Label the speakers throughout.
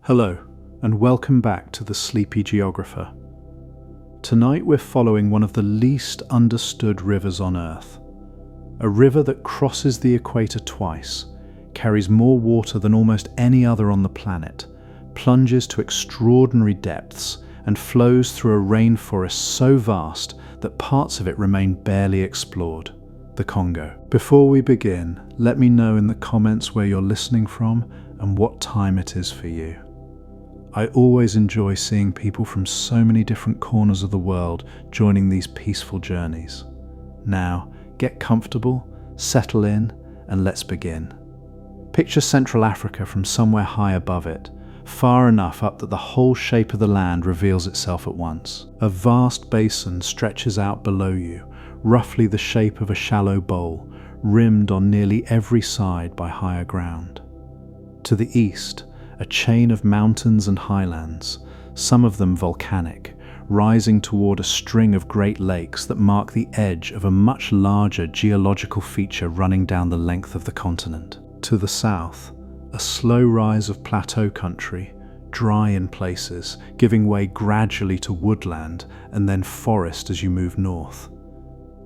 Speaker 1: Hello, and welcome back to the Sleepy Geographer. Tonight we're following one of the least understood rivers on Earth. A river that crosses the equator twice, carries more water than almost any other on the planet, plunges to extraordinary depths, and flows through a rainforest so vast that parts of it remain barely explored, the Congo. Before we begin, let me know in the comments where you're listening from and what time it is for you. I always enjoy seeing people from so many different corners of the world joining these peaceful journeys. Now, get comfortable, settle in, and let's begin. Picture Central Africa from somewhere high above it, far enough up that the whole shape of the land reveals itself at once. A vast basin stretches out below you, roughly the shape of a shallow bowl, rimmed on nearly every side by higher ground. To the east, a chain of mountains and highlands, some of them volcanic, rising toward a string of great lakes that mark the edge of a much larger geological feature running down the length of the continent. To the south, a slow rise of plateau country, dry in places, giving way gradually to woodland and then forest as you move north.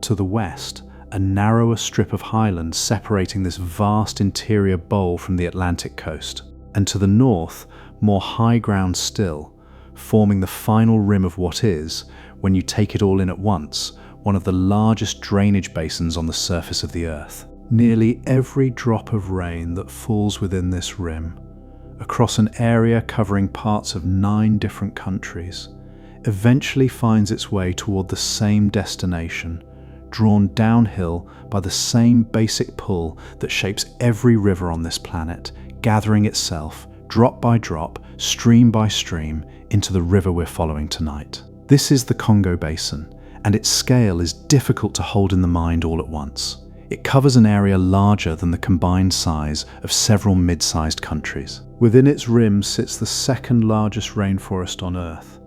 Speaker 1: To the west, a narrower strip of highland separating this vast interior bowl from the Atlantic coast. And to the north, more high ground still, forming the final rim of what is, when you take it all in at once, one of the largest drainage basins on the surface of the Earth. Nearly every drop of rain that falls within this rim, across an area covering parts of 9 different countries, eventually finds its way toward the same destination, drawn downhill by the same basic pull that shapes every river on this planet, gathering itself, drop by drop, stream by stream, into the river we're following tonight. This is the Congo Basin, and its scale is difficult to hold in the mind all at once. It covers an area larger than the combined size of several mid-sized countries. Within its rim sits the second largest rainforest on Earth,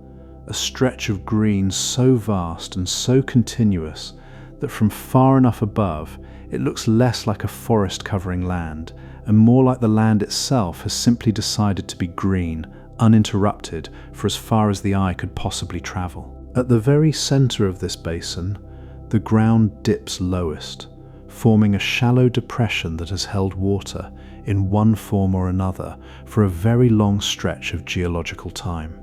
Speaker 1: a stretch of green so vast and so continuous that from far enough above, it looks less like a forest covering land and more like the land itself has simply decided to be green, uninterrupted for as far as the eye could possibly travel. At the very center of this basin, the ground dips lowest, forming a shallow depression that has held water in one form or another for a very long stretch of geological time.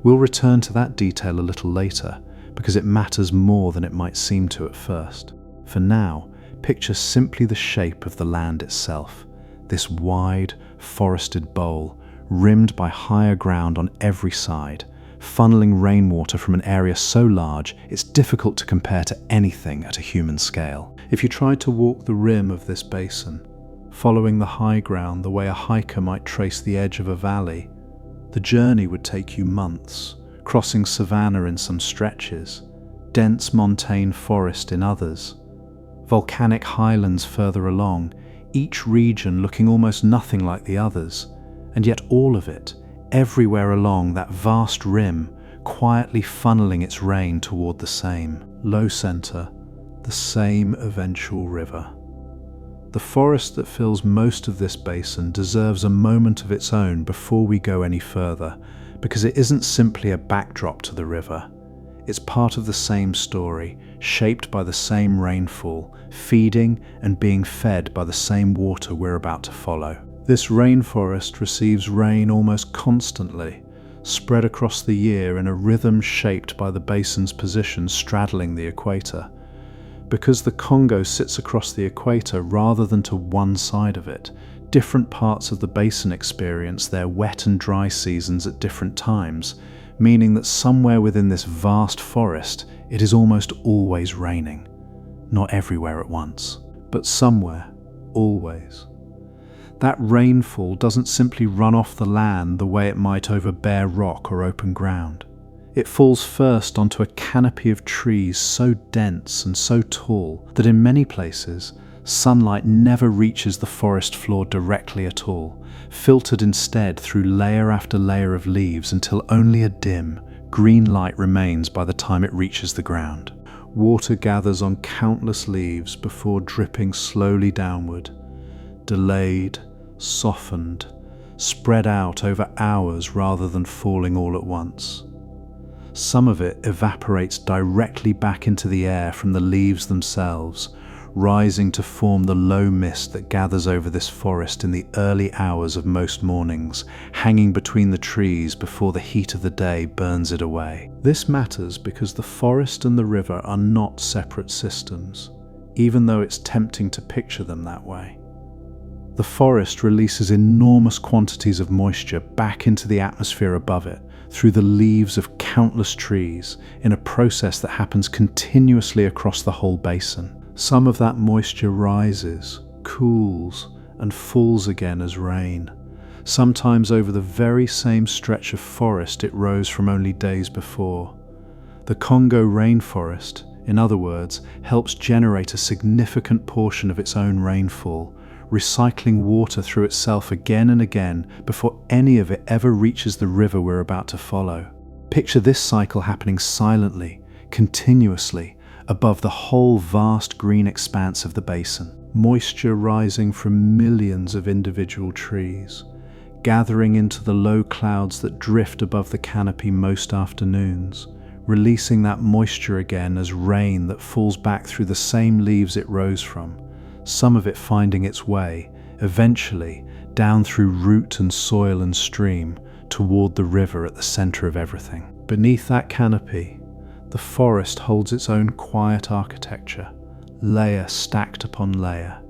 Speaker 1: We'll return to that detail a little later because it matters more than it might seem to at first. For now, picture simply the shape of the land itself, this wide, forested bowl, rimmed by higher ground on every side, funneling rainwater from an area so large it's difficult to compare to anything at a human scale. If you tried to walk the rim of this basin, following the high ground the way a hiker might trace the edge of a valley, the journey would take you months, crossing savanna in some stretches, dense montane forest in others, volcanic highlands further along, each region looking almost nothing like the others, and yet all of it, everywhere along that vast rim, quietly funneling its rain toward the same low center, the same eventual river. The forest that fills most of this basin deserves a moment of its own before we go any further, because it isn't simply a backdrop to the river. It's part of the same story, shaped by the same rainfall, feeding and being fed by the same water we're about to follow. This rainforest receives rain almost constantly, spread across the year in a rhythm shaped by the basin's position straddling the equator. Because the Congo sits across the equator rather than to one side of it, different parts of the basin experience their wet and dry seasons at different times, meaning that somewhere within this vast forest, it is almost always raining. Not everywhere at once, but somewhere, always. That rainfall doesn't simply run off the land the way it might over bare rock or open ground. It falls first onto a canopy of trees so dense and so tall that in many places, sunlight never reaches the forest floor directly at all, filtered instead through layer after layer of leaves until only a dim, green light remains by the time it reaches the ground. Water gathers on countless leaves before dripping slowly downward, delayed, softened, spread out over hours rather than falling all at once. Some of it evaporates directly back into the air from the leaves themselves, rising to form the low mist that gathers over this forest in the early hours of most mornings, hanging between the trees before the heat of the day burns it away. This matters because the forest and the river are not separate systems, even though it's tempting to picture them that way. The forest releases enormous quantities of moisture back into the atmosphere above it through the leaves of countless trees in a process that happens continuously across the whole basin. Some of that moisture rises, cools, and falls again as rain, sometimes over the very same stretch of forest it rose from only days before. The Congo rainforest, in other words, helps generate a significant portion of its own rainfall, recycling water through itself again and again before any of it ever reaches the river we're about to follow. Picture this cycle happening silently, continuously, above the whole vast green expanse of the basin. Moisture rising from millions of individual trees, gathering into the low clouds that drift above the canopy most afternoons, releasing that moisture again as rain that falls back through the same leaves it rose from, some of it finding its way, eventually, down through root and soil and stream, toward the river at the center of everything. Beneath that canopy, the forest holds its own quiet architecture, layer stacked upon layer.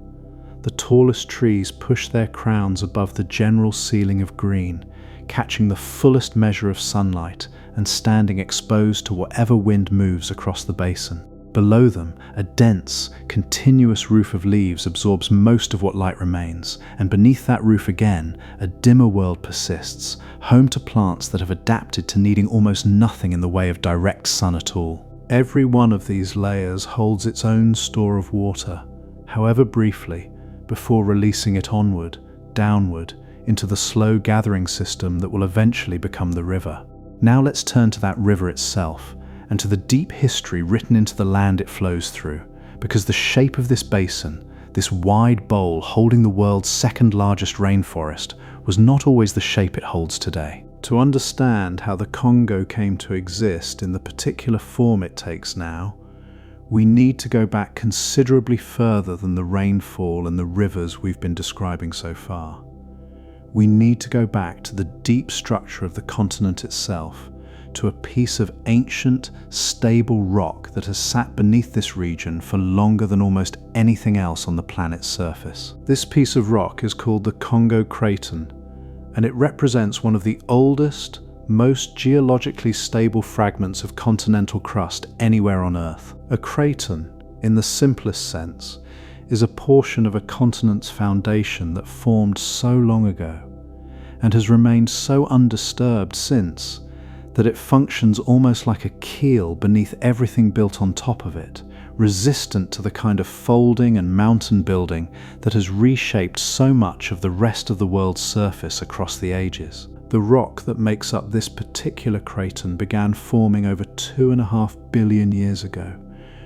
Speaker 1: The tallest trees push their crowns above the general ceiling of green, catching the fullest measure of sunlight and standing exposed to whatever wind moves across the basin. Below them, a dense, continuous roof of leaves absorbs most of what light remains, and beneath that roof again, a dimmer world persists, home to plants that have adapted to needing almost nothing in the way of direct sun at all. Every one of these layers holds its own store of water, however briefly, before releasing it onward, downward, into the slow gathering system that will eventually become the river. Now let's turn to that river itself, and to the deep history written into the land it flows through, because the shape of this basin, this wide bowl holding the world's second largest rainforest, was not always the shape it holds today. To understand how the Congo came to exist in the particular form it takes now, we need to go back considerably further than the rainfall and the rivers we've been describing so far. We need to go back to the deep structure of the continent itself, to a piece of ancient, stable rock that has sat beneath this region for longer than almost anything else on the planet's surface. This piece of rock is called the Congo Craton, and it represents one of the oldest, most geologically stable fragments of continental crust anywhere on Earth. A craton, in the simplest sense, is a portion of a continent's foundation that formed so long ago, and has remained so undisturbed since, that it functions almost like a keel beneath everything built on top of it, resistant to the kind of folding and mountain building that has reshaped so much of the rest of the world's surface across the ages. The rock that makes up this particular craton began forming over 2.5 billion years ago,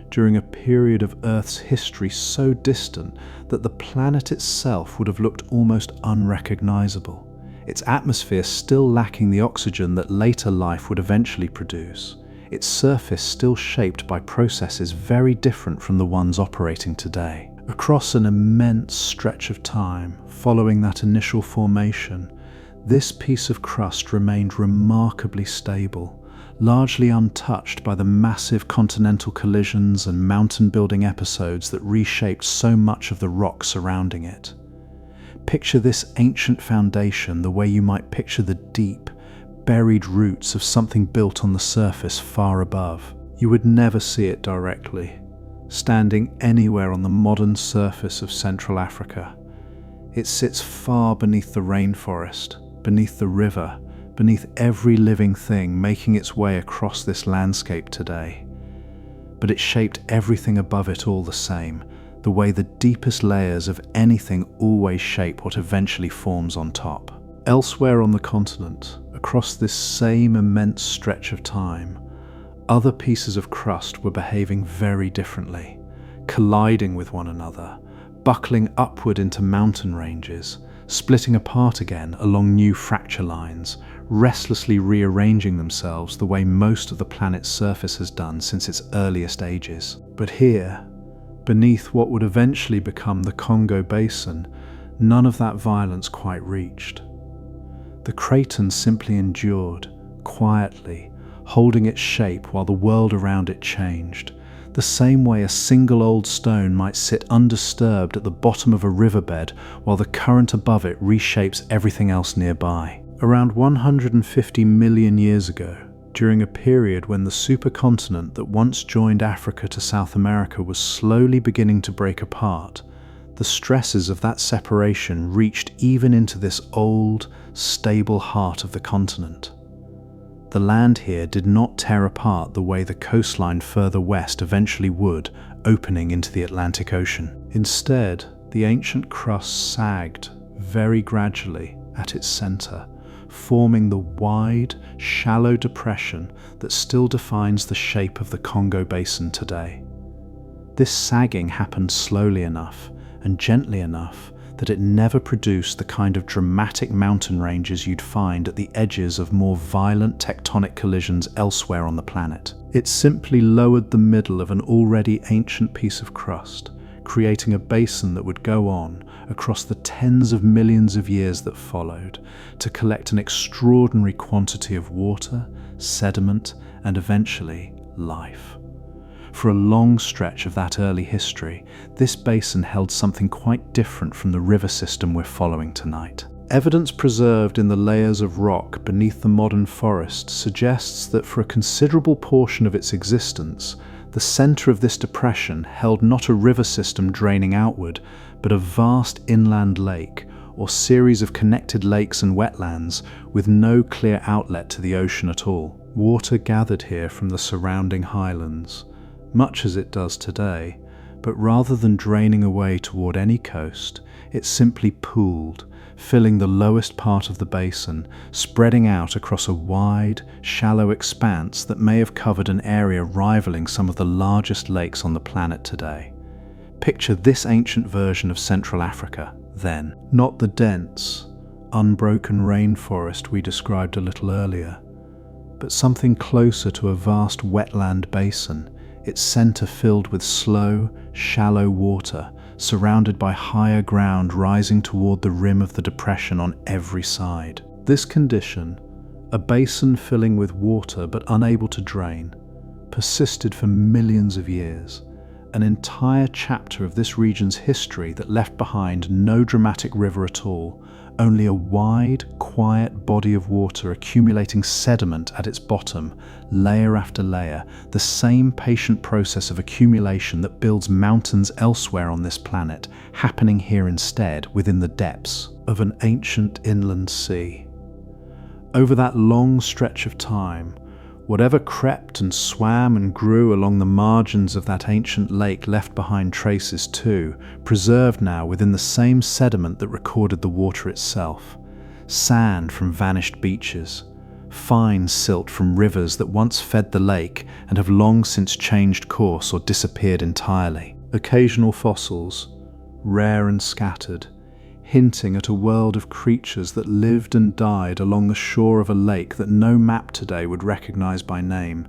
Speaker 1: during a period of Earth's history so distant that the planet itself would have looked almost unrecognizable, its atmosphere still lacking the oxygen that later life would eventually produce, its surface still shaped by processes very different from the ones operating today. Across an immense stretch of time following that initial formation, this piece of crust remained remarkably stable, largely untouched by the massive continental collisions and mountain-building episodes that reshaped so much of the rock surrounding it. Picture this ancient foundation the way you might picture the deep, buried roots of something built on the surface far above. You would never see it directly, standing anywhere on the modern surface of Central Africa. It sits far beneath the rainforest, beneath the river, beneath every living thing making its way across this landscape today. But it shaped everything above it all the same, the way the deepest layers of anything always shape what eventually forms on top. Elsewhere on the continent, across this same immense stretch of time, other pieces of crust were behaving very differently, colliding with one another, buckling upward into mountain ranges, splitting apart again along new fracture lines, restlessly rearranging themselves the way most of the planet's surface has done since its earliest ages. But here, beneath what would eventually become the Congo Basin, none of that violence quite reached. The craton simply endured, quietly, holding its shape while the world around it changed, the same way a single old stone might sit undisturbed at the bottom of a riverbed while the current above it reshapes everything else nearby. Around 150 million years ago, during a period when the supercontinent that once joined Africa to South America was slowly beginning to break apart, the stresses of that separation reached even into this old, stable heart of the continent. The land here did not tear apart the way the coastline further west eventually would, opening into the Atlantic Ocean. Instead, the ancient crust sagged very gradually at its center, forming the wide, shallow depression that still defines the shape of the Congo Basin today. This sagging happened slowly enough and gently enough that it never produced the kind of dramatic mountain ranges you'd find at the edges of more violent tectonic collisions elsewhere on the planet. It simply lowered the middle of an already ancient piece of crust, creating a basin that would go on, across the tens of millions of years that followed, to collect an extraordinary quantity of water, sediment, and eventually life. For a long stretch of that early history, this basin held something quite different from the river system we're following tonight. Evidence preserved in the layers of rock beneath the modern forest suggests that for a considerable portion of its existence, the center of this depression held not a river system draining outward, but a vast inland lake, or series of connected lakes and wetlands with no clear outlet to the ocean at all. Water gathered here from the surrounding highlands, much as it does today, but rather than draining away toward any coast, it simply pooled, filling the lowest part of the basin, spreading out across a wide, shallow expanse that may have covered an area rivaling some of the largest lakes on the planet today. Picture this ancient version of Central Africa, then. Not the dense, unbroken rainforest we described a little earlier, but something closer to a vast wetland basin, its center filled with slow, shallow water, surrounded by higher ground rising toward the rim of the depression on every side. This condition, a basin filling with water but unable to drain, persisted for millions of years, an entire chapter of this region's history that left behind no dramatic river at all, only a wide, quiet body of water accumulating sediment at its bottom, layer after layer, the same patient process of accumulation that builds mountains elsewhere on this planet, happening here instead within the depths of an ancient inland sea. Over that long stretch of time, whatever crept and swam and grew along the margins of that ancient lake left behind traces too, preserved now within the same sediment that recorded the water itself. Sand from vanished beaches, fine silt from rivers that once fed the lake and have long since changed course or disappeared entirely. Occasional fossils, rare and scattered, hinting at a world of creatures that lived and died along the shore of a lake that no map today would recognize by name,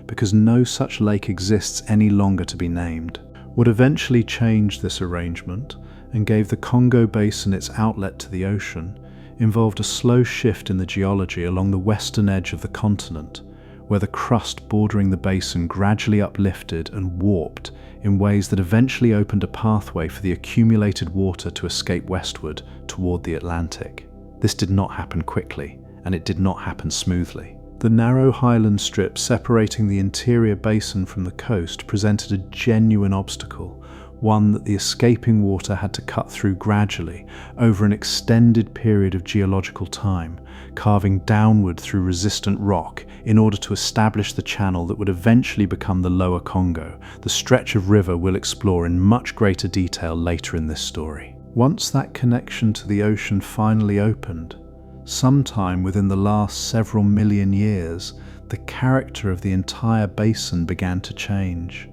Speaker 1: because no such lake exists any longer to be named. What eventually changed this arrangement and gave the Congo Basin its outlet to the ocean involved a slow shift in the geology along the western edge of the continent, where the crust bordering the basin gradually uplifted and warped in ways that eventually opened a pathway for the accumulated water to escape westward toward the Atlantic. This did not happen quickly, and it did not happen smoothly. The narrow highland strip separating the interior basin from the coast presented a genuine obstacle, one that the escaping water had to cut through gradually over an extended period of geological time, carving downward through resistant rock in order to establish the channel that would eventually become the Lower Congo, the stretch of river we'll explore in much greater detail later in this story. Once that connection to the ocean finally opened, sometime within the last several million years, the character of the entire basin began to change.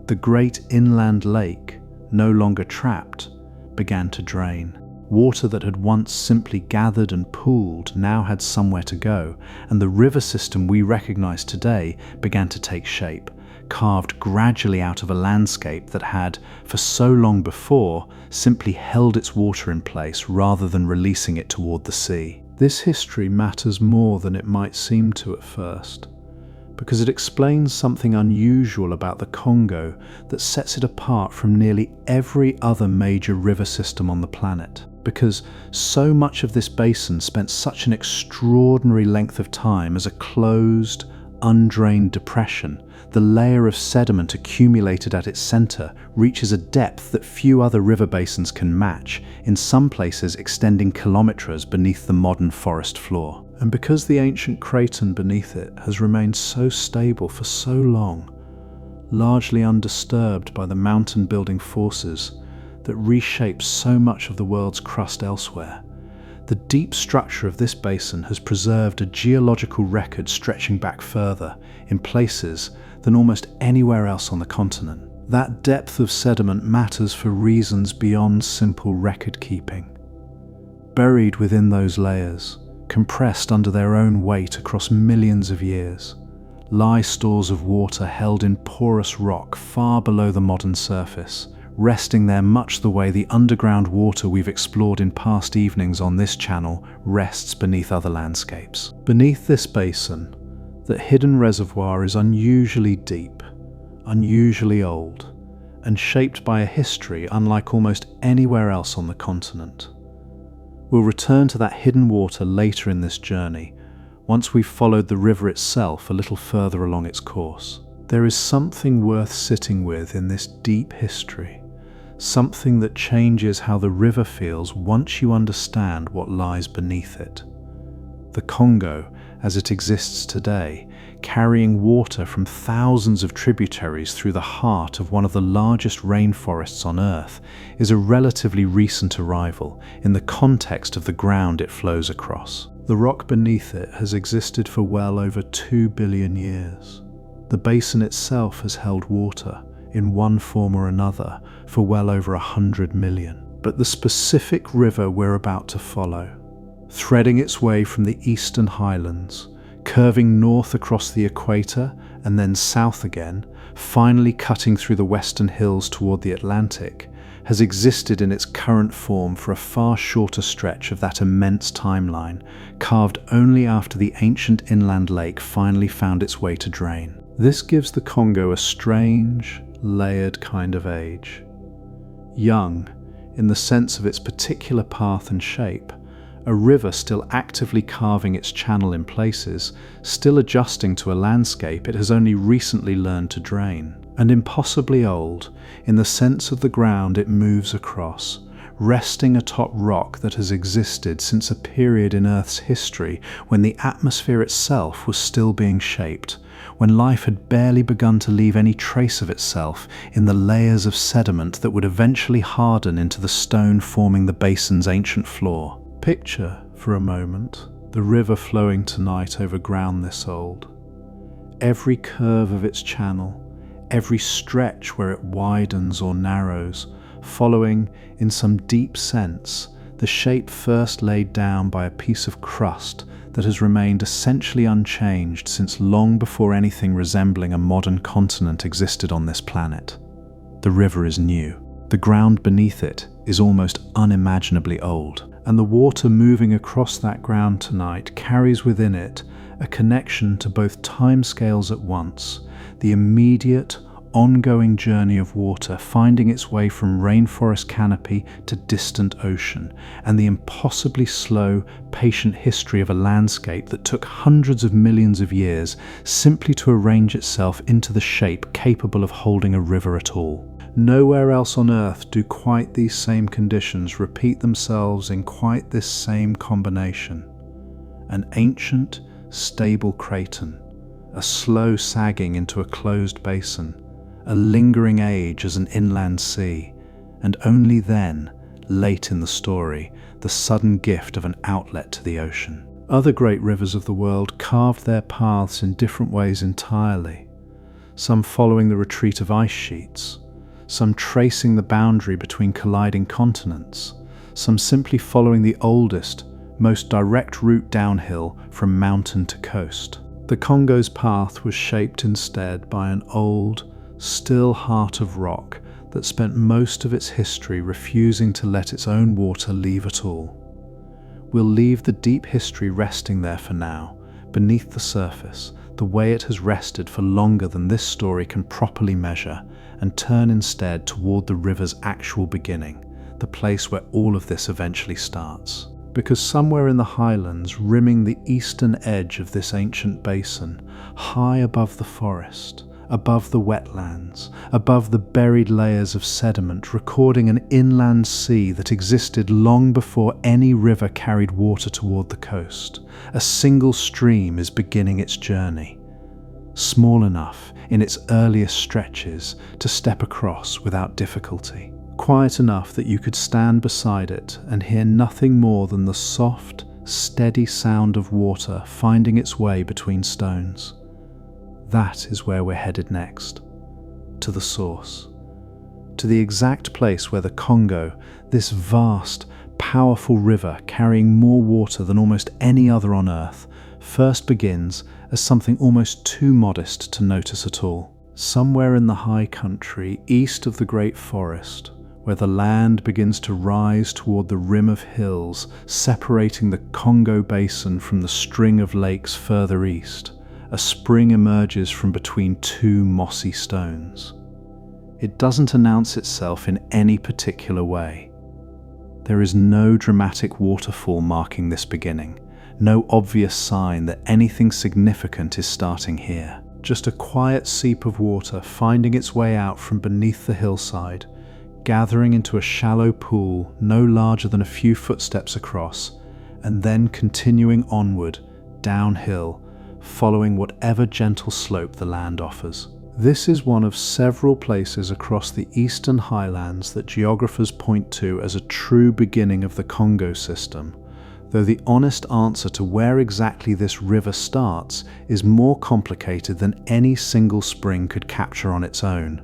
Speaker 1: The great inland lake, no longer trapped, began to drain. Water that had once simply gathered and pooled now had somewhere to go, and the river system we recognize today began to take shape, carved gradually out of a landscape that had, for so long before, simply held its water in place rather than releasing it toward the sea. This history matters more than it might seem to at first, because it explains something unusual about the Congo that sets it apart from nearly every other major river system on the planet. Because so much of this basin spent such an extraordinary length of time as a closed, undrained depression, the layer of sediment accumulated at its center reaches a depth that few other river basins can match, in some places extending kilometers beneath the modern forest floor. And because the ancient craton beneath it has remained so stable for so long, largely undisturbed by the mountain-building forces that reshape so much of the world's crust elsewhere, the deep structure of this basin has preserved a geological record stretching back further, in places, than almost anywhere else on the continent. That depth of sediment matters for reasons beyond simple record-keeping. Buried within those layers, compressed under their own weight across millions of years, lie stores of water held in porous rock far below the modern surface, resting there much the way the underground water we've explored in past evenings on this channel rests beneath other landscapes. Beneath this basin, that hidden reservoir is unusually deep, unusually old, and shaped by a history unlike almost anywhere else on the continent. We'll return to that hidden water later in this journey, once we've followed the river itself a little further along its course. There is something worth sitting with in this deep history, something that changes how the river feels once you understand what lies beneath it. The Congo, as it exists today, carrying water from thousands of tributaries through the heart of one of the largest rainforests on Earth, is a relatively recent arrival in the context of the ground it flows across. The rock beneath it has existed for well over 2 billion years. The basin itself has held water, in one form or another, for well over 100 million. But the specific river we're about to follow, threading its way from the eastern highlands, curving north across the equator and then south again, finally cutting through the western hills toward the Atlantic, has existed in its current form for a far shorter stretch of that immense timeline, carved only after the ancient inland lake finally found its way to drain. This gives the Congo a strange, layered kind of age. Young, in the sense of its particular path and shape, a river still actively carving its channel in places, still adjusting to a landscape it has only recently learned to drain. And impossibly old, in the sense of the ground it moves across, resting atop rock that has existed since a period in Earth's history when the atmosphere itself was still being shaped, when life had barely begun to leave any trace of itself in the layers of sediment that would eventually harden into the stone forming the basin's ancient floor. Picture, for a moment, the river flowing tonight over ground this old. Every curve of its channel, every stretch where it widens or narrows, following, in some deep sense, the shape first laid down by a piece of crust that has remained essentially unchanged since long before anything resembling a modern continent existed on this planet. The river is new. The ground beneath it is almost unimaginably old, and the water moving across that ground tonight carries within it a connection to both timescales at once, the immediate, ongoing journey of water finding its way from rainforest canopy to distant ocean, and the impossibly slow, patient history of a landscape that took hundreds of millions of years simply to arrange itself into the shape capable of holding a river at all. Nowhere else on Earth do quite these same conditions repeat themselves in quite this same combination. An ancient, stable craton, a slow sagging into a closed basin, a lingering age as an inland sea, and only then, late in the story, the sudden gift of an outlet to the ocean. Other great rivers of the world carved their paths in different ways entirely, some following the retreat of ice sheets, some tracing the boundary between colliding continents, some simply following the oldest, most direct route downhill from mountain to coast. The Congo's path was shaped instead by an old, still heart of rock that spent most of its history refusing to let its own water leave at all. We'll leave the deep history resting there for now, beneath the surface, the way it has rested for longer than this story can properly measure, and turn instead toward the river's actual beginning, the place where all of this eventually starts. Because somewhere in the highlands, rimming the eastern edge of this ancient basin, high above the forest, above the wetlands, above the buried layers of sediment, recording an inland sea that existed long before any river carried water toward the coast, a single stream is beginning its journey, small enough in its earliest stretches to step across without difficulty, quiet enough that you could stand beside it and hear nothing more than the soft, steady sound of water finding its way between stones. That is where we're headed next, to the source, to the exact place where the Congo, this vast, powerful river carrying more water than almost any other on Earth, first begins as something almost too modest to notice at all. Somewhere in the high country, east of the great forest, where the land begins to rise toward the rim of hills, separating the Congo Basin from the string of lakes further east, a spring emerges from between two mossy stones. It doesn't announce itself in any particular way. There is no dramatic waterfall marking this beginning, no obvious sign that anything significant is starting here. Just a quiet seep of water finding its way out from beneath the hillside, gathering into a shallow pool no larger than a few footsteps across, and then continuing onward, downhill, following whatever gentle slope the land offers. This is one of several places across the eastern highlands that geographers point to as a true beginning of the Congo system, though the honest answer to where exactly this river starts is more complicated than any single spring could capture on its own.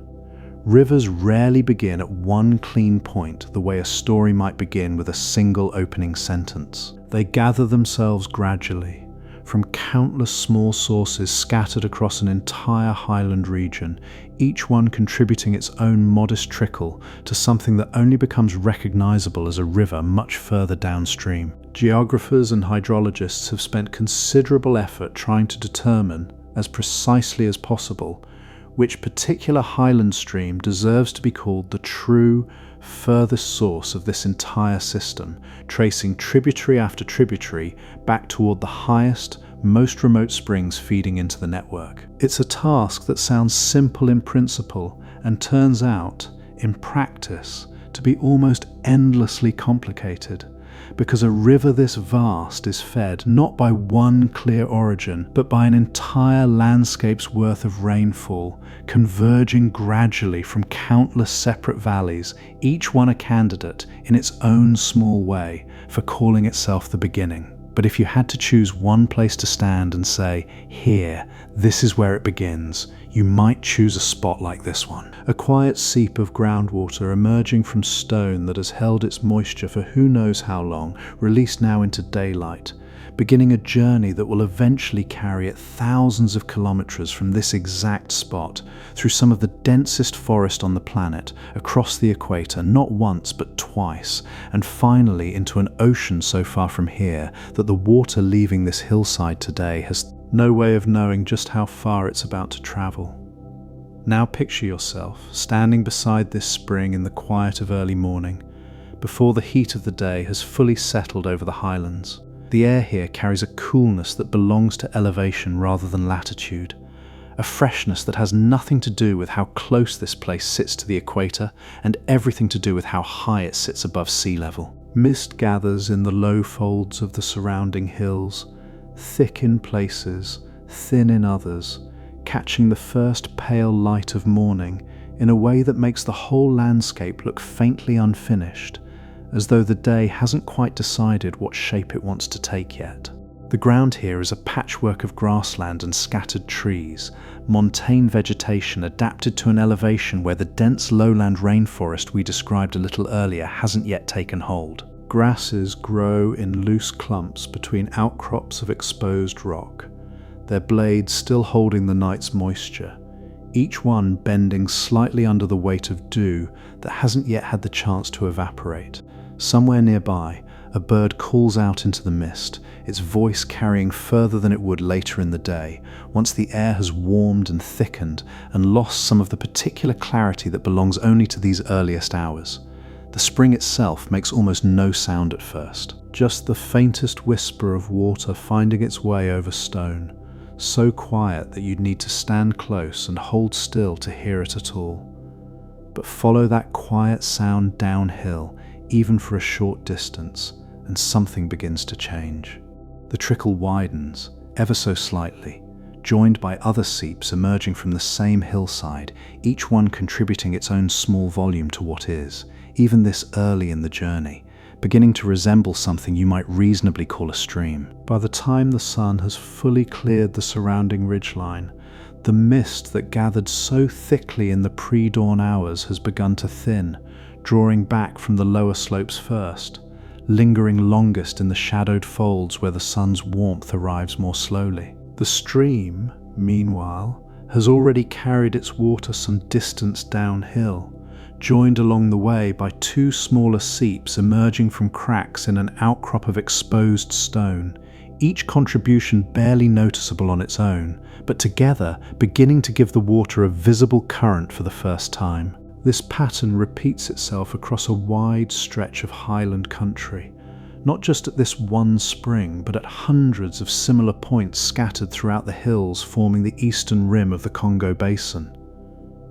Speaker 1: Rivers rarely begin at one clean point the way a story might begin with a single opening sentence. They gather themselves gradually, from countless small sources scattered across an entire highland region, each one contributing its own modest trickle to something that only becomes recognizable as a river much further downstream. Geographers and hydrologists have spent considerable effort trying to determine, as precisely as possible, which particular highland stream deserves to be called the true, furthest source of this entire system, tracing tributary after tributary back toward the highest, most remote springs feeding into the network. It's a task that sounds simple in principle and turns out, in practice, to be almost endlessly complicated, because a river this vast is fed not by one clear origin, but by an entire landscape's worth of rainfall, converging gradually from countless separate valleys, each one a candidate in its own small way for calling itself the beginning. But if you had to choose one place to stand and say, here, this is where it begins, you might choose a spot like this one. A quiet seep of groundwater emerging from stone that has held its moisture for who knows how long, released now into daylight, beginning a journey that will eventually carry it thousands of kilometers from this exact spot, through some of the densest forest on the planet, across the equator, not once but twice, and finally into an ocean so far from here that the water leaving this hillside today has no way of knowing just how far it's about to travel. Now picture yourself standing beside this spring in the quiet of early morning, before the heat of the day has fully settled over the highlands. The air here carries a coolness that belongs to elevation rather than latitude, a freshness that has nothing to do with how close this place sits to the equator and everything to do with how high it sits above sea level. Mist gathers in the low folds of the surrounding hills, thick in places, thin in others, catching the first pale light of morning in a way that makes the whole landscape look faintly unfinished, as though the day hasn't quite decided what shape it wants to take yet. The ground here is a patchwork of grassland and scattered trees, montane vegetation adapted to an elevation where the dense lowland rainforest we described a little earlier hasn't yet taken hold. Grasses grow in loose clumps between outcrops of exposed rock, their blades still holding the night's moisture, each one bending slightly under the weight of dew that hasn't yet had the chance to evaporate. Somewhere nearby, a bird calls out into the mist, its voice carrying further than it would later in the day, once the air has warmed and thickened and lost some of the particular clarity that belongs only to these earliest hours. The spring itself makes almost no sound at first, just the faintest whisper of water finding its way over stone, so quiet that you'd need to stand close and hold still to hear it at all. But follow that quiet sound downhill, even for a short distance, and something begins to change. The trickle widens, ever so slightly, joined by other seeps emerging from the same hillside, each one contributing its own small volume to what is, even this early in the journey, beginning to resemble something you might reasonably call a stream. By the time the sun has fully cleared the surrounding ridgeline, the mist that gathered so thickly in the pre-dawn hours has begun to thin, drawing back from the lower slopes first, lingering longest in the shadowed folds where the sun's warmth arrives more slowly. The stream, meanwhile, has already carried its water some distance downhill, joined along the way by two smaller seeps emerging from cracks in an outcrop of exposed stone, each contribution barely noticeable on its own, but together beginning to give the water a visible current for the first time. This pattern repeats itself across a wide stretch of highland country, not just at this one spring, but at hundreds of similar points scattered throughout the hills forming the eastern rim of the Congo Basin.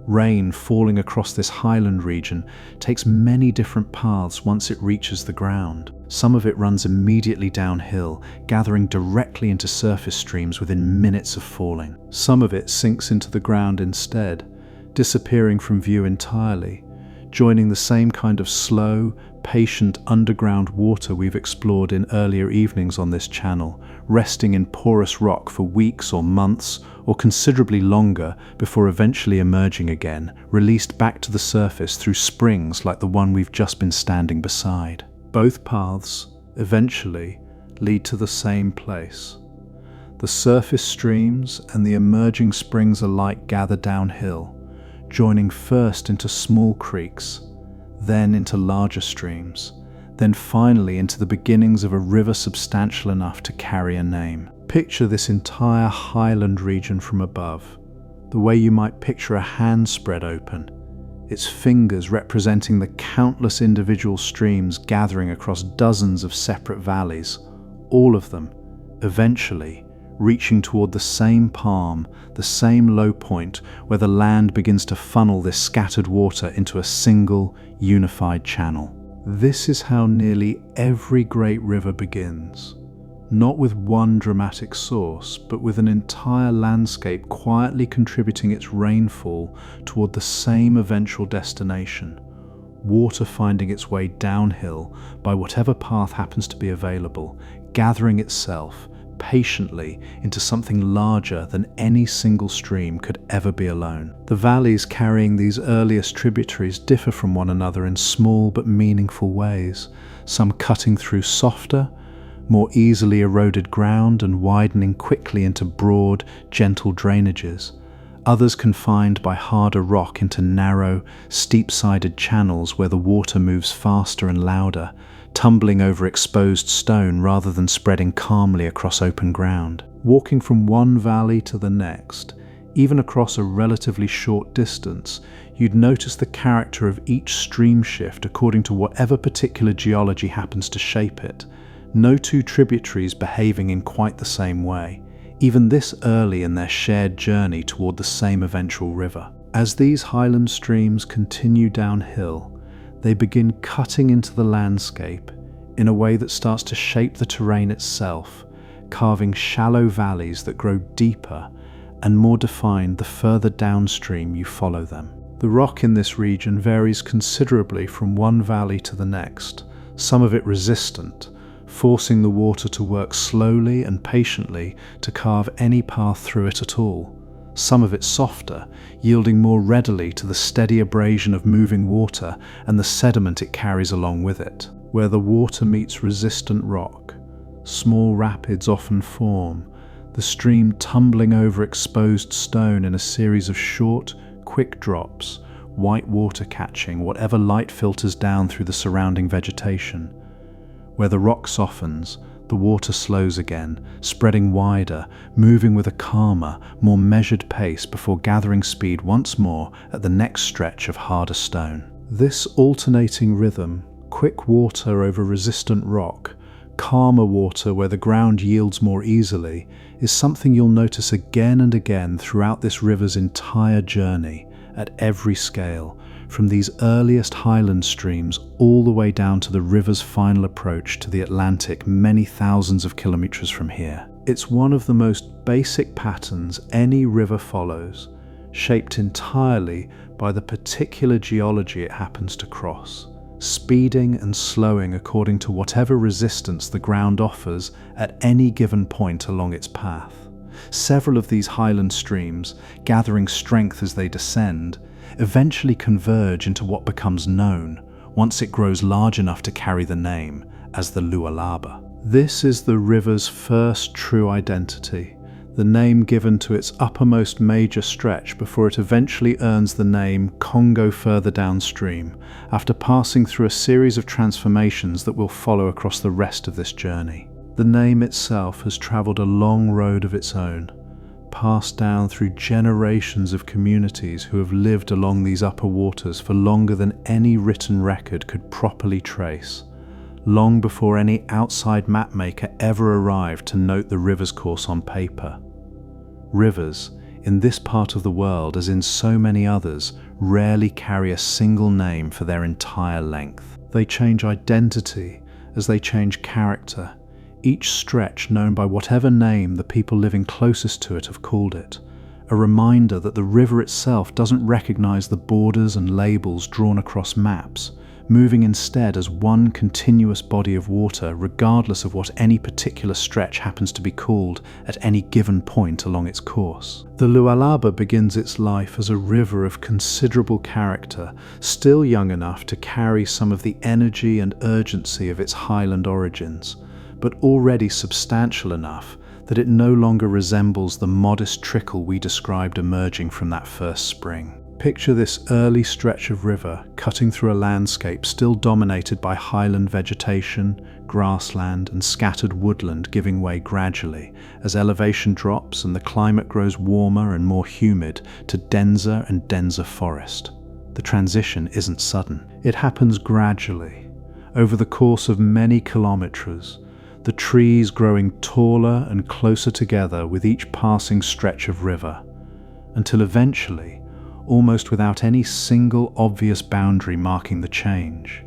Speaker 1: Rain falling across this highland region takes many different paths once it reaches the ground. Some of it runs immediately downhill, gathering directly into surface streams within minutes of falling. Some of it sinks into the ground instead, disappearing from view entirely, joining the same kind of slow, patient underground water we've explored in earlier evenings on this channel, resting in porous rock for weeks or months or considerably longer before eventually emerging again, released back to the surface through springs like the one we've just been standing beside. Both paths, eventually, lead to the same place. The surface streams and the emerging springs alike gather downhill, joining first into small creeks, then into larger streams, then finally into the beginnings of a river substantial enough to carry a name. Picture this entire highland region from above, the way you might picture a hand spread open, its fingers representing the countless individual streams gathering across dozens of separate valleys, all of them, eventually, reaching toward the same palm, the same low point where the land begins to funnel this scattered water into a single, unified channel. This is how nearly every great river begins, not with one dramatic source, but with an entire landscape quietly contributing its rainfall toward the same eventual destination, water finding its way downhill by whatever path happens to be available, gathering itself patiently into something larger than any single stream could ever be alone. The valleys carrying these earliest tributaries differ from one another in small but meaningful ways, some cutting through softer, more easily eroded ground and widening quickly into broad, gentle drainages, others confined by harder rock into narrow, steep-sided channels where the water moves faster and louder, tumbling over exposed stone rather than spreading calmly across open ground. Walking from one valley to the next, even across a relatively short distance, you'd notice the character of each stream shift according to whatever particular geology happens to shape it. No two tributaries behaving in quite the same way, even this early in their shared journey toward the same eventual river. As these highland streams continue downhill, they begin cutting into the landscape in a way that starts to shape the terrain itself, carving shallow valleys that grow deeper and more defined the further downstream you follow them. The rock in this region varies considerably from one valley to the next, some of it resistant, forcing the water to work slowly and patiently to carve any path through it at all. Some of it softer, yielding more readily to the steady abrasion of moving water and the sediment it carries along with it. where the water meets resistant rock. Small rapids often form, the stream tumbling over exposed stone in a series of short, quick drops, white water catching whatever light filters down through the surrounding vegetation. Where the rock softens, the water slows again, spreading wider, moving with a calmer, more measured pace before gathering speed once more at the next stretch of harder stone. This alternating rhythm, quick water over resistant rock, calmer water where the ground yields more easily, is something you'll notice again and again throughout this river's entire journey, at every scale, from these earliest highland streams all the way down to the river's final approach to the Atlantic many thousands of kilometers from here. It's one of the most basic patterns any river follows, shaped entirely by the particular geology it happens to cross, speeding and slowing according to whatever resistance the ground offers at any given point along its path. Several of these highland streams, gathering strength as they descend, eventually converge into what becomes known, once it grows large enough to carry the name, as the Lualaba. This is the river's first true identity, the name given to its uppermost major stretch before it eventually earns the name Congo further downstream, after passing through a series of transformations that will follow across the rest of this journey. The name itself has travelled a long road of its own, passed down through generations of communities who have lived along these upper waters for longer than any written record could properly trace, long before any outside mapmaker ever arrived to note the river's course on paper. Rivers, in this part of the world as in so many others, rarely carry a single name for their entire length. They change identity as they change character, each stretch known by whatever name the people living closest to it have called it, a reminder that the river itself doesn't recognize the borders and labels drawn across maps, moving instead as one continuous body of water regardless of what any particular stretch happens to be called at any given point along its course. The Lualaba begins its life as a river of considerable character, still young enough to carry some of the energy and urgency of its highland origins, but already substantial enough that it no longer resembles the modest trickle we described emerging from that first spring. Picture this early stretch of river cutting through a landscape still dominated by highland vegetation, grassland, and scattered woodland giving way gradually as elevation drops and the climate grows warmer and more humid to denser and denser forest. The transition isn't sudden. It happens gradually, over the course of many kilometers, the trees growing taller and closer together with each passing stretch of river, until eventually, almost without any single obvious boundary marking the change,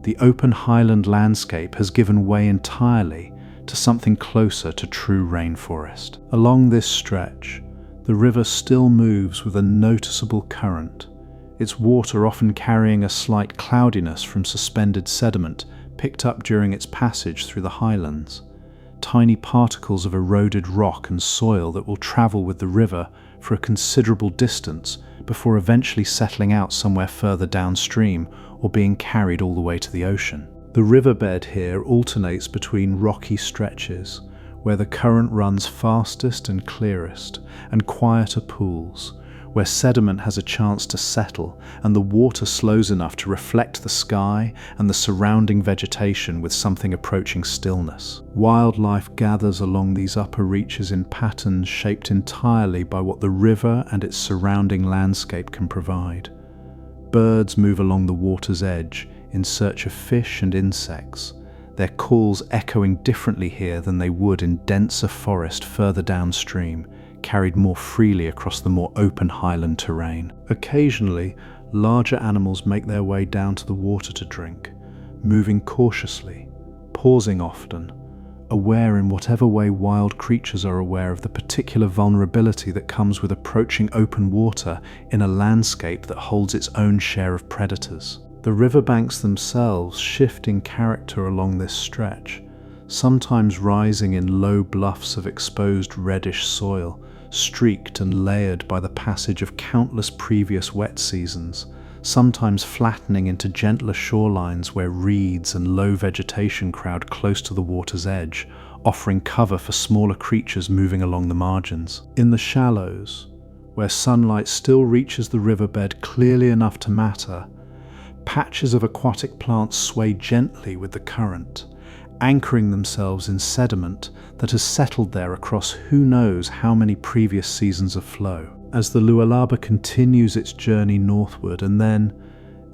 Speaker 1: the open highland landscape has given way entirely to something closer to true rainforest. Along this stretch, the river still moves with a noticeable current, its water often carrying a slight cloudiness from suspended sediment picked up during its passage through the highlands, tiny particles of eroded rock and soil that will travel with the river for a considerable distance before eventually settling out somewhere further downstream or being carried all the way to the ocean. The riverbed here alternates between rocky stretches, where the current runs fastest and clearest, and quieter pools, where sediment has a chance to settle and the water slows enough to reflect the sky and the surrounding vegetation with something approaching stillness. Wildlife gathers along these upper reaches in patterns shaped entirely by what the river and its surrounding landscape can provide. Birds move along the water's edge in search of fish and insects, their calls echoing differently here than they would in denser forest further downstream, carried more freely across the more open highland terrain. Occasionally, larger animals make their way down to the water to drink, moving cautiously, pausing often, aware in whatever way wild creatures are aware of the particular vulnerability that comes with approaching open water in a landscape that holds its own share of predators. The riverbanks themselves shift in character along this stretch, sometimes rising in low bluffs of exposed reddish soil, streaked and layered by the passage of countless previous wet seasons, sometimes flattening into gentler shorelines where reeds and low vegetation crowd close to the water's edge, offering cover for smaller creatures moving along the margins. In the shallows, where sunlight still reaches the riverbed clearly enough to matter, patches of aquatic plants sway gently with the current, anchoring themselves in sediment that has settled there across who knows how many previous seasons of flow. As the Lualaba continues its journey northward and then,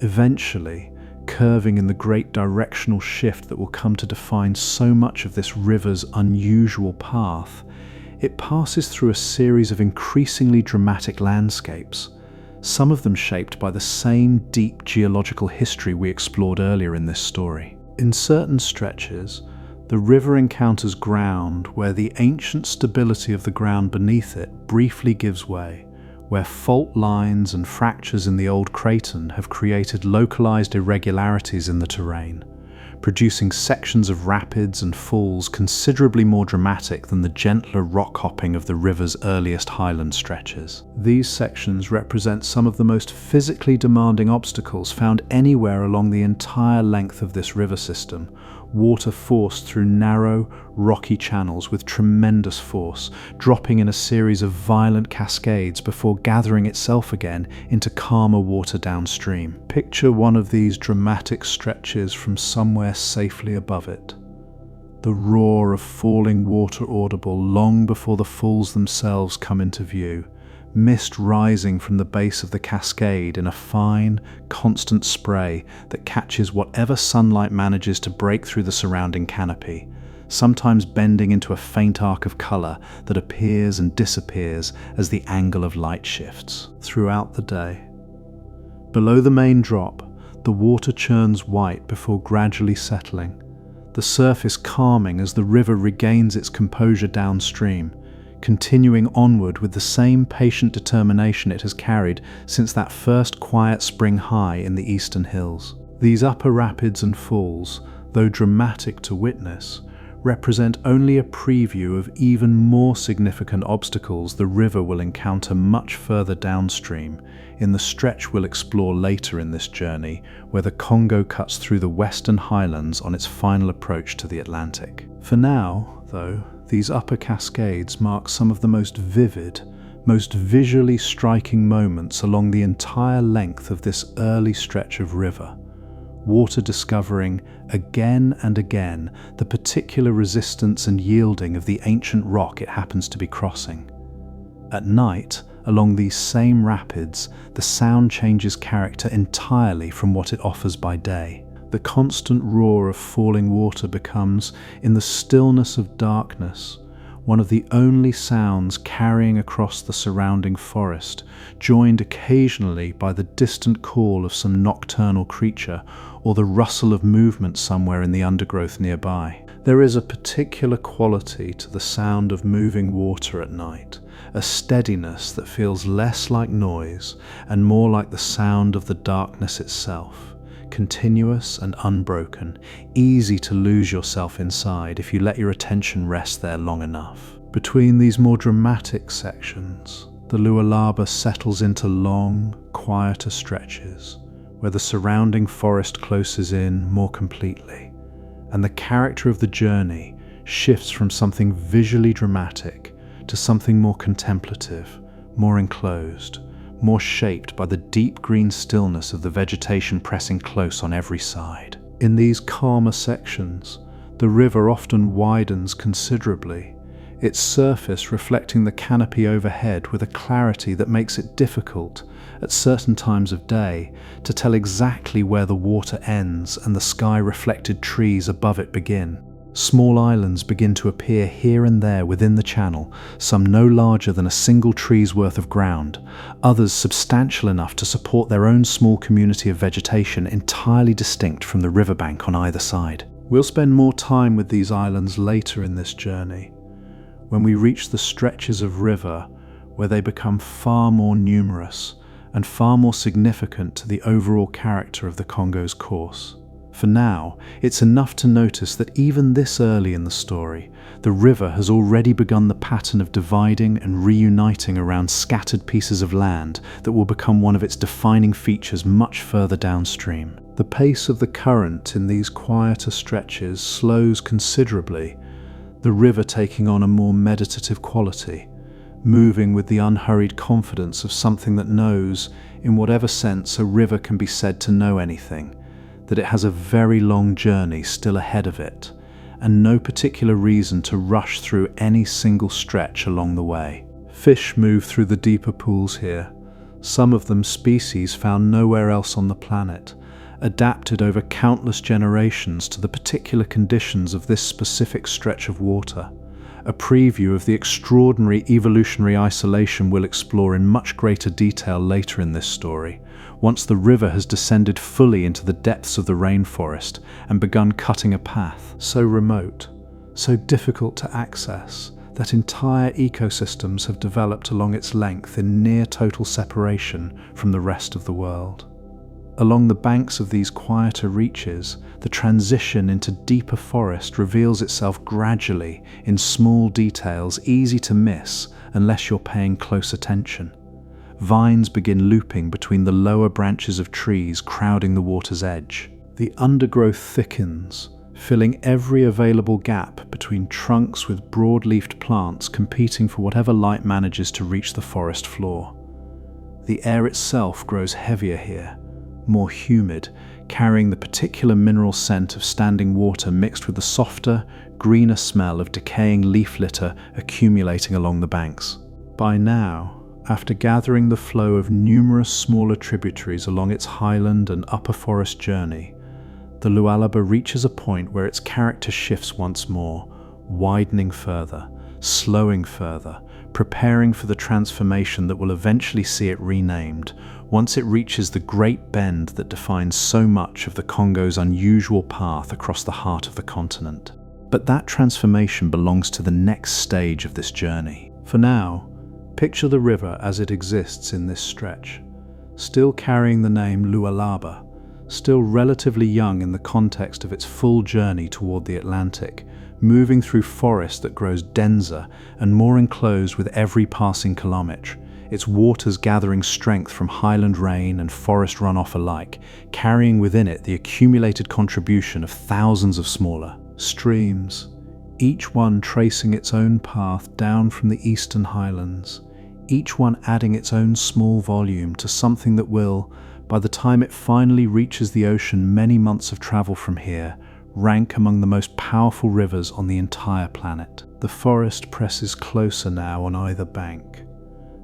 Speaker 1: eventually, curving in the great directional shift that will come to define so much of this river's unusual path, it passes through a series of increasingly dramatic landscapes, some of them shaped by the same deep geological history we explored earlier in this story. In certain stretches, the river encounters ground where the ancient stability of the ground beneath it briefly gives way, where fault lines and fractures in the old craton have created localized irregularities in the terrain, producing sections of rapids and falls considerably more dramatic than the gentler rock hopping of the river's earliest highland stretches. These sections represent some of the most physically demanding obstacles found anywhere along the entire length of this river system, water forced through narrow, rocky channels with tremendous force, dropping in a series of violent cascades before gathering itself again into calmer water downstream. Picture one of these dramatic stretches from somewhere safely above it. The roar of falling water audible long before the falls themselves come into view, mist rising from the base of the cascade in a fine, constant spray that catches whatever sunlight manages to break through the surrounding canopy, sometimes bending into a faint arc of color that appears and disappears as the angle of light shifts. Throughout the day, below the main drop, the water churns white before gradually settling, the surface calming as the river regains its composure downstream, continuing onward with the same patient determination it has carried since that first quiet spring high in the eastern hills. These upper rapids and falls, though dramatic to witness, represent only a preview of even more significant obstacles the river will encounter much further downstream in the stretch we'll explore later in this journey, where the Congo cuts through the western highlands on its final approach to the Atlantic. For now, though, these upper cascades mark some of the most vivid, most visually striking moments along the entire length of this early stretch of river, water discovering again and again the particular resistance and yielding of the ancient rock it happens to be crossing. At night, along these same rapids, the sound changes character entirely from what it offers by day. The constant roar of falling water becomes, in the stillness of darkness, one of the only sounds carrying across the surrounding forest, joined occasionally by the distant call of some nocturnal creature or the rustle of movement somewhere in the undergrowth nearby. There is a particular quality to the sound of moving water at night, a steadiness that feels less like noise and more like the sound of the darkness itself. Continuous and unbroken, easy to lose yourself inside if you let your attention rest there long enough. Between these more dramatic sections, the Lualaba settles into long, quieter stretches, where the surrounding forest closes in more completely, and the character of the journey shifts from something visually dramatic to something more contemplative, more enclosed, more shaped by the deep green stillness of the vegetation pressing close on every side. In these calmer sections, the river often widens considerably, its surface reflecting the canopy overhead with a clarity that makes it difficult, at certain times of day, to tell exactly where the water ends and the sky-reflected trees above it begin. Small islands begin to appear here and there within the channel, some no larger than a single tree's worth of ground, others substantial enough to support their own small community of vegetation entirely distinct from the riverbank on either side. We'll spend more time with these islands later in this journey, when we reach the stretches of river where they become far more numerous and far more significant to the overall character of the Congo's course. For now, it's enough to notice that even this early in the story, the river has already begun the pattern of dividing and reuniting around scattered pieces of land that will become one of its defining features much further downstream. The pace of the current in these quieter stretches slows considerably, the river taking on a more meditative quality, moving with the unhurried confidence of something that knows, in whatever sense a river can be said to know anything, that it has a very long journey still ahead of it, and no particular reason to rush through any single stretch along the way. Fish move through the deeper pools here, some of them species found nowhere else on the planet, adapted over countless generations to the particular conditions of this specific stretch of water. A preview of the extraordinary evolutionary isolation we'll explore in much greater detail later in this story, once the river has descended fully into the depths of the rainforest and begun cutting a path so remote, so difficult to access, that entire ecosystems have developed along its length in near total separation from the rest of the world. Along the banks of these quieter reaches, the transition into deeper forest reveals itself gradually in small details easy to miss unless you're paying close attention. Vines begin looping between the lower branches of trees crowding the water's edge. The undergrowth thickens, filling every available gap between trunks with broad-leafed plants competing for whatever light manages to reach the forest floor. The air itself grows heavier here, more humid, carrying the particular mineral scent of standing water mixed with the softer, greener smell of decaying leaf litter accumulating along the banks. By now, after gathering the flow of numerous smaller tributaries along its highland and upper forest journey, the Lualaba reaches a point where its character shifts once more, widening further, slowing further, preparing for the transformation that will eventually see it renamed, once it reaches the great bend that defines so much of the Congo's unusual path across the heart of the continent. But that transformation belongs to the next stage of this journey. For now, picture the river as it exists in this stretch, still carrying the name Lualaba, still relatively young in the context of its full journey toward the Atlantic, moving through forest that grows denser and more enclosed with every passing kilometre, its waters gathering strength from highland rain and forest runoff alike, carrying within it the accumulated contribution of thousands of smaller streams, each one tracing its own path down from the eastern highlands, each one adding its own small volume to something that will, by the time it finally reaches the ocean many months of travel from here, rank among the most powerful rivers on the entire planet. The forest presses closer now on either bank.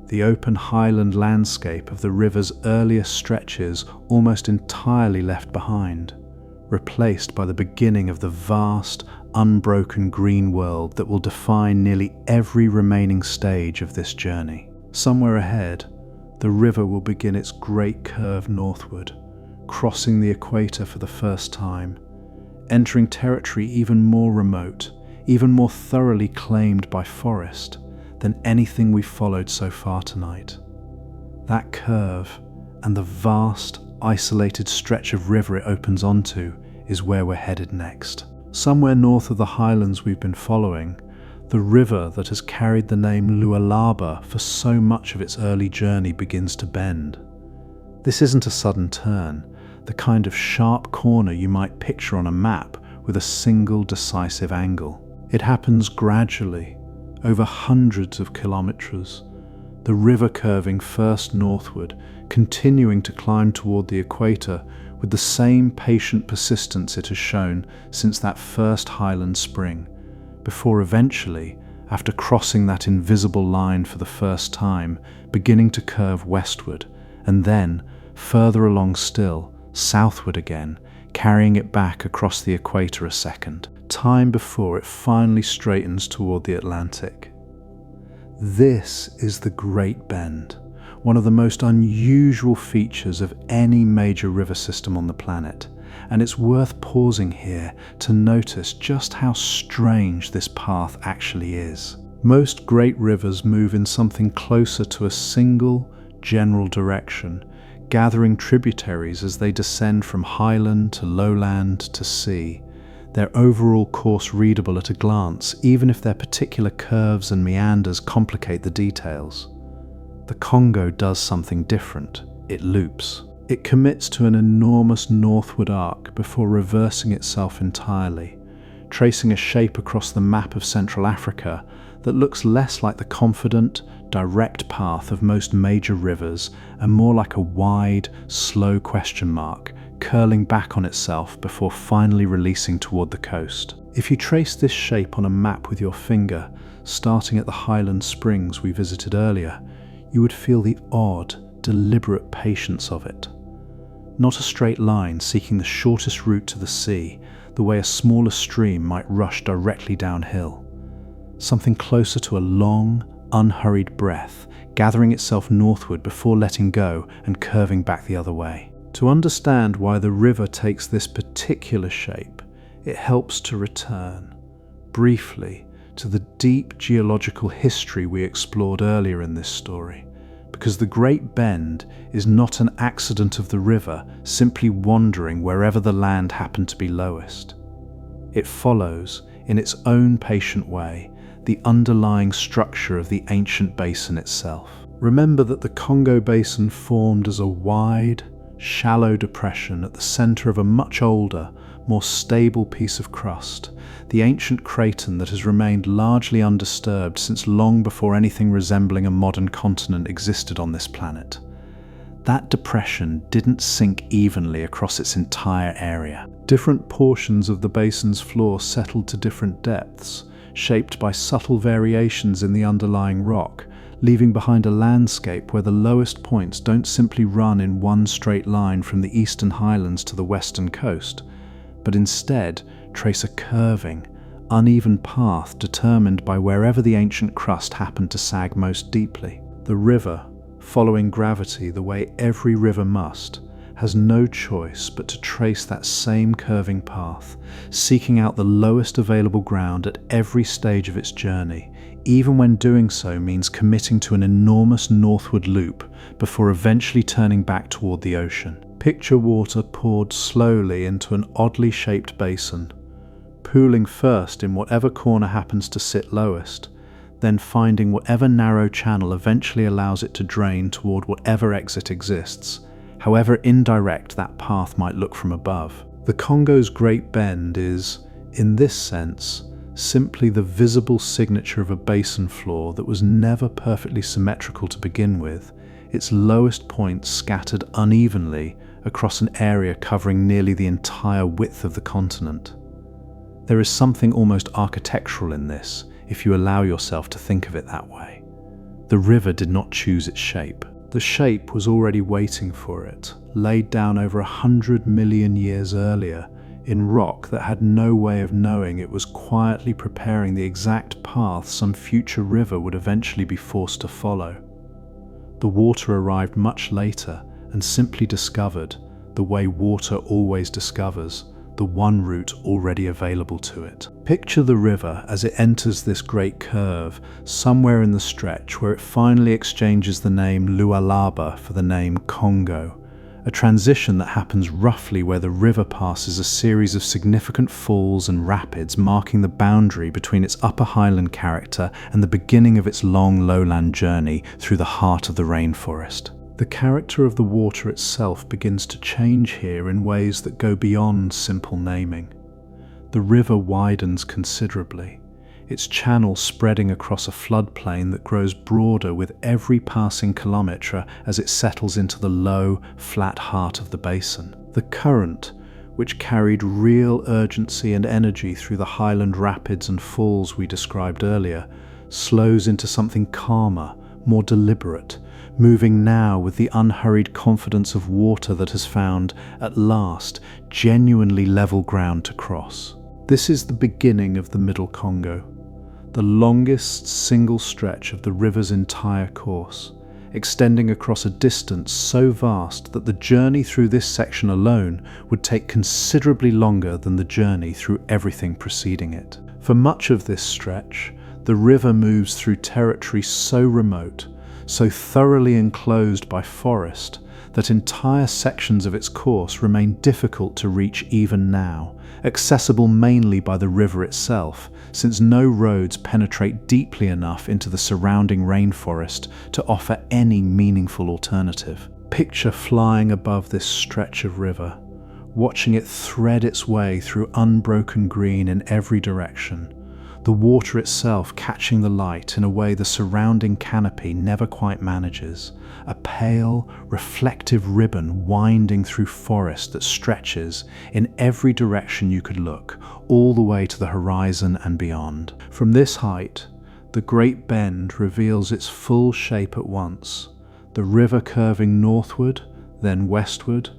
Speaker 1: The open highland landscape of the river's earliest stretches almost entirely left behind, replaced by the beginning of the vast, unbroken green world that will define nearly every remaining stage of this journey. Somewhere ahead, the river will begin its great curve northward, crossing the equator for the first time, entering territory even more remote, even more thoroughly claimed by forest than anything we've followed so far tonight. That curve and the vast, isolated stretch of river it opens onto is where we're headed next. Somewhere north of the highlands we've been following, the river that has carried the name Lualaba for so much of its early journey begins to bend. This isn't a sudden turn, the kind of sharp corner you might picture on a map with a single decisive angle. It happens gradually, over hundreds of kilometres, the river curving first northward, continuing to climb toward the equator with the same patient persistence it has shown since that first highland spring, before eventually, after crossing that invisible line for the first time, beginning to curve westward, and then, further along still, southward again, carrying it back across the equator a second, time before it finally straightens toward the Atlantic. This is the Great Bend, one of the most unusual features of any major river system on the planet, and it's worth pausing here to notice just how strange this path actually is. Most great rivers move in something closer to a single, general direction, gathering tributaries as they descend from highland to lowland to sea, their overall course readable at a glance, even if their particular curves and meanders complicate the details. The Congo does something different. It loops. It commits to an enormous northward arc before reversing itself entirely, tracing a shape across the map of Central Africa that looks less like the confident, direct path of most major rivers and more like a wide, slow question mark, curling back on itself before finally releasing toward the coast. If you trace this shape on a map with your finger, starting at the highland springs we visited earlier, you would feel the odd, deliberate patience of it. Not a straight line seeking the shortest route to the sea, the way a smaller stream might rush directly downhill. Something closer to a long, unhurried breath, gathering itself northward before letting go and curving back the other way. To understand why the river takes this particular shape, it helps to return, briefly, to the deep geological history we explored earlier in this story, because the Great Bend is not an accident of the river simply wandering wherever the land happened to be lowest. It follows, in its own patient way, the underlying structure of the ancient basin itself. Remember that the Congo Basin formed as a wide, shallow depression at the center of a much older, more stable piece of crust, the ancient craton that has remained largely undisturbed since long before anything resembling a modern continent existed on this planet. That depression didn't sink evenly across its entire area. Different portions of the basin's floor settled to different depths, shaped by subtle variations in the underlying rock, leaving behind a landscape where the lowest points don't simply run in one straight line from the eastern highlands to the western coast, but instead trace a curving, uneven path determined by wherever the ancient crust happened to sag most deeply. The river, following gravity the way every river must, has no choice but to trace that same curving path, seeking out the lowest available ground at every stage of its journey, even when doing so means committing to an enormous northward loop before eventually turning back toward the ocean. Picture water poured slowly into an oddly shaped basin, pooling first in whatever corner happens to sit lowest, then finding whatever narrow channel eventually allows it to drain toward whatever exit exists, however indirect that path might look from above. The Congo's Great Bend is, in this sense, simply the visible signature of a basin floor that was never perfectly symmetrical to begin with, its lowest points scattered unevenly across an area covering nearly the entire width of the continent. There is something almost architectural in this, if you allow yourself to think of it that way. The river did not choose its shape. The shape was already waiting for it, laid down over 100 million years earlier, in rock that had no way of knowing it was quietly preparing the exact path some future river would eventually be forced to follow. The water arrived much later and simply discovered, the way water always discovers, the one route already available to it. Picture the river as it enters this great curve, somewhere in the stretch where it finally exchanges the name Lualaba for the name Congo, a transition that happens roughly where the river passes a series of significant falls and rapids marking the boundary between its upper highland character and the beginning of its long lowland journey through the heart of the rainforest. The character of the water itself begins to change here in ways that go beyond simple naming. The river widens considerably, its channel spreading across a floodplain that grows broader with every passing kilometre as it settles into the low, flat heart of the basin. The current, which carried real urgency and energy through the highland rapids and falls we described earlier, slows into something calmer, more deliberate, moving now with the unhurried confidence of water that has found, at last, genuinely level ground to cross. This is the beginning of the Middle Congo, the longest single stretch of the river's entire course, extending across a distance so vast that the journey through this section alone would take considerably longer than the journey through everything preceding it. For much of this stretch, the river moves through territory so remote, so thoroughly enclosed by forest that entire sections of its course remain difficult to reach even now, accessible mainly by the river itself, since no roads penetrate deeply enough into the surrounding rainforest to offer any meaningful alternative. Picture flying above this stretch of river, watching it thread its way through unbroken green in every direction, the water itself catching the light in a way the surrounding canopy never quite manages, a pale, reflective ribbon winding through forest that stretches in every direction you could look, all the way to the horizon and beyond. From this height, the Great Bend reveals its full shape at once, the river curving northward, then westward,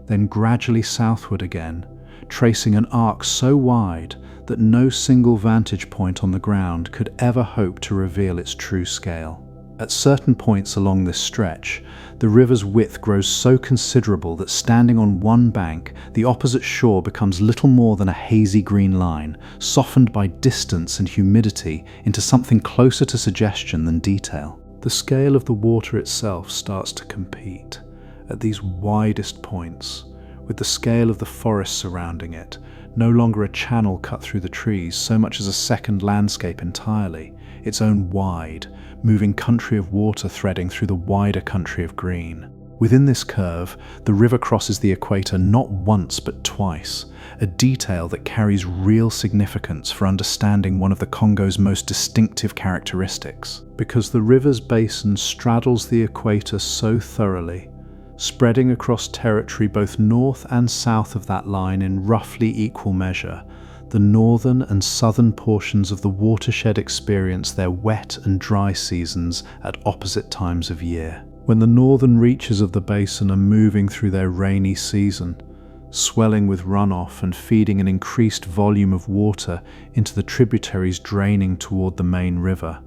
Speaker 1: then gradually southward again, tracing an arc so wide that no single vantage point on the ground could ever hope to reveal its true scale. At certain points along this stretch, the river's width grows so considerable that standing on one bank, the opposite shore becomes little more than a hazy green line, softened by distance and humidity into something closer to suggestion than detail. The scale of the water itself starts to compete, at these widest points, with the scale of the forest surrounding it, no longer a channel cut through the trees so much as a second landscape entirely, its own wide, moving country of water threading through the wider country of green. Within this curve, the river crosses the equator not once but twice, a detail that carries real significance for understanding one of the Congo's most distinctive characteristics. Because the river's basin straddles the equator so thoroughly, spreading across territory both north and south of that line in roughly equal measure, the northern and southern portions of the watershed experience their wet and dry seasons at opposite times of year. When the northern reaches of the basin are moving through their rainy season, swelling with runoff and feeding an increased volume of water into the tributaries draining toward the main river,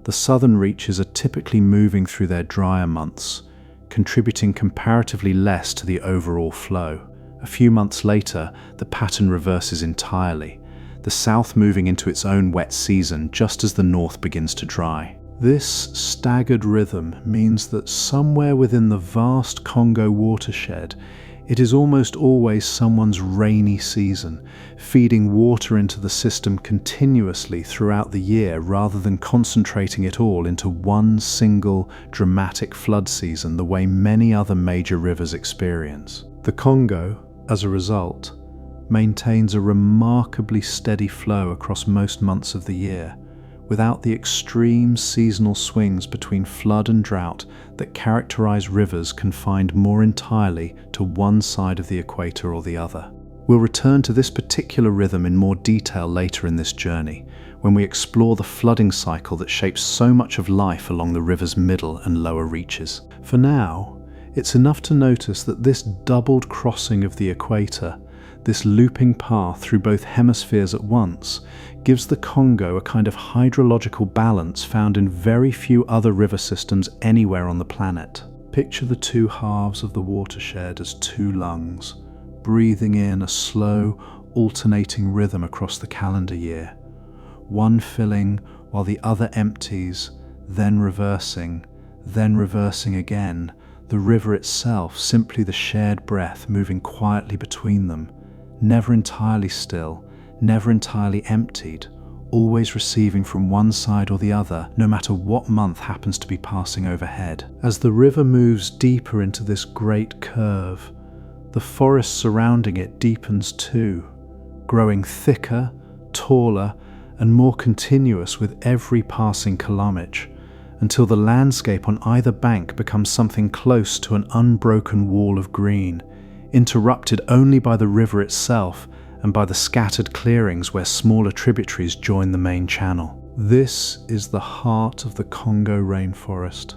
Speaker 1: the southern reaches are typically moving through their drier months, contributing comparatively less to the overall flow. A few months later, the pattern reverses entirely, the south moving into its own wet season just as the north begins to dry. This staggered rhythm means that somewhere within the vast Congo watershed, it is almost always someone's rainy season, feeding water into the system continuously throughout the year rather than concentrating it all into one single dramatic flood season the way many other major rivers experience. The Congo, as a result, maintains a remarkably steady flow across most months of the year, without the extreme seasonal swings between flood and drought that characterize rivers confined more entirely to one side of the equator or the other. We'll return to this particular rhythm in more detail later in this journey, when we explore the flooding cycle that shapes so much of life along the river's middle and lower reaches. For now, it's enough to notice that this doubled crossing of the equator, this looping path through both hemispheres at once, gives the Congo a kind of hydrological balance found in very few other river systems anywhere on the planet. Picture the two halves of the watershed as two lungs, breathing in a slow, alternating rhythm across the calendar year, one filling while the other empties, then reversing again, the river itself simply the shared breath moving quietly between them, never entirely still, never entirely emptied, always receiving from one side or the other, no matter what month happens to be passing overhead. As the river moves deeper into this great curve, the forest surrounding it deepens too, growing thicker, taller, and more continuous with every passing kilometre, until the landscape on either bank becomes something close to an unbroken wall of green, interrupted only by the river itself and by the scattered clearings where smaller tributaries join the main channel. This is the heart of the Congo rainforest,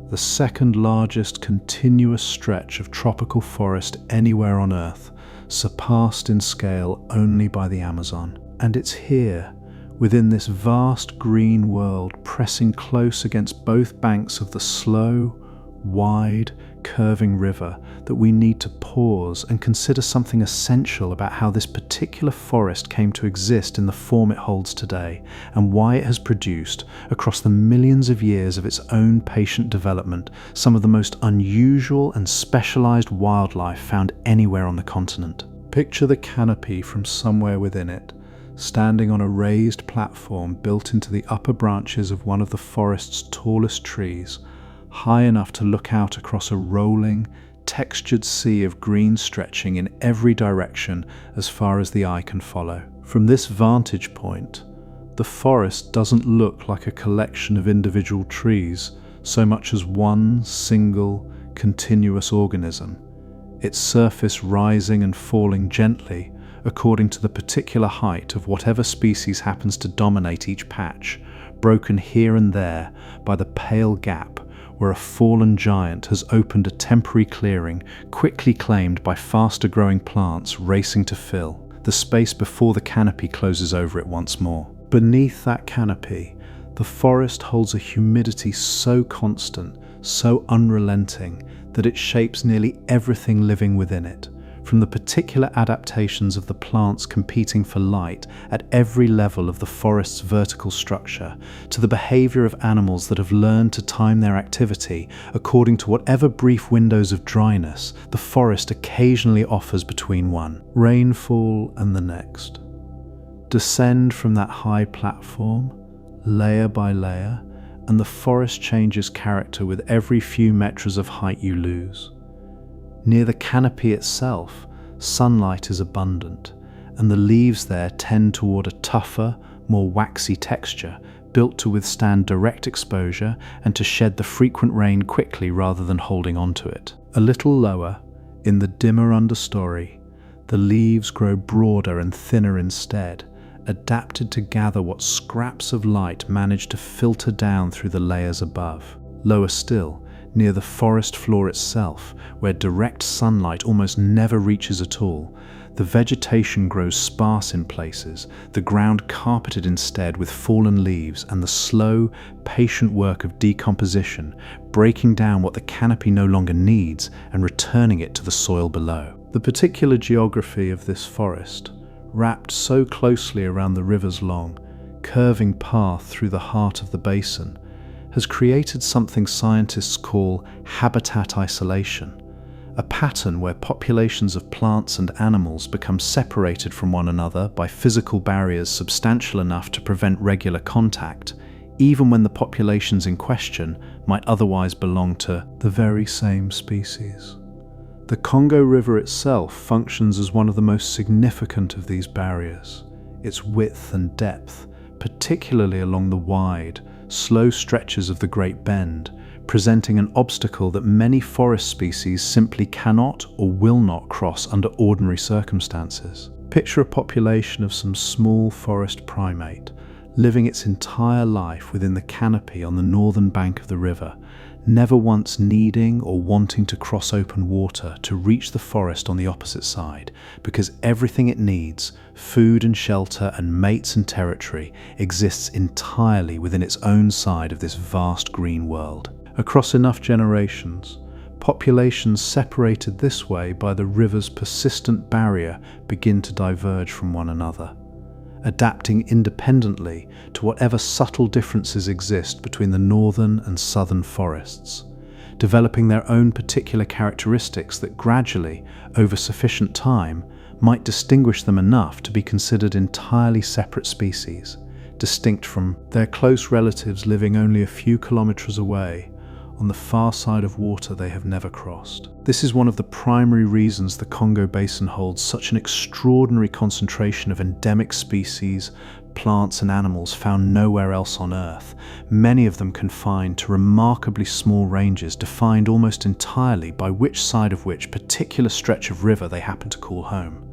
Speaker 1: the second largest continuous stretch of tropical forest anywhere on Earth, surpassed in scale only by the Amazon. And it's here, within this vast green world, pressing close against both banks of the slow, wide, curving river that we need to pause and consider something essential about how this particular forest came to exist in the form it holds today, and why it has produced, across the millions of years of its own patient development, some of the most unusual and specialized wildlife found anywhere on the continent. Picture the canopy from somewhere within it, standing on a raised platform built into the upper branches of one of the forest's tallest trees, high enough to look out across a rolling, textured sea of green stretching in every direction as far as the eye can follow. From this vantage point, the forest doesn't look like a collection of individual trees so much as one single, continuous organism, its surface rising and falling gently according to the particular height of whatever species happens to dominate each patch, broken here and there by the pale gap where a fallen giant has opened a temporary clearing quickly claimed by faster growing plants racing to fill the space before the canopy closes over it once more. Beneath that canopy, the forest holds a humidity so constant, so unrelenting, that it shapes nearly everything living within it, from the particular adaptations of the plants competing for light at every level of the forest's vertical structure, to the behavior of animals that have learned to time their activity according to whatever brief windows of dryness the forest occasionally offers between one rainfall and the next. Descend from that high platform, layer by layer, and the forest changes character with every few meters of height you lose. Near the canopy itself, sunlight is abundant, and the leaves there tend toward a tougher, more waxy texture, built to withstand direct exposure and to shed the frequent rain quickly rather than holding onto it. A little lower, in the dimmer understory, the leaves grow broader and thinner instead, adapted to gather what scraps of light manage to filter down through the layers above. Lower still, near the forest floor itself, where direct sunlight almost never reaches at all, the vegetation grows sparse in places, the ground carpeted instead with fallen leaves and the slow, patient work of decomposition, breaking down what the canopy no longer needs and returning it to the soil below. The particular geography of this forest, wrapped so closely around the river's long, curving path through the heart of the basin, has created something scientists call habitat isolation, a pattern where populations of plants and animals become separated from one another by physical barriers substantial enough to prevent regular contact, even when the populations in question might otherwise belong to the very same species. The Congo River itself functions as one of the most significant of these barriers. Its width and depth, particularly along the wide, slow stretches of the Great Bend, presenting an obstacle that many forest species simply cannot or will not cross under ordinary circumstances. Picture a population of some small forest primate, living its entire life within the canopy on the northern bank of the river, never once needing or wanting to cross open water to reach the forest on the opposite side, because everything it needs, food and shelter and mates and territory, exists entirely within its own side of this vast green world. Across enough generations, populations separated this way by the river's persistent barrier begin to diverge from one another, adapting independently to whatever subtle differences exist between the northern and southern forests, developing their own particular characteristics that gradually, over sufficient time, might distinguish them enough to be considered entirely separate species, distinct from their close relatives living only a few kilometers away, on the far side of water they have never crossed. This is one of the primary reasons the Congo Basin holds such an extraordinary concentration of endemic species, plants and animals found nowhere else on Earth, many of them confined to remarkably small ranges defined almost entirely by which side of which particular stretch of river they happen to call home.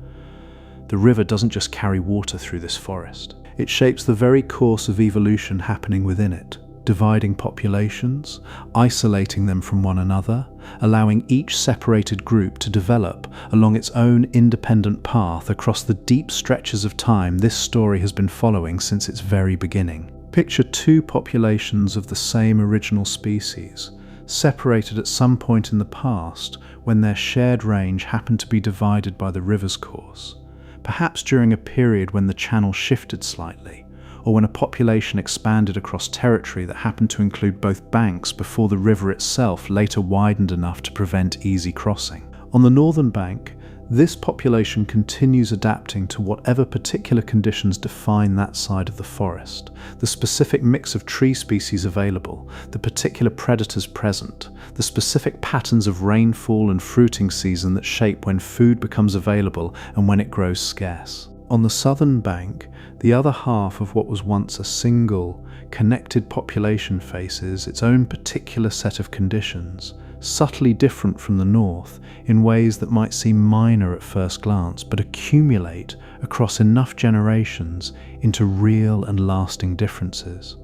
Speaker 1: The river doesn't just carry water through this forest. It shapes the very course of evolution happening within it, dividing populations, isolating them from one another, allowing each separated group to develop along its own independent path across the deep stretches of time this story has been following since its very beginning. Picture two populations of the same original species, separated at some point in the past when their shared range happened to be divided by the river's course, perhaps during a period when the channel shifted slightly, or when a population expanded across territory that happened to include both banks before the river itself later widened enough to prevent easy crossing. On the northern bank, this population continues adapting to whatever particular conditions define that side of the forest, the specific mix of tree species available, the particular predators present, the specific patterns of rainfall and fruiting season that shape when food becomes available and when it grows scarce. On the southern bank, the other half of what was once a single, connected population faces its own particular set of conditions, subtly different from the north in ways that might seem minor at first glance, but accumulate across enough generations into real and lasting differences.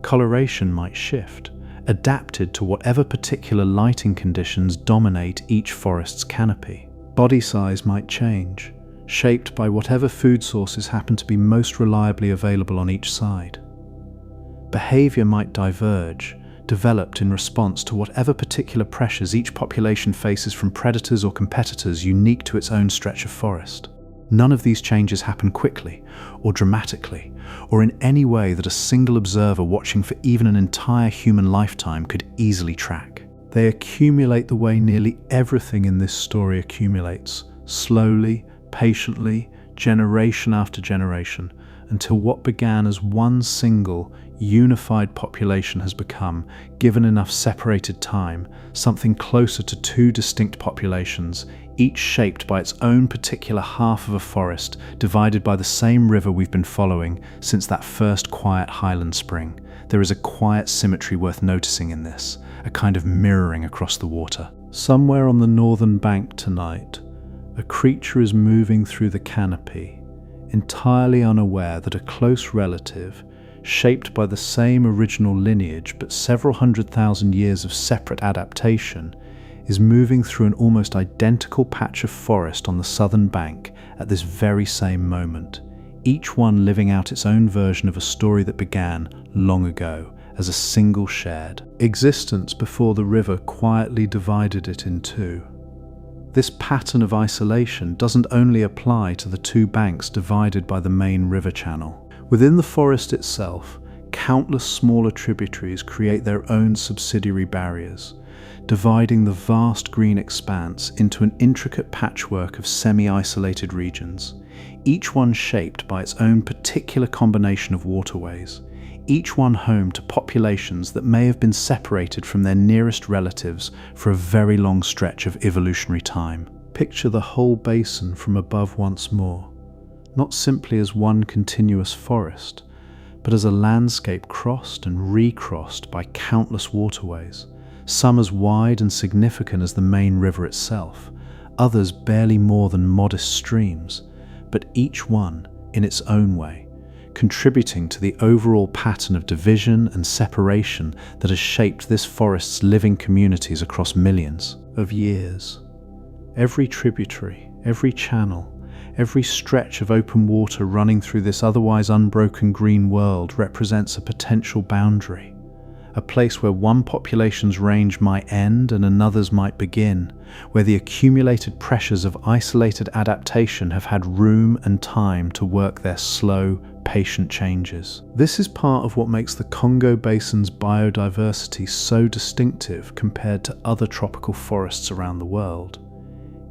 Speaker 1: Coloration might shift, adapted to whatever particular lighting conditions dominate each forest's canopy. Body size might change, shaped by whatever food sources happen to be most reliably available on each side. Behavior might diverge, developed in response to whatever particular pressures each population faces from predators or competitors unique to its own stretch of forest. None of these changes happen quickly, or dramatically, or in any way that a single observer watching for even an entire human lifetime could easily track. They accumulate the way nearly everything in this story accumulates, slowly, patiently, generation after generation, until what began as one single, unified population has become, given enough separated time, something closer to two distinct populations, each shaped by its own particular half of a forest, divided by the same river we've been following since that first quiet highland spring. There is a quiet symmetry worth noticing in this, a kind of mirroring across the water. Somewhere on the northern bank tonight, a creature is moving through the canopy, entirely unaware that a close relative, shaped by the same original lineage but several 100,000 years of separate adaptation, is moving through an almost identical patch of forest on the southern bank at this very same moment, each one living out its own version of a story that began long ago as a single shared existence before the river quietly divided it in two. This pattern of isolation doesn't only apply to the two banks divided by the main river channel. Within the forest itself, countless smaller tributaries create their own subsidiary barriers, dividing the vast green expanse into an intricate patchwork of semi-isolated regions, each one shaped by its own particular combination of waterways, each one home to populations that may have been separated from their nearest relatives for a very long stretch of evolutionary time. Picture the whole basin from above once more, not simply as one continuous forest, but as a landscape crossed and recrossed by countless waterways, some as wide and significant as the main river itself, others barely more than modest streams, but each one, in its own way, contributing to the overall pattern of division and separation that has shaped this forest's living communities across millions of years. Every tributary, every channel, every stretch of open water running through this otherwise unbroken green world represents a potential boundary, a place where one population's range might end and another's might begin, where the accumulated pressures of isolated adaptation have had room and time to work their slow, patient changes. This is part of what makes the Congo Basin's biodiversity so distinctive compared to other tropical forests around the world.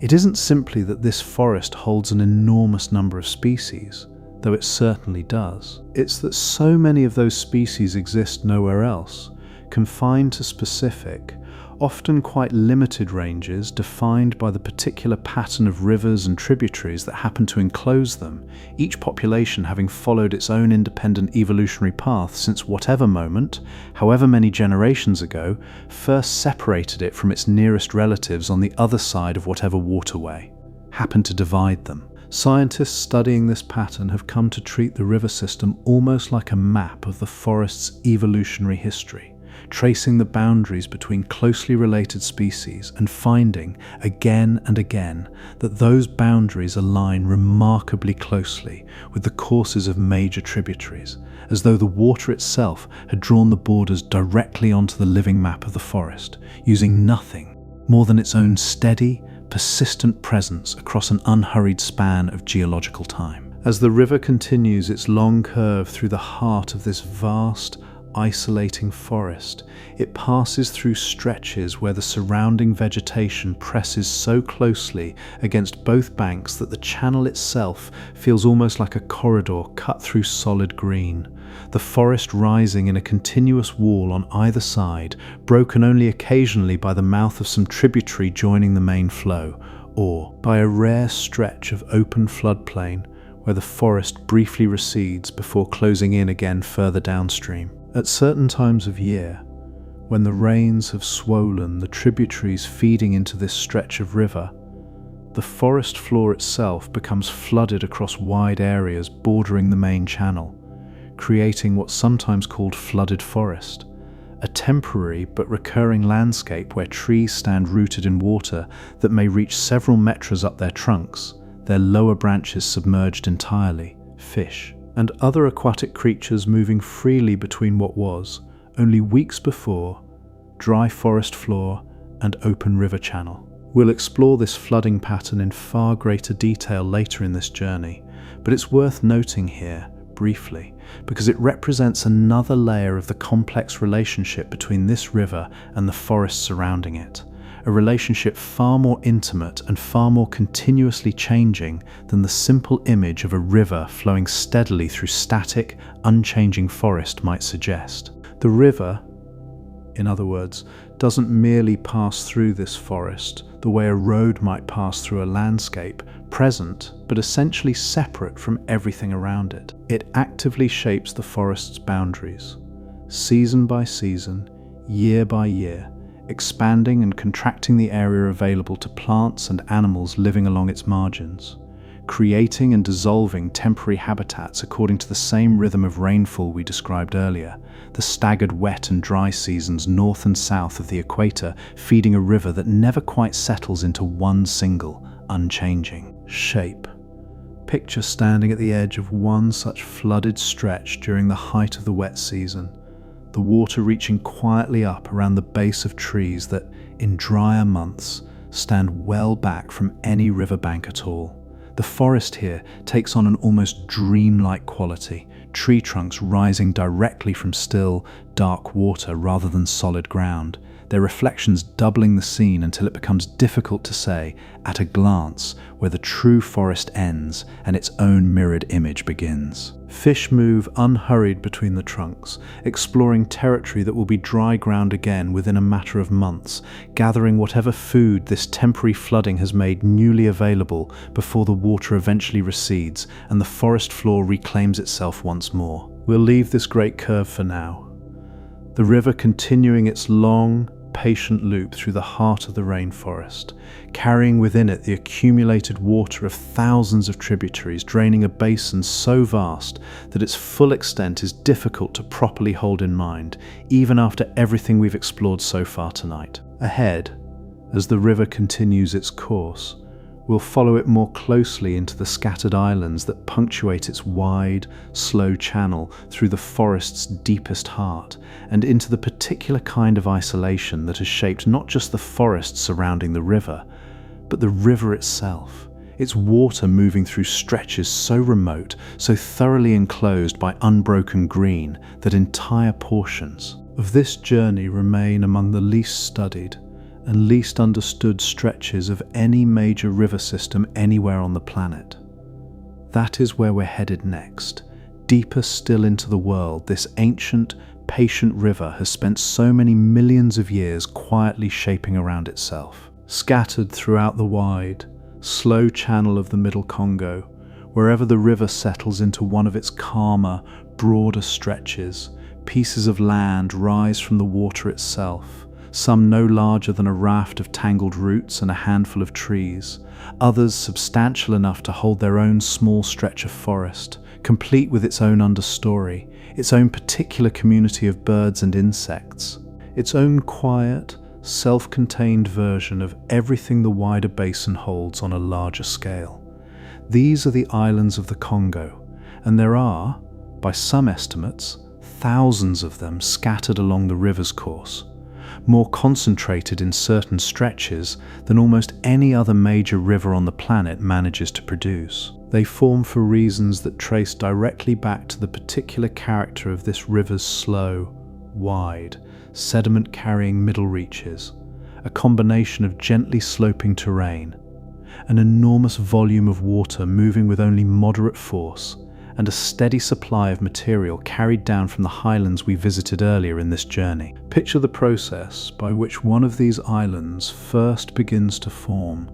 Speaker 1: It isn't simply that this forest holds an enormous number of species, though it certainly does. It's that so many of those species exist nowhere else, confined to specific, often quite limited ranges defined by the particular pattern of rivers and tributaries that happen to enclose them, each population having followed its own independent evolutionary path since whatever moment, however many generations ago, first separated it from its nearest relatives on the other side of whatever waterway happened to divide them. Scientists studying this pattern have come to treat the river system almost like a map of the forest's evolutionary history, tracing the boundaries between closely related species and finding, again and again, that those boundaries align remarkably closely with the courses of major tributaries, as though the water itself had drawn the borders directly onto the living map of the forest, using nothing more than its own steady, persistent presence across an unhurried span of geological time. As the river continues its long curve through the heart of this vast, isolating forest, it passes through stretches where the surrounding vegetation presses so closely against both banks that the channel itself feels almost like a corridor cut through solid green. The forest rising in a continuous wall on either side, broken only occasionally by the mouth of some tributary joining the main flow, or by a rare stretch of open floodplain where the forest briefly recedes before closing in again further downstream. At certain times of year, when the rains have swollen the tributaries feeding into this stretch of river, the forest floor itself becomes flooded across wide areas bordering the main channel, creating what's sometimes called flooded forest, a temporary but recurring landscape where trees stand rooted in water that may reach several meters up their trunks, their lower branches submerged entirely, fish and other aquatic creatures moving freely between what was, only weeks before, dry forest floor and open river channel. We'll explore this flooding pattern in far greater detail later in this journey, but it's worth noting here, briefly, because it represents another layer of the complex relationship between this river and the forests surrounding it, a relationship far more intimate and far more continuously changing than the simple image of a river flowing steadily through static, unchanging forest might suggest. The river, in other words, doesn't merely pass through this forest the way a road might pass through a landscape, present but essentially separate from everything around it. It actively shapes the forest's boundaries, season by season, year by year, expanding and contracting the area available to plants and animals living along its margins, creating and dissolving temporary habitats according to the same rhythm of rainfall we described earlier, the staggered wet and dry seasons north and south of the equator feeding a river that never quite settles into one single, unchanging shape. Picture standing at the edge of one such flooded stretch during the height of the wet season, the water reaching quietly up around the base of trees that, in drier months, stand well back from any riverbank at all. The forest here takes on an almost dreamlike quality, tree trunks rising directly from still, dark water rather than solid ground, their reflections doubling the scene until it becomes difficult to say, at a glance, where the true forest ends and its own mirrored image begins. Fish move unhurried between the trunks, exploring territory that will be dry ground again within a matter of months, gathering whatever food this temporary flooding has made newly available before the water eventually recedes and the forest floor reclaims itself once more. We'll leave this great curve for now, the river continuing its long, patient loop through the heart of the rainforest, carrying within it the accumulated water of thousands of tributaries, draining a basin so vast that its full extent is difficult to properly hold in mind, even after everything we've explored so far tonight. Ahead, as the river continues its course, we'll follow it more closely into the scattered islands that punctuate its wide, slow channel through the forest's deepest heart, and into the particular kind of isolation that has shaped not just the forests surrounding the river, but the river itself, its water moving through stretches so remote, so thoroughly enclosed by unbroken green that entire portions of this journey remain among the least studied and least understood stretches of any major river system anywhere on the planet. That is where we're headed next. Deeper still into the world, this ancient, patient river has spent so many millions of years quietly shaping around itself. Scattered throughout the wide, slow channel of the Middle Congo, wherever the river settles into one of its calmer, broader stretches, pieces of land rise from the water itself, some no larger than a raft of tangled roots and a handful of trees, others substantial enough to hold their own small stretch of forest, complete with its own understory, its own particular community of birds and insects. its own quiet, self-contained version of everything the wider basin holds on a larger scale. These are the islands of the Congo, and there are, by some estimates, thousands of them scattered along the river's course, more concentrated in certain stretches than almost any other major river on the planet manages to produce. They form for reasons that trace directly back to the particular character of this river's slow, wide, sediment-carrying middle reaches, a combination of gently sloping terrain, an enormous volume of water moving with only moderate force, and a steady supply of material carried down from the highlands we visited earlier in this journey. Picture the process by which one of these islands first begins to form,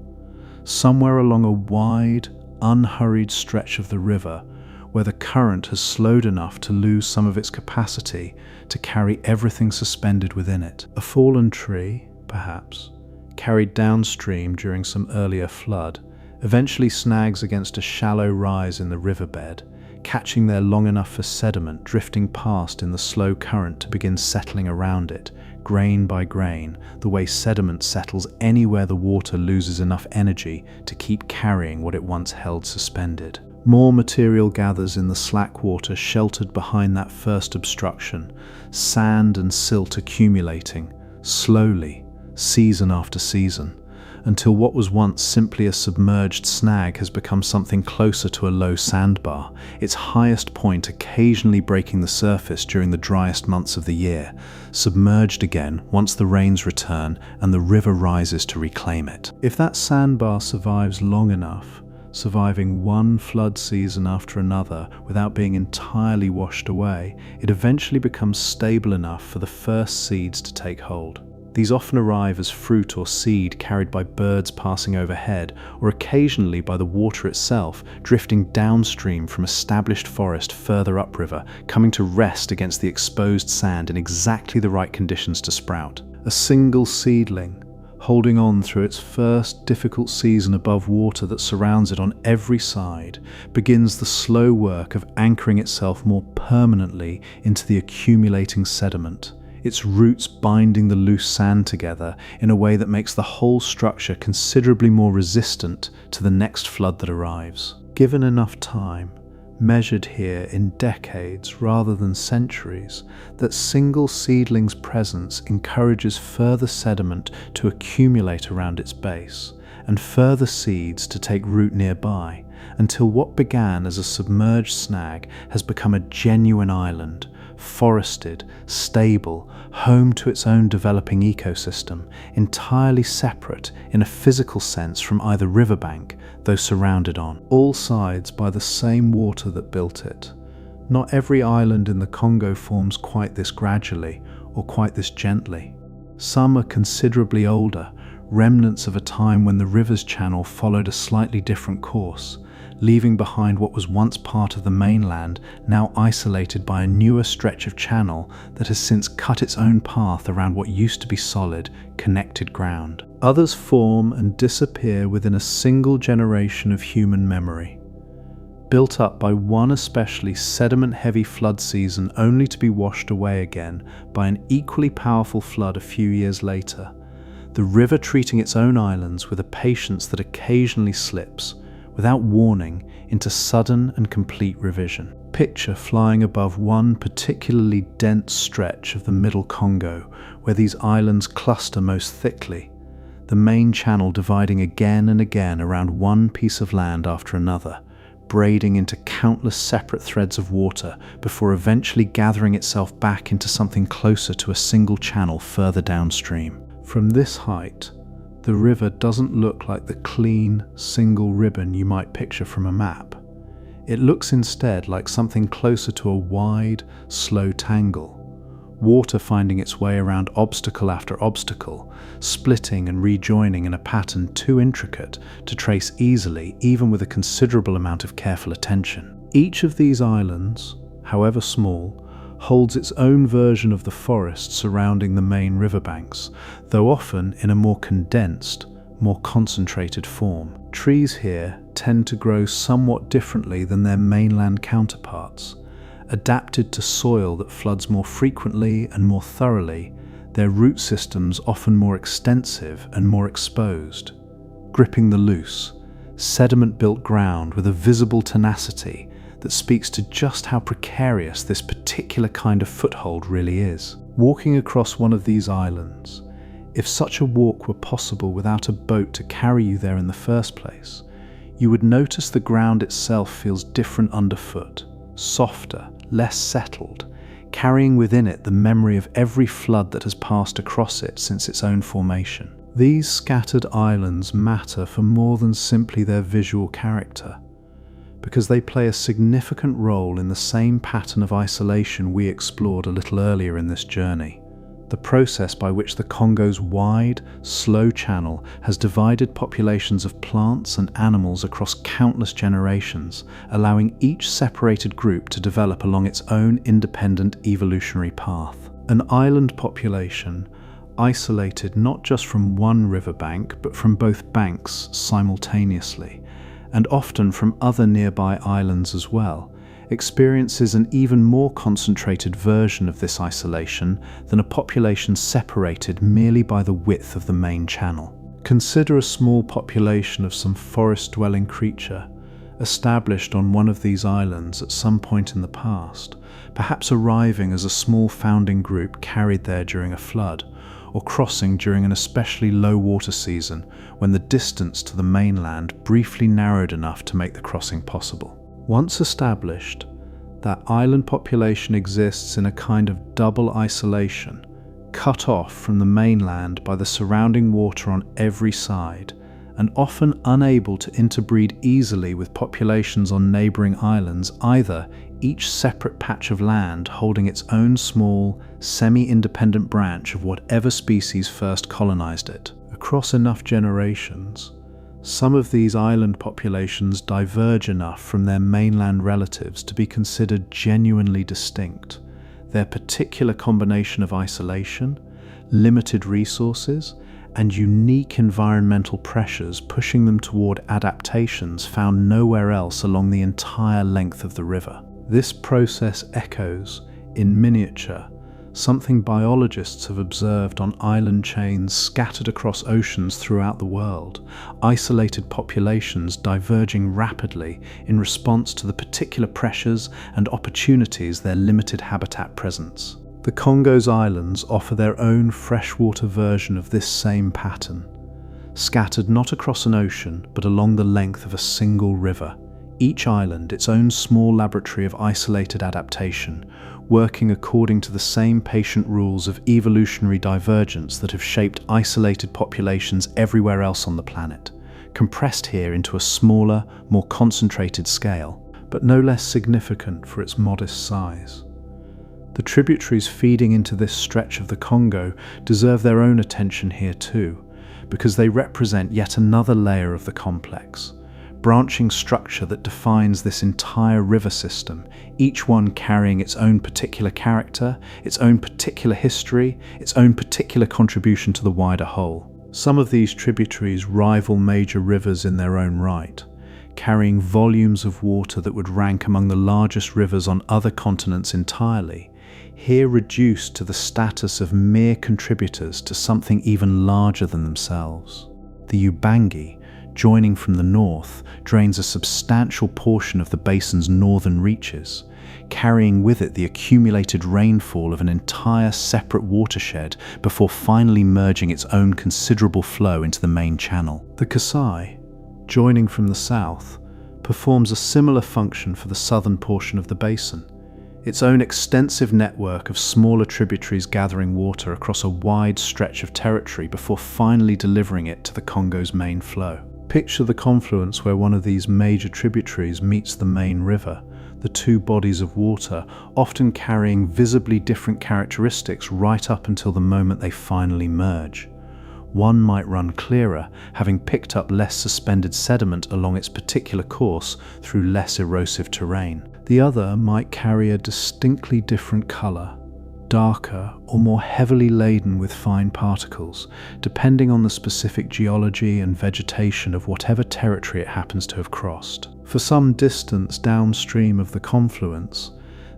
Speaker 1: somewhere along a wide, unhurried stretch of the river where the current has slowed enough to lose some of its capacity to carry everything suspended within it. A fallen tree, perhaps, carried downstream during some earlier flood, eventually snags against a shallow rise in the riverbed, catching there long enough for sediment drifting past in the slow current to begin settling around it, grain by grain, the way sediment settles anywhere the water loses enough energy to keep carrying what it once held suspended. More material gathers in the slack water sheltered behind that first obstruction, sand and silt accumulating, slowly, season after season, until what was once simply a submerged snag has become something closer to a low sandbar, its highest point occasionally breaking the surface during the driest months of the year, submerged again once the rains return and the river rises to reclaim it. If that sandbar survives long enough, surviving one flood season after another without being entirely washed away, it eventually becomes stable enough for the first seeds to take hold. These often arrive as fruit or seed carried by birds passing overhead, or occasionally by the water itself, drifting downstream from established forest further upriver, coming to rest against the exposed sand in exactly the right conditions to sprout. A single seedling, holding on through its first difficult season above water that surrounds it on every side, begins the slow work of anchoring itself more permanently into the accumulating sediment, its roots binding the loose sand together in a way that makes the whole structure considerably more resistant to the next flood that arrives. Given enough time, measured here in decades rather than centuries, that single seedling's presence encourages further sediment to accumulate around its base, and further seeds to take root nearby, until what began as a submerged snag has become a genuine island, forested, stable, home to its own developing ecosystem, entirely separate in a physical sense from either riverbank, though surrounded on all sides by the same water that built it. Not every island in the Congo forms quite this gradually or quite this gently. Some are considerably older, remnants of a time when the river's channel followed a slightly different course, leaving behind what was once part of the mainland, now isolated by a newer stretch of channel that has since cut its own path around what used to be solid, connected ground. Others form and disappear within a single generation of human memory, built up by one especially sediment-heavy flood season only to be washed away again by an equally powerful flood a few years later, the river treating its own islands with a patience that occasionally slips, without warning, into sudden and complete revision. Picture flying above one particularly dense stretch of the middle Congo, where these islands cluster most thickly, the main channel dividing again and again around one piece of land after another, braiding into countless separate threads of water before eventually gathering itself back into something closer to a single channel further downstream. From this height, the river doesn't look like the clean, single ribbon you might picture from a map. It looks instead like something closer to a wide, slow tangle, water finding its way around obstacle after obstacle, splitting and rejoining in a pattern too intricate to trace easily even with a considerable amount of careful attention. Each of these islands, however small, holds its own version of the forest surrounding the main riverbanks, though often in a more condensed, more concentrated form. Trees here tend to grow somewhat differently than their mainland counterparts, adapted to soil that floods more frequently and more thoroughly their root systems often more extensive and more exposed, gripping the loose, sediment-built ground with a visible tenacity that speaks to just how precarious this particular kind of foothold really is. Walking across one of these islands, if such a walk were possible without a boat to carry you there in the first place, you would notice the ground itself feels different underfoot, softer, less settled, carrying within it the memory of every flood that has passed across it since its own formation. These scattered islands matter for more than simply their visual character, because they play a significant role in the same pattern of isolation we explored a little earlier in this journey. The process by which the Congo's wide, slow channel has divided populations of plants and animals across countless generations, allowing each separated group to develop along its own independent evolutionary path. An island population, isolated not just from one riverbank but from both banks simultaneously, and often from other nearby islands as well, experiences an even more concentrated version of this isolation than a population separated merely by the width of the main channel. Consider a small population of some forest-dwelling creature, established on one of these islands at some point in the past, perhaps arriving as a small founding group carried there during a flood, or crossing during an especially low water season when the distance to the mainland briefly narrowed enough to make the crossing possible. Once established, that island population exists in a kind of double isolation, cut off from the mainland by the surrounding water on every side, and often unable to interbreed easily with populations on neighbouring islands, either each separate patch of land holding its own small, semi-independent branch of whatever species first colonised it. Across enough generations, some of these island populations diverge enough from their mainland relatives to be considered genuinely distinct. Their particular combination of isolation, limited resources, and unique environmental pressures pushing them toward adaptations found nowhere else along the entire length of the river. This process echoes, in miniature, something biologists have observed on island chains scattered across oceans throughout the world, isolated populations diverging rapidly in response to the particular pressures and opportunities their limited habitat presents. The Congo's islands offer their own freshwater version of this same pattern, scattered not across an ocean but along the length of a single river, each island its own small laboratory of isolated adaptation, working according to the same patient rules of evolutionary divergence that have shaped isolated populations everywhere else on the planet, compressed here into a smaller, more concentrated scale, but no less significant for its modest size. The tributaries feeding into this stretch of the Congo deserve their own attention here too, because they represent yet another layer of the complex, branching structure that defines this entire river system, each one carrying its own particular character, its own particular history, its own particular contribution to the wider whole. Some of these tributaries rival major rivers in their own right, carrying volumes of water that would rank among the largest rivers on other continents entirely, here reduced to the status of mere contributors to something even larger than themselves. The Ubangi, joining from the north, drains a substantial portion of the basin's northern reaches, carrying with it the accumulated rainfall of an entire separate watershed before finally merging its own considerable flow into the main channel. The Kasai, joining from the south, performs a similar function for the southern portion of the basin, its own extensive network of smaller tributaries gathering water across a wide stretch of territory before finally delivering it to the Congo's main flow. Picture the confluence where one of these major tributaries meets the main river, the two bodies of water often carrying visibly different characteristics right up until the moment they finally merge. One might run clearer, having picked up less suspended sediment along its particular course through less erosive terrain. The other might carry a distinctly different colour, darker or more heavily laden with fine particles, depending on the specific geology and vegetation of whatever territory it happens to have crossed. For some distance downstream of the confluence,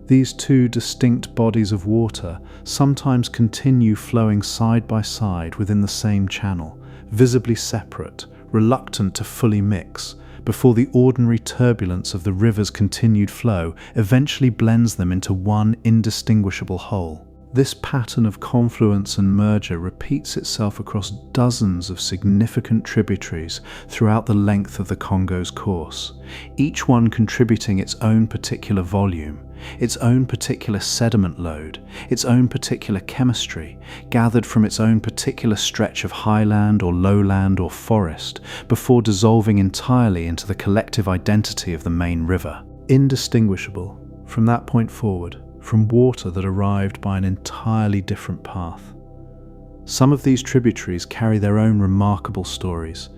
Speaker 1: These two distinct bodies of water sometimes continue flowing side by side within the same channel, visibly separate, reluctant to fully mix, before the ordinary turbulence of the river's continued flow eventually blends them into one indistinguishable whole. This pattern of confluence and merger repeats itself across dozens of significant tributaries throughout the length of the Congo's course, each one contributing its own particular volume, its own particular sediment load, its own particular chemistry, gathered from its own particular stretch of highland or lowland or forest, before dissolving entirely into the collective identity of the main river. Indistinguishable, from that point forward, from water that arrived by an entirely different path. Some of these tributaries carry their own remarkable stories,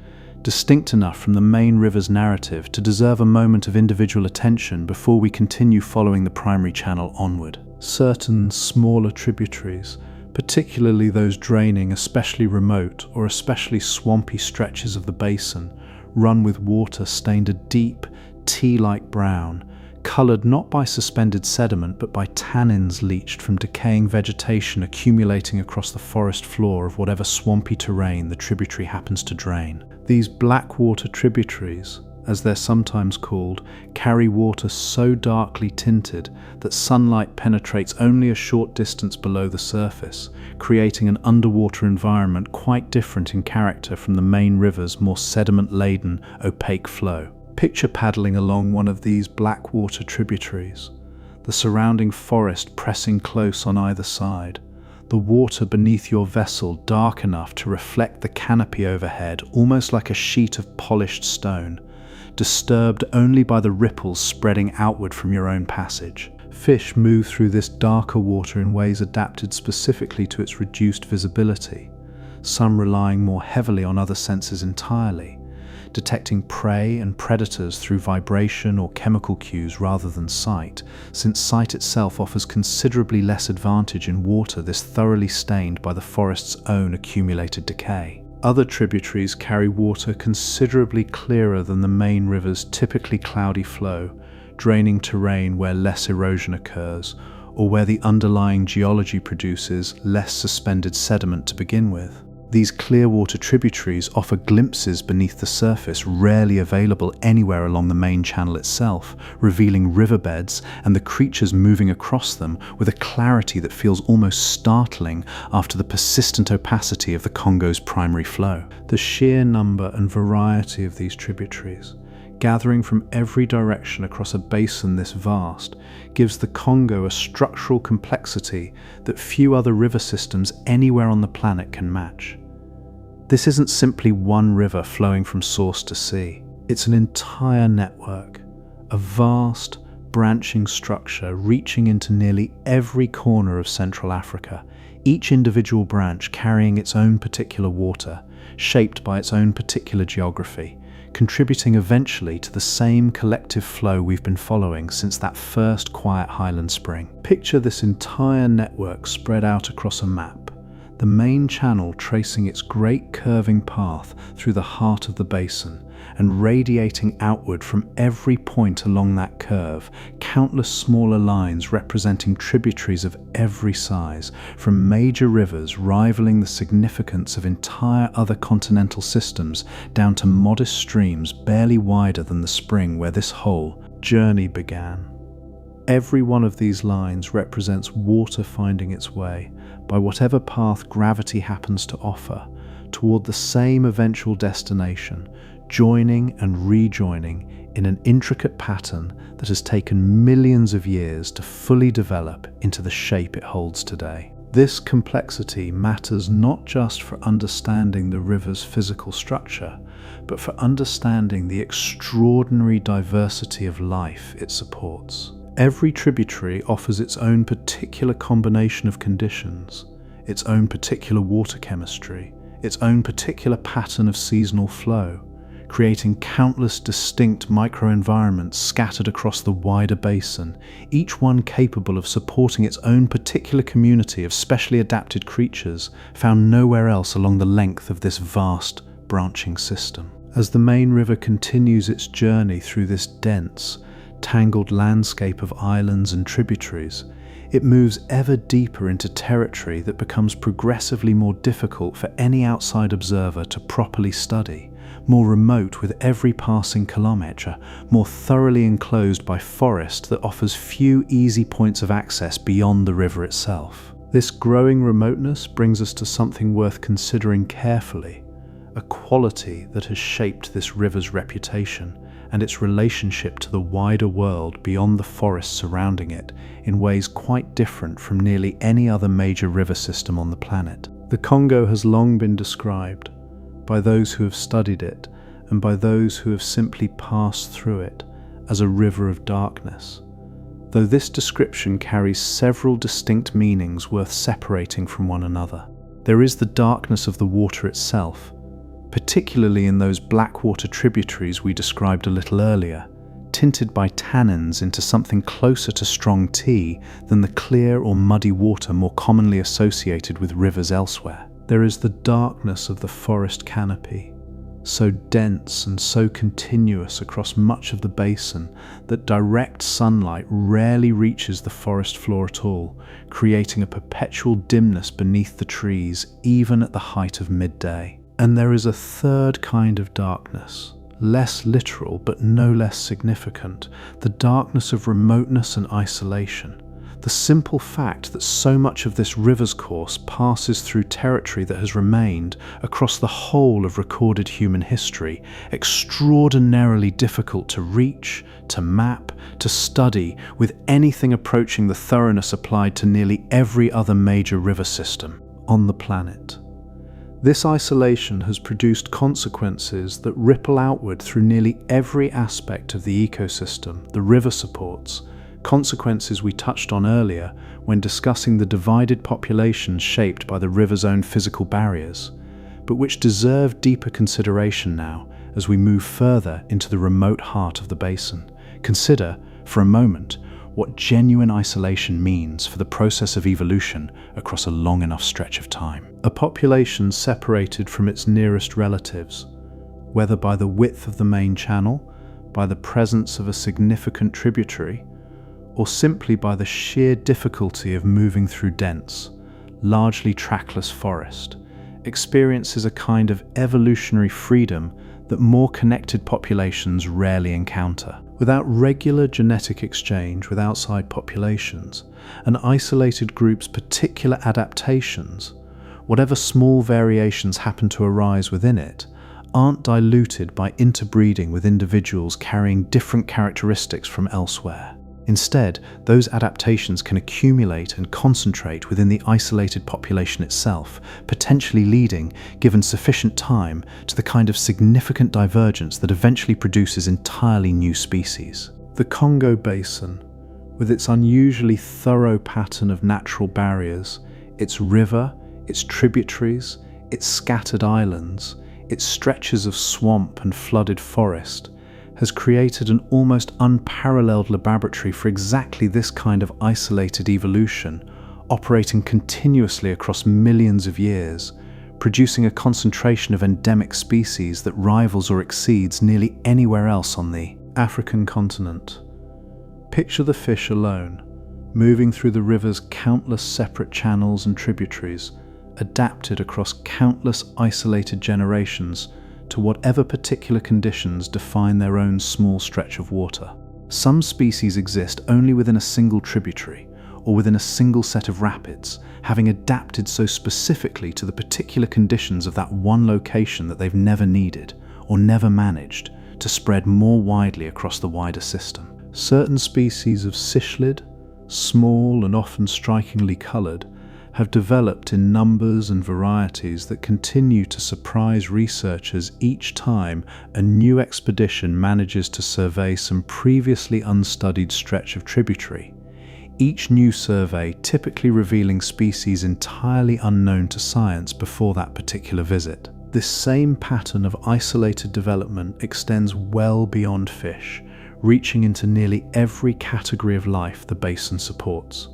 Speaker 1: distinct enough from the main river's narrative to deserve a moment of individual attention before we continue following the primary channel onward. Certain smaller tributaries, particularly those draining especially remote or especially swampy stretches of the basin, run with water stained a deep, tea-like brown, coloured not by suspended sediment but by tannins leached from decaying vegetation accumulating across the forest floor of whatever swampy terrain the tributary happens to drain. These blackwater tributaries, as they're sometimes called, carry water so darkly tinted that sunlight penetrates only a short distance below the surface, creating an underwater environment quite different in character from the main river's more sediment-laden, opaque flow. Picture paddling along one of these blackwater tributaries, the surrounding forest pressing close on either side, the water beneath your vessel dark enough to reflect the canopy overhead almost like a sheet of polished stone, disturbed only by the ripples spreading outward from your own passage. Fish move through this darker water in ways adapted specifically to its reduced visibility, some relying more heavily on other senses entirely, detecting prey and predators through vibration or chemical cues rather than sight, since sight itself offers considerably less advantage in water this thoroughly stained by the forest's own accumulated decay. Other tributaries carry water considerably clearer than the main river's typically cloudy flow, draining terrain where less erosion occurs, or where the underlying geology produces less suspended sediment to begin with. These clear water tributaries offer glimpses beneath the surface rarely available anywhere along the main channel itself, revealing riverbeds and the creatures moving across them with a clarity that feels almost startling after the persistent opacity of the Congo's primary flow. The sheer number and variety of these tributaries, gathering from every direction across a basin this vast, gives the Congo a structural complexity that few other river systems anywhere on the planet can match. This isn't simply one river flowing from source to sea. It's an entire network, a vast, branching structure reaching into nearly every corner of Central Africa, each individual branch carrying its own particular water, shaped by its own particular geography, contributing eventually to the same collective flow we've been following since that first quiet highland spring. Picture this entire network spread out across a map, the main channel tracing its great curving path through the heart of the basin and radiating outward from every point along that curve, countless smaller lines representing tributaries of every size, from major rivers rivaling the significance of entire other continental systems down to modest streams barely wider than the spring where this whole journey began. Every one of these lines represents water finding its way, by whatever path gravity happens to offer, toward the same eventual destination, joining and rejoining in an intricate pattern that has taken millions of years to fully develop into the shape it holds today. This complexity matters not just for understanding the river's physical structure, but for understanding the extraordinary diversity of life it supports. Every tributary offers its own particular combination of conditions, its own particular water chemistry, its own particular pattern of seasonal flow, creating countless distinct microenvironments scattered across the wider basin, each one capable of supporting its own particular community of specially adapted creatures found nowhere else along the length of this vast, branching system. As the main river continues its journey through this dense, tangled landscape of islands and tributaries, it moves ever deeper into territory that becomes progressively more difficult for any outside observer to properly study, more remote with every passing kilometre, more thoroughly enclosed by forest that offers few easy points of access beyond the river itself. This growing remoteness brings us to something worth considering carefully, a quality that has shaped this river's reputation and its relationship to the wider world beyond the forests surrounding it in ways quite different from nearly any other major river system on the planet. The Congo has long been described, by those who have studied it and by those who have simply passed through it, as a river of darkness, though this description carries several distinct meanings worth separating from one another. There is the darkness of the water itself, particularly in those blackwater tributaries we described a little earlier, tinted by tannins into something closer to strong tea than the clear or muddy water more commonly associated with rivers elsewhere. There is the darkness of the forest canopy, so dense and so continuous across much of the basin that direct sunlight rarely reaches the forest floor at all, creating a perpetual dimness beneath the trees even at the height of midday. And there is a third kind of darkness, less literal but no less significant, the darkness of remoteness and isolation. The simple fact that so much of this river's course passes through territory that has remained, across the whole of recorded human history, extraordinarily difficult to reach, to map, to study with anything approaching the thoroughness applied to nearly every other major river system on the planet. This isolation has produced consequences that ripple outward through nearly every aspect of the ecosystem the river supports, consequences we touched on earlier when discussing the divided populations shaped by the river's own physical barriers, but which deserve deeper consideration now as we move further into the remote heart of the basin. Consider, for a moment, what genuine isolation means for the process of evolution across a long enough stretch of time. A population separated from its nearest relatives, whether by the width of the main channel, by the presence of a significant tributary, or simply by the sheer difficulty of moving through dense, largely trackless forest, experiences a kind of evolutionary freedom that more connected populations rarely encounter. Without regular genetic exchange with outside populations, an isolated group's particular adaptations, whatever small variations happen to arise within it, aren't diluted by interbreeding with individuals carrying different characteristics from elsewhere. Instead, those adaptations can accumulate and concentrate within the isolated population itself, potentially leading, given sufficient time, to the kind of significant divergence that eventually produces entirely new species. The Congo Basin, with its unusually thorough pattern of natural barriers, its river, its tributaries, its scattered islands, its stretches of swamp and flooded forest, has created an almost unparalleled laboratory for exactly this kind of isolated evolution, operating continuously across millions of years, producing a concentration of endemic species that rivals or exceeds nearly anywhere else on the African continent. Picture the fish alone, moving through the river's countless separate channels and tributaries, adapted across countless isolated generations to whatever particular conditions define their own small stretch of water. Some species exist only within a single tributary or within a single set of rapids, having adapted so specifically to the particular conditions of that one location that they've never needed or never managed to spread more widely across the wider system. Certain species of cichlid, small and often strikingly coloured, have developed in numbers and varieties that continue to surprise researchers each time a new expedition manages to survey some previously unstudied stretch of tributary, each new survey typically revealing species entirely unknown to science before that particular visit. This same pattern of isolated development extends well beyond fish, reaching into nearly every category of life the basin supports.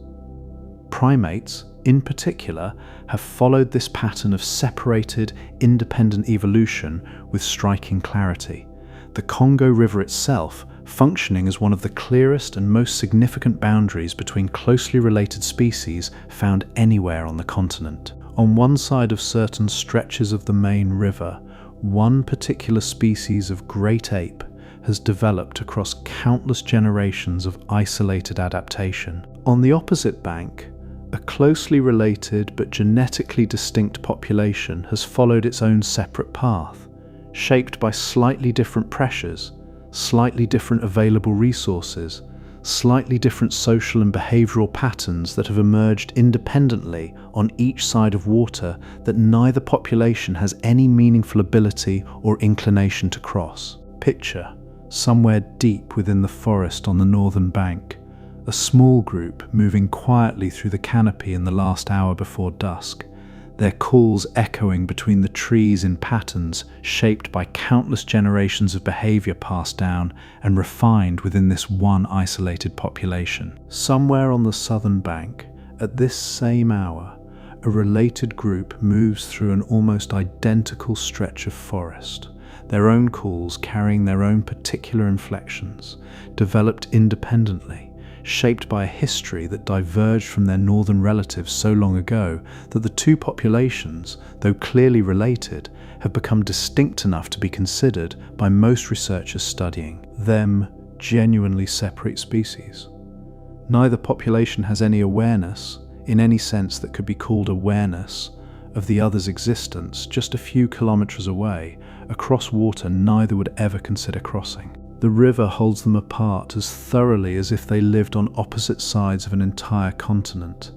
Speaker 1: Primates, in particular, have followed this pattern of separated, independent evolution with striking clarity. The Congo River itself functioning as one of the clearest and most significant boundaries between closely related species found anywhere on the continent. On one side of certain stretches of the main river, one particular species of great ape has developed across countless generations of isolated adaptation. On the opposite bank, a closely related but genetically distinct population has followed its own separate path, shaped by slightly different pressures, slightly different available resources, slightly different social and behavioral patterns that have emerged independently on each side of water that neither population has any meaningful ability or inclination to cross. Picture, somewhere deep within the forest on the northern bank, a small group moving quietly through the canopy in the last hour before dusk, their calls echoing between the trees in patterns shaped by countless generations of behavior passed down and refined within this one isolated population. Somewhere on the southern bank, at this same hour, a related group moves through an almost identical stretch of forest, their own calls carrying their own particular inflections, developed independently, shaped by a history that diverged from their northern relatives so long ago that the two populations, though clearly related, have become distinct enough to be considered by most researchers studying them genuinely separate species. Neither population has any awareness, in any sense that could be called awareness, of the other's existence just a few kilometers away, across water neither would ever consider crossing. The river holds them apart as thoroughly as if they lived on opposite sides of an entire continent,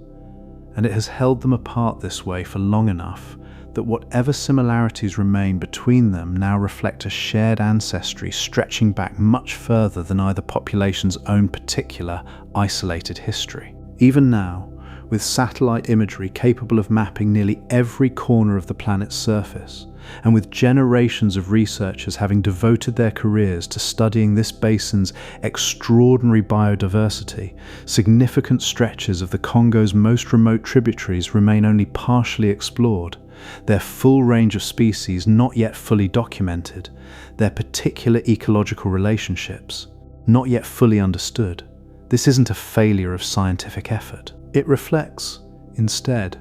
Speaker 1: and it has held them apart this way for long enough that whatever similarities remain between them now reflect a shared ancestry stretching back much further than either population's own particular isolated history. Even now, with satellite imagery capable of mapping nearly every corner of the planet's surface, and with generations of researchers having devoted their careers to studying this basin's extraordinary biodiversity, significant stretches of the Congo's most remote tributaries remain only partially explored, their full range of species not yet fully documented, their particular ecological relationships not yet fully understood. This isn't a failure of scientific effort. It reflects, instead,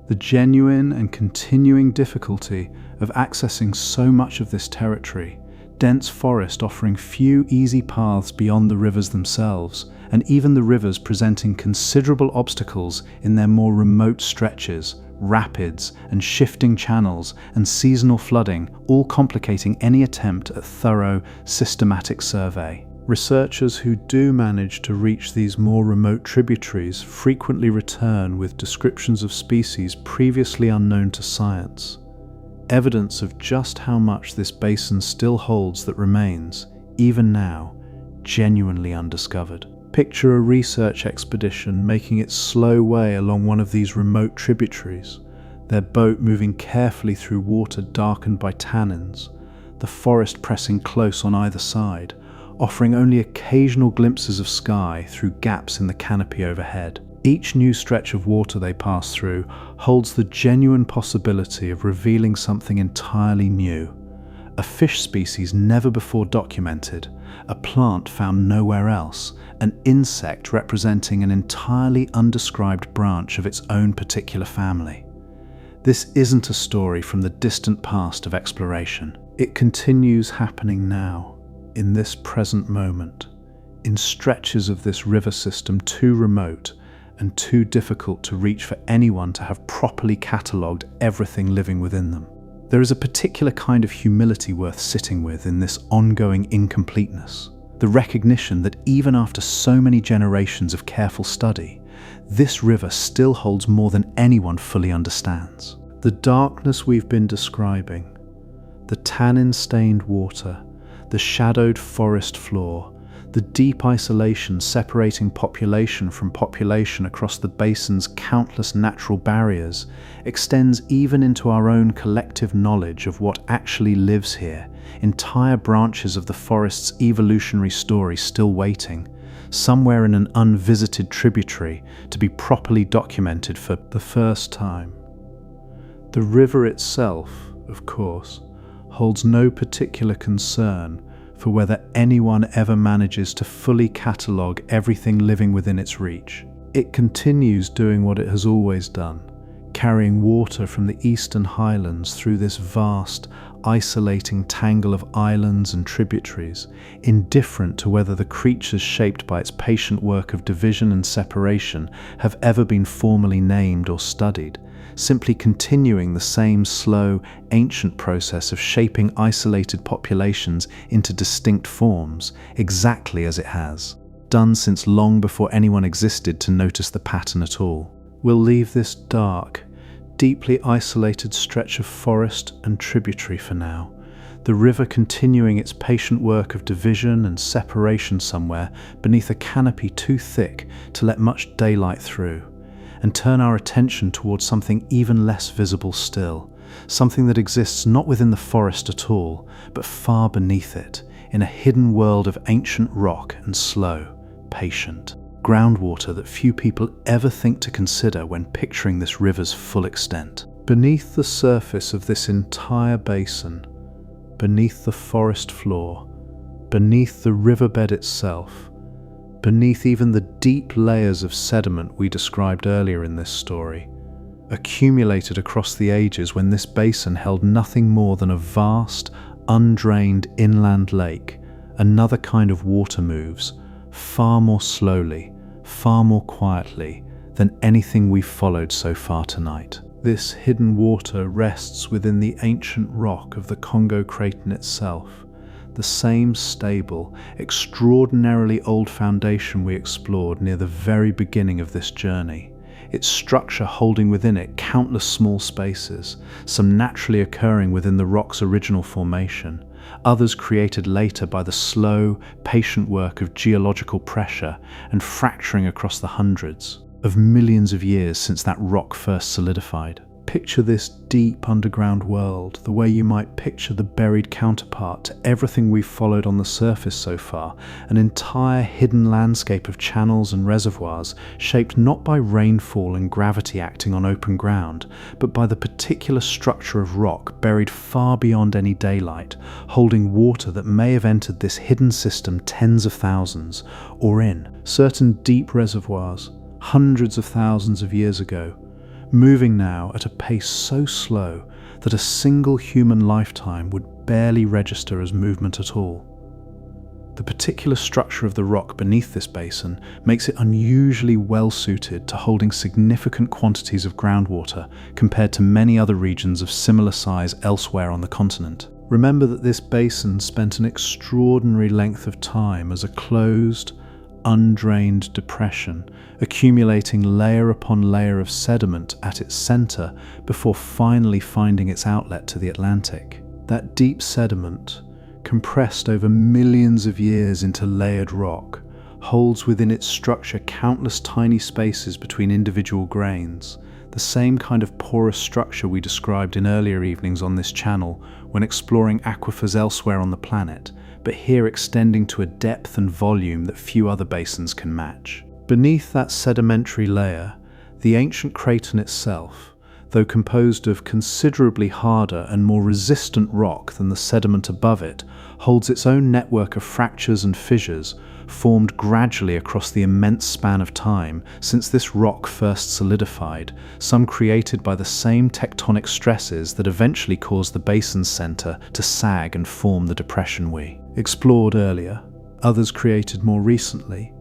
Speaker 1: the genuine and continuing difficulty of accessing so much of this territory, dense forest offering few easy paths beyond the rivers themselves, and even the rivers presenting considerable obstacles in their more remote stretches, rapids and shifting channels and seasonal flooding, all complicating any attempt at thorough, systematic survey. Researchers who do manage to reach these more remote tributaries frequently return with descriptions of species previously unknown to science, evidence of just how much this basin still holds that remains, even now, genuinely undiscovered. Picture a research expedition making its slow way along one of these remote tributaries, their boat moving carefully through water darkened by tannins, the forest pressing close on either side, offering only occasional glimpses of sky through gaps in the canopy overhead. Each new stretch of water they pass through holds the genuine possibility of revealing something entirely new. A fish species never before documented, a plant found nowhere else, an insect representing an entirely undescribed branch of its own particular family. This isn't a story from the distant past of exploration. It continues happening now, in this present moment, in stretches of this river system too remote and too difficult to reach for anyone to have properly catalogued everything living within them. There is a particular kind of humility worth sitting with in this ongoing incompleteness, the recognition that even after so many generations of careful study, this river still holds more than anyone fully understands. The darkness we've been describing, the tannin-stained water, the shadowed forest floor, the deep isolation separating population from population across the basin's countless natural barriers, extends even into our own collective knowledge of what actually lives here, entire branches of the forest's evolutionary story still waiting, somewhere in an unvisited tributary to be properly documented for the first time. The river itself, of course, holds no particular concern for whether anyone ever manages to fully catalogue everything living within its reach. It continues doing what it has always done, carrying water from the eastern highlands through this vast, isolating tangle of islands and tributaries, indifferent to whether the creatures shaped by its patient work of division and separation have ever been formally named or studied, simply continuing the same slow, ancient process of shaping isolated populations into distinct forms, exactly as it has done since long before anyone existed to notice the pattern at all. We'll leave this dark, deeply isolated stretch of forest and tributary for now, the river continuing its patient work of division and separation somewhere beneath a canopy too thick to let much daylight through, and turn our attention towards something even less visible still, something that exists not within the forest at all, but far beneath it, in a hidden world of ancient rock and slow, patient groundwater that few people ever think to consider when picturing this river's full extent. Beneath the surface of this entire basin, beneath the forest floor, beneath the riverbed itself, beneath even the deep layers of sediment we described earlier in this story, accumulated across the ages when this basin held nothing more than a vast, undrained inland lake, another kind of water moves, far more slowly, far more quietly than anything we've followed so far tonight. This hidden water rests within the ancient rock of the Congo Craton itself, the same stable, extraordinarily old foundation we explored near the very beginning of this journey, its structure holding within it countless small spaces, some naturally occurring within the rock's original formation, others created later by the slow, patient work of geological pressure and fracturing across the hundreds of millions of years since that rock first solidified. Picture this deep underground world the way you might picture the buried counterpart to everything we've followed on the surface so far, an entire hidden landscape of channels and reservoirs shaped not by rainfall and gravity acting on open ground, but by the particular structure of rock buried far beyond any daylight, holding water that may have entered this hidden system tens of thousands, or in certain deep reservoirs, hundreds of thousands of years ago, moving now at a pace so slow that a single human lifetime would barely register as movement at all. The particular structure of the rock beneath this basin makes it unusually well suited to holding significant quantities of groundwater compared to many other regions of similar size elsewhere on the continent. Remember that this basin spent an extraordinary length of time as a closed, undrained depression, accumulating layer upon layer of sediment at its center before finally finding its outlet to the Atlantic. That deep sediment, compressed over millions of years into layered rock, holds within its structure countless tiny spaces between individual grains, the same kind of porous structure we described in earlier evenings on this channel when exploring aquifers elsewhere on the planet, but here extending to a depth and volume that few other basins can match. Beneath that sedimentary layer, the ancient craton itself, though composed of considerably harder and more resistant rock than the sediment above it, holds its own network of fractures and fissures, formed gradually across the immense span of time since this rock first solidified, some created by the same tectonic stresses that eventually caused the basin's center to sag and form the depression we explored earlier, others created more recently,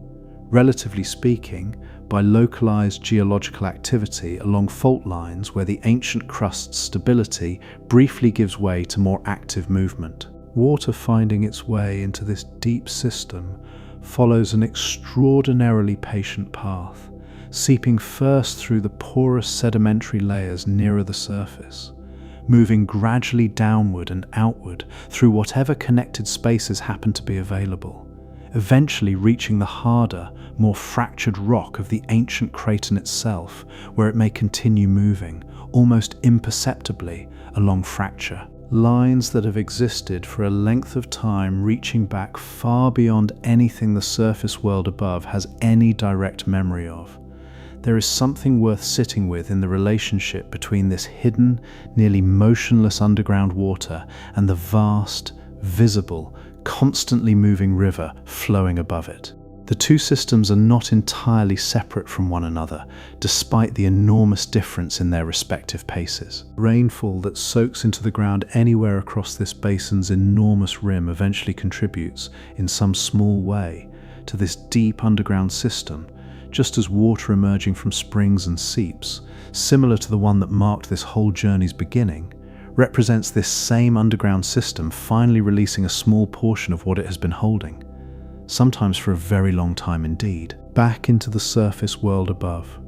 Speaker 1: relatively speaking, by localized geological activity along fault lines where the ancient crust's stability briefly gives way to more active movement. Water finding its way into this deep system follows an extraordinarily patient path, seeping first through the porous sedimentary layers nearer the surface, moving gradually downward and outward through whatever connected spaces happen to be available, eventually reaching the harder, more fractured rock of the ancient craton itself, where it may continue moving, almost imperceptibly, along fracture. Lines that have existed for a length of time reaching back far beyond anything the surface world above has any direct memory of. There is something worth sitting with in the relationship between this hidden, nearly motionless underground water and the vast, visible, constantly moving river flowing above it. The two systems are not entirely separate from one another, despite the enormous difference in their respective paces. Rainfall that soaks into the ground anywhere across this basin's enormous rim eventually contributes, in some small way, to this deep underground system, just as water emerging from springs and seeps, similar to the one that marked this whole journey's beginning, represents this same underground system finally releasing a small portion of what it has been holding, sometimes for a very long time indeed, back into the surface world above.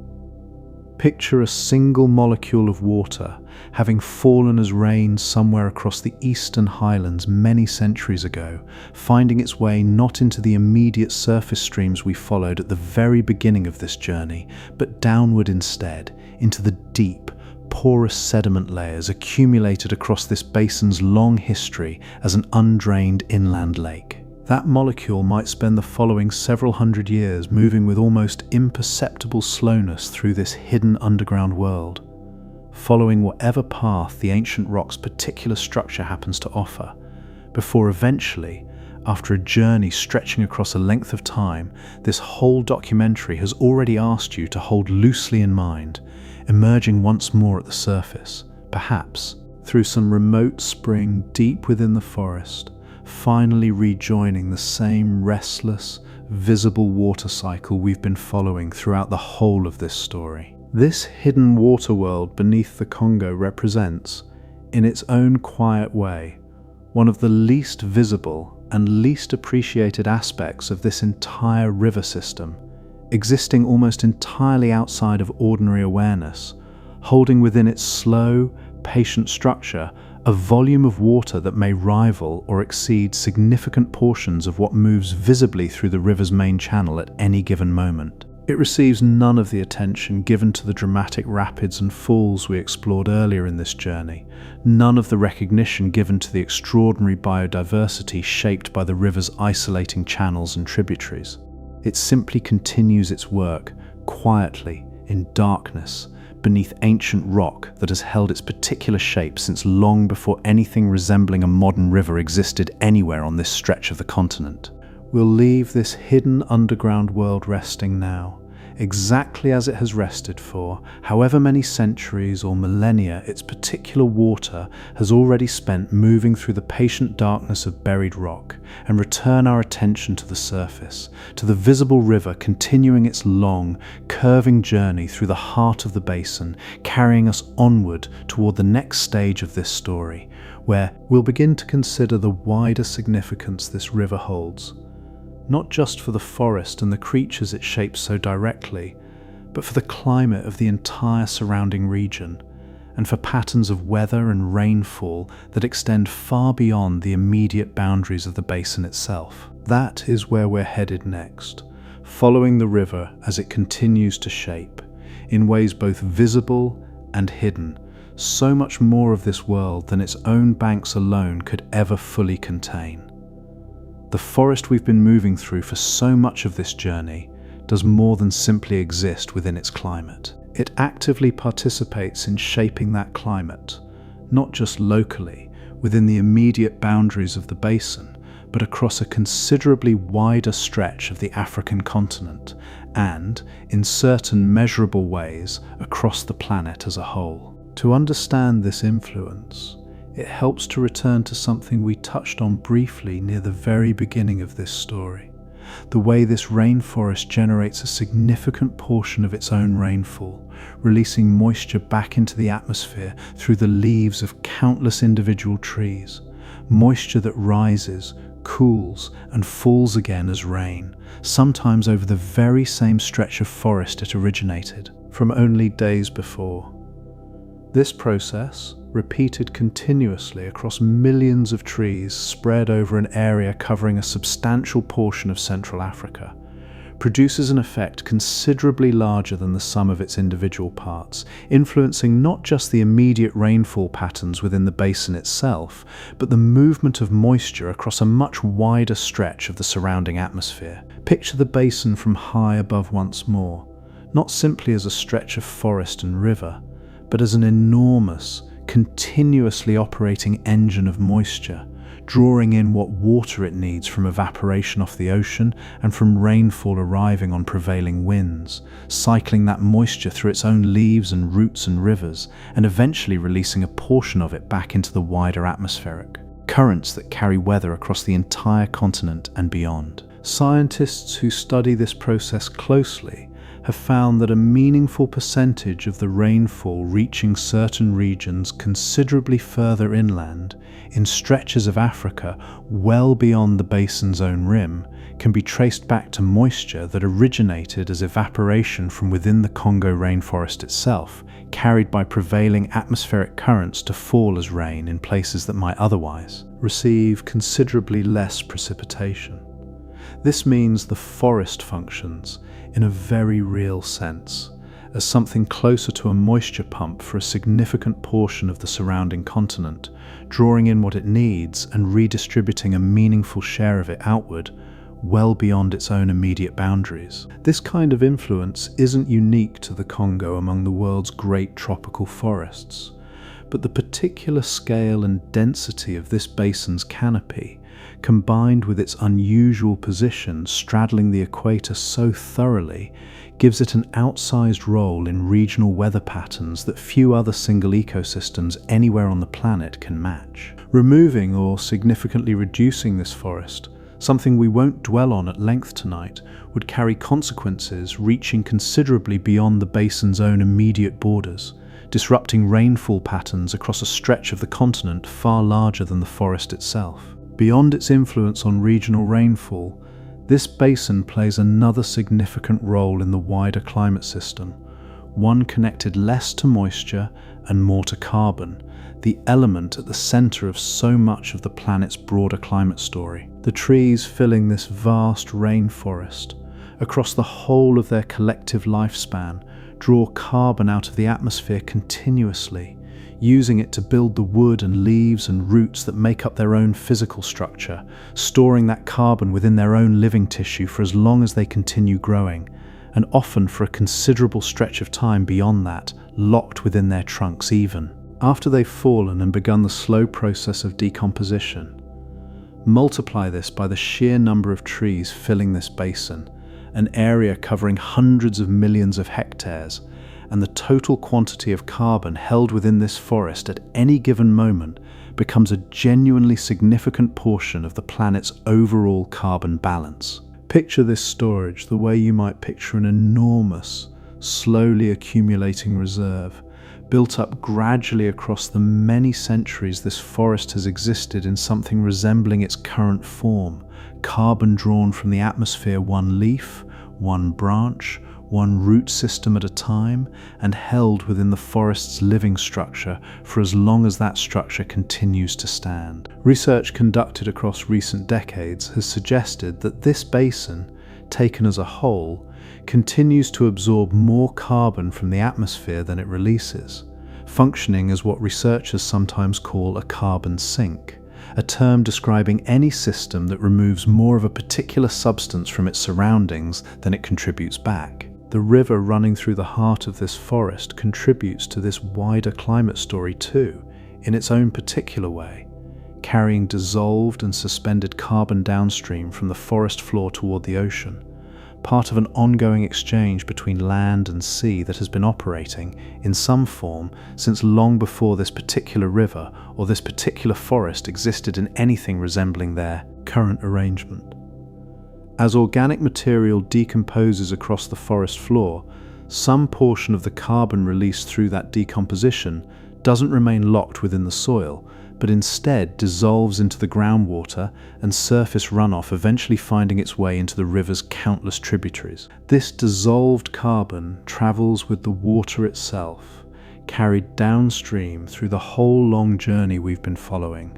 Speaker 1: Picture a single molecule of water having fallen as rain somewhere across the eastern highlands many centuries ago, finding its way not into the immediate surface streams we followed at the very beginning of this journey, but downward instead, into the deep, porous sediment layers accumulated across this basin's long history as an undrained inland lake. That molecule might spend the following several hundred years moving with almost imperceptible slowness through this hidden underground world, following whatever path the ancient rock's particular structure happens to offer, before eventually, after a journey stretching across a length of time, this whole documentary has already asked you to hold loosely in mind, emerging once more at the surface, perhaps through some remote spring deep within the forest, finally rejoining the same restless, visible water cycle we've been following throughout the whole of this story. This hidden water world beneath the Congo represents, in its own quiet way, one of the least visible and least appreciated aspects of this entire river system, existing almost entirely outside of ordinary awareness, holding within its slow, patient structure a volume of water that may rival or exceed significant portions of what moves visibly through the river's main channel at any given moment. It receives none of the attention given to the dramatic rapids and falls we explored earlier in this journey, none of the recognition given to the extraordinary biodiversity shaped by the river's isolating channels and tributaries. It simply continues its work, quietly, in darkness, beneath ancient rock that has held its particular shape since long before anything resembling a modern river existed anywhere on this stretch of the continent. We'll leave this hidden underground world resting now, exactly as it has rested for however many centuries or millennia its particular water has already spent moving through the patient darkness of buried rock, and return our attention to the surface, to the visible river continuing its long, curving journey through the heart of the basin, carrying us onward toward the next stage of this story, where we'll begin to consider the wider significance this river holds, not just for the forest and the creatures it shapes so directly, but for the climate of the entire surrounding region, and for patterns of weather and rainfall that extend far beyond the immediate boundaries of the basin itself. That is where we're headed next, following the river as it continues to shape, in ways both visible and hidden, so much more of this world than its own banks alone could ever fully contain. The forest we've been moving through for so much of this journey does more than simply exist within its climate. It actively participates in shaping that climate, not just locally, within the immediate boundaries of the basin, but across a considerably wider stretch of the African continent, and, in certain measurable ways, across the planet as a whole. To understand this influence, it helps to return to something we touched on briefly near the very beginning of this story: the way this rainforest generates a significant portion of its own rainfall, releasing moisture back into the atmosphere through the leaves of countless individual trees, moisture that rises, cools, and falls again as rain, sometimes over the very same stretch of forest it originated from only days before. This process, repeated continuously across millions of trees spread over an area covering a substantial portion of Central Africa, produces an effect considerably larger than the sum of its individual parts, influencing not just the immediate rainfall patterns within the basin itself, but the movement of moisture across a much wider stretch of the surrounding atmosphere. Picture the basin from high above once more, not simply as a stretch of forest and river, but as an enormous, continuously operating engine of moisture, drawing in what water it needs from evaporation off the ocean and from rainfall arriving on prevailing winds, cycling that moisture through its own leaves and roots and rivers, and eventually releasing a portion of it back into the wider atmospheric currents that carry weather across the entire continent and beyond. Scientists who study this process closely have found that a meaningful percentage of the rainfall reaching certain regions considerably further inland, in stretches of Africa well beyond the basin's own rim, can be traced back to moisture that originated as evaporation from within the Congo rainforest itself, carried by prevailing atmospheric currents to fall as rain in places that might otherwise receive considerably less precipitation. This means the forest functions, in a very real sense, as something closer to a moisture pump for a significant portion of the surrounding continent, drawing in what it needs and redistributing a meaningful share of it outward, well beyond its own immediate boundaries. This kind of influence isn't unique to the Congo among the world's great tropical forests, but the particular scale and density of this basin's canopy, combined with its unusual position straddling the equator so thoroughly, gives it an outsized role in regional weather patterns that few other single ecosystems anywhere on the planet can match. Removing or significantly reducing this forest, something we won't dwell on at length tonight, would carry consequences reaching considerably beyond the basin's own immediate borders, disrupting rainfall patterns across a stretch of the continent far larger than the forest itself. Beyond its influence on regional rainfall, this basin plays another significant role in the wider climate system, one connected less to moisture and more to carbon, the element at the center of so much of the planet's broader climate story. The trees filling this vast rainforest, across the whole of their collective lifespan, draw carbon out of the atmosphere continuously, using it to build the wood and leaves and roots that make up their own physical structure, storing that carbon within their own living tissue for as long as they continue growing, and often for a considerable stretch of time beyond that, locked within their trunks even. After they've fallen and begun the slow process of decomposition, multiply this by the sheer number of trees filling this basin, an area covering hundreds of millions of hectares, and the total quantity of carbon held within this forest at any given moment becomes a genuinely significant portion of the planet's overall carbon balance. Picture this storage the way you might picture an enormous, slowly accumulating reserve, built up gradually across the many centuries this forest has existed in something resembling its current form, carbon drawn from the atmosphere one leaf, one branch, one root system at a time, and held within the forest's living structure for as long as that structure continues to stand. Research conducted across recent decades has suggested that this basin, taken as a whole, continues to absorb more carbon from the atmosphere than it releases, functioning as what researchers sometimes call a carbon sink, a term describing any system that removes more of a particular substance from its surroundings than it contributes back. The river running through the heart of this forest contributes to this wider climate story too, in its own particular way, carrying dissolved and suspended carbon downstream from the forest floor toward the ocean, part of an ongoing exchange between land and sea that has been operating in some form since long before this particular river or this particular forest existed in anything resembling their current arrangement. As organic material decomposes across the forest floor, some portion of the carbon released through that decomposition doesn't remain locked within the soil, but instead dissolves into the groundwater and surface runoff, eventually finding its way into the river's countless tributaries. This dissolved carbon travels with the water itself, carried downstream through the whole long journey we've been following,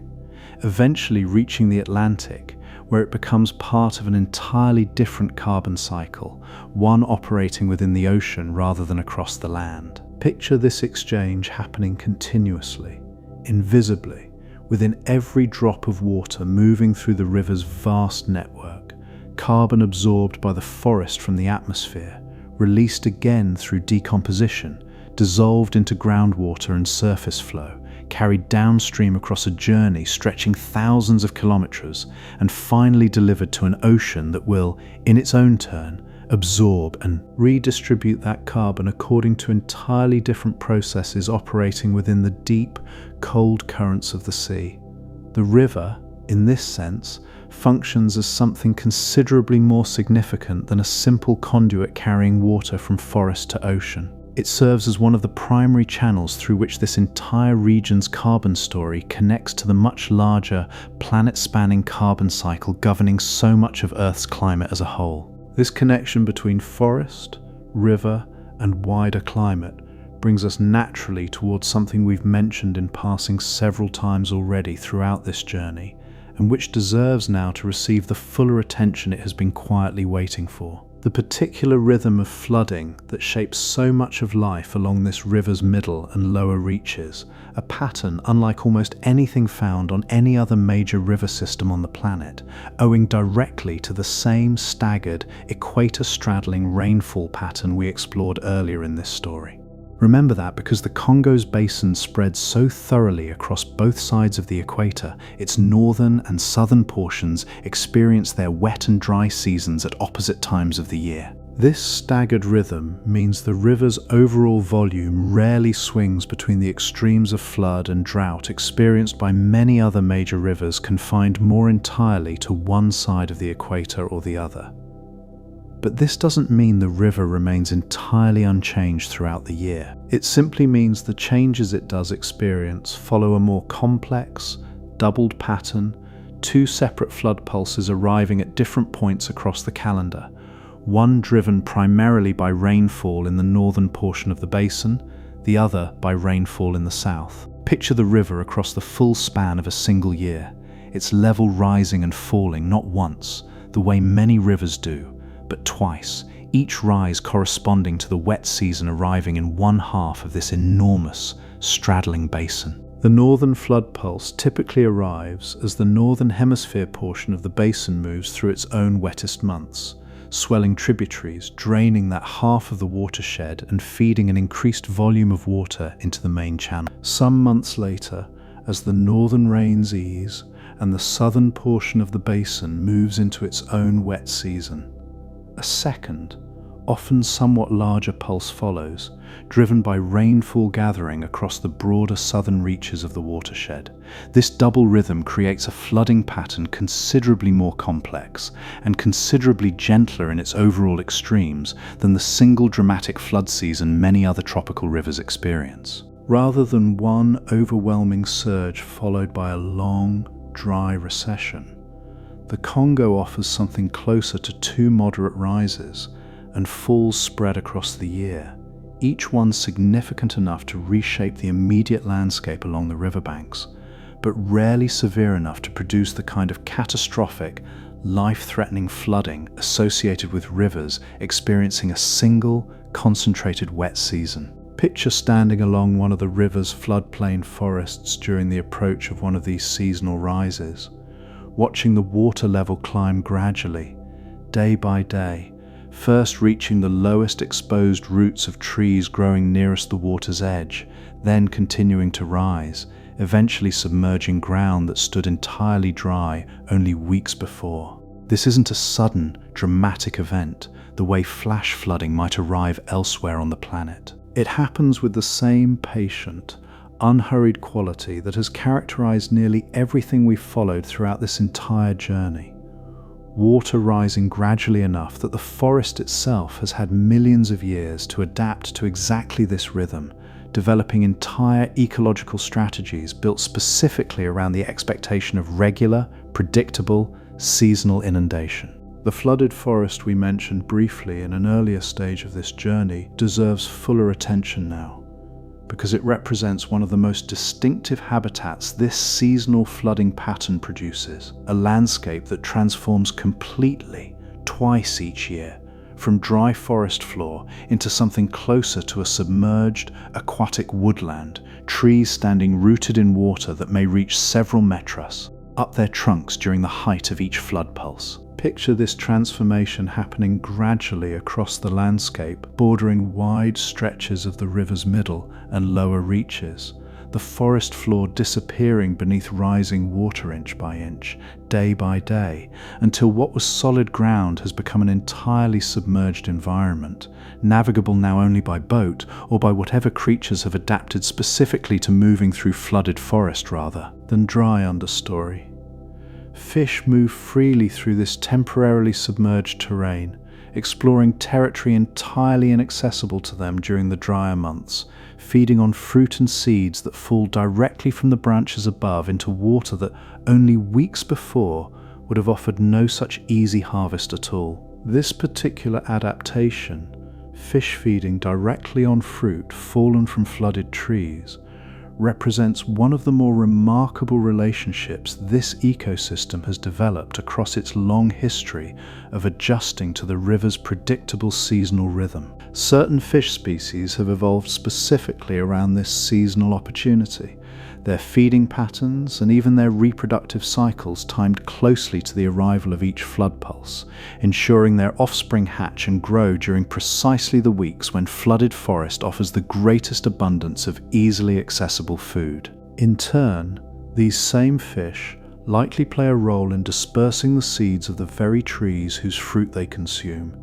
Speaker 1: eventually reaching the Atlantic, where it becomes part of an entirely different carbon cycle, one operating within the ocean rather than across the land. Picture this exchange happening continuously, invisibly, within every drop of water moving through the river's vast network, carbon absorbed by the forest from the atmosphere, released again through decomposition, dissolved into groundwater and surface flow, carried downstream across a journey stretching thousands of kilometers, and finally delivered to an ocean that will, in its own turn, absorb and redistribute that carbon according to entirely different processes operating within the deep, cold currents of the sea. The river, in this sense, functions as something considerably more significant than a simple conduit carrying water from forest to ocean. It serves as one of the primary channels through which this entire region's carbon story connects to the much larger, planet-spanning carbon cycle governing so much of Earth's climate as a whole. This connection between forest, river, and wider climate brings us naturally towards something we've mentioned in passing several times already throughout this journey, and which deserves now to receive the fuller attention it has been quietly waiting for. The particular rhythm of flooding that shapes so much of life along this river's middle and lower reaches, a pattern unlike almost anything found on any other major river system on the planet, owing directly to the same staggered, equator-straddling rainfall pattern we explored earlier in this story. Remember that because the Congo's basin spreads so thoroughly across both sides of the equator, its northern and southern portions experience their wet and dry seasons at opposite times of the year. This staggered rhythm means the river's overall volume rarely swings between the extremes of flood and drought experienced by many other major rivers confined more entirely to one side of the equator or the other. But this doesn't mean the river remains entirely unchanged throughout the year. It simply means the changes it does experience follow a more complex, doubled pattern, two separate flood pulses arriving at different points across the calendar, one driven primarily by rainfall in the northern portion of the basin, the other by rainfall in the south. Picture the river across the full span of a single year, its level rising and falling not once, the way many rivers do, but twice, each rise corresponding to the wet season arriving in one half of this enormous, straddling basin. The northern flood pulse typically arrives as the northern hemisphere portion of the basin moves through its own wettest months, swelling tributaries, draining that half of the watershed and feeding an increased volume of water into the main channel. Some months later, as the northern rains ease and the southern portion of the basin moves into its own wet season, a second, often somewhat larger pulse follows, driven by rainfall gathering across the broader southern reaches of the watershed. This double rhythm creates a flooding pattern considerably more complex and considerably gentler in its overall extremes than the single dramatic flood season many other tropical rivers experience. Rather than one overwhelming surge followed by a long, dry recession, the Congo offers something closer to two moderate rises and falls spread across the year, each one significant enough to reshape the immediate landscape along the riverbanks, but rarely severe enough to produce the kind of catastrophic, life-threatening flooding associated with rivers experiencing a single, concentrated wet season. Picture standing along one of the river's floodplain forests during the approach of one of these seasonal rises, watching the water level climb gradually, day by day, first reaching the lowest exposed roots of trees growing nearest the water's edge, then continuing to rise, eventually submerging ground that stood entirely dry only weeks before. This isn't a sudden, dramatic event, the way flash flooding might arrive elsewhere on the planet. It happens with the same patient, unhurried quality that has characterized nearly everything we've followed throughout this entire journey. Water rising gradually enough that the forest itself has had millions of years to adapt to exactly this rhythm, developing entire ecological strategies built specifically around the expectation of regular, predictable, seasonal inundation. The flooded forest we mentioned briefly in an earlier stage of this journey deserves fuller attention now, because it represents one of the most distinctive habitats this seasonal flooding pattern produces, a landscape that transforms completely twice each year, from dry forest floor into something closer to a submerged, aquatic woodland, trees standing rooted in water that may reach several meters up their trunks during the height of each flood pulse. Picture this transformation happening gradually across the landscape, bordering wide stretches of the river's middle and lower reaches, the forest floor disappearing beneath rising water inch by inch, day by day, until what was solid ground has become an entirely submerged environment, navigable now only by boat or by whatever creatures have adapted specifically to moving through flooded forest rather than dry understory. Fish move freely through this temporarily submerged terrain, exploring territory entirely inaccessible to them during the drier months, feeding on fruit and seeds that fall directly from the branches above into water that only weeks before would have offered no such easy harvest at all. This particular adaptation, fish feeding directly on fruit fallen from flooded trees, represents one of the more remarkable relationships this ecosystem has developed across its long history of adjusting to the river's predictable seasonal rhythm. Certain fish species have evolved specifically around this seasonal opportunity, their feeding patterns and even their reproductive cycles timed closely to the arrival of each flood pulse, ensuring their offspring hatch and grow during precisely the weeks when flooded forest offers the greatest abundance of easily accessible food. In turn, these same fish likely play a role in dispersing the seeds of the very trees whose fruit they consume,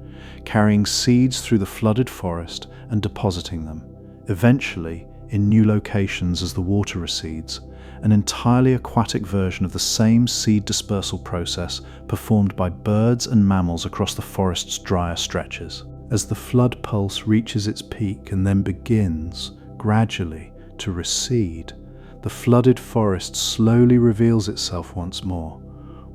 Speaker 1: carrying seeds through the flooded forest and depositing them, eventually in new locations as the water recedes, an entirely aquatic version of the same seed dispersal process performed by birds and mammals across the forest's drier stretches. As the flood pulse reaches its peak and then begins, gradually, to recede, the flooded forest slowly reveals itself once more,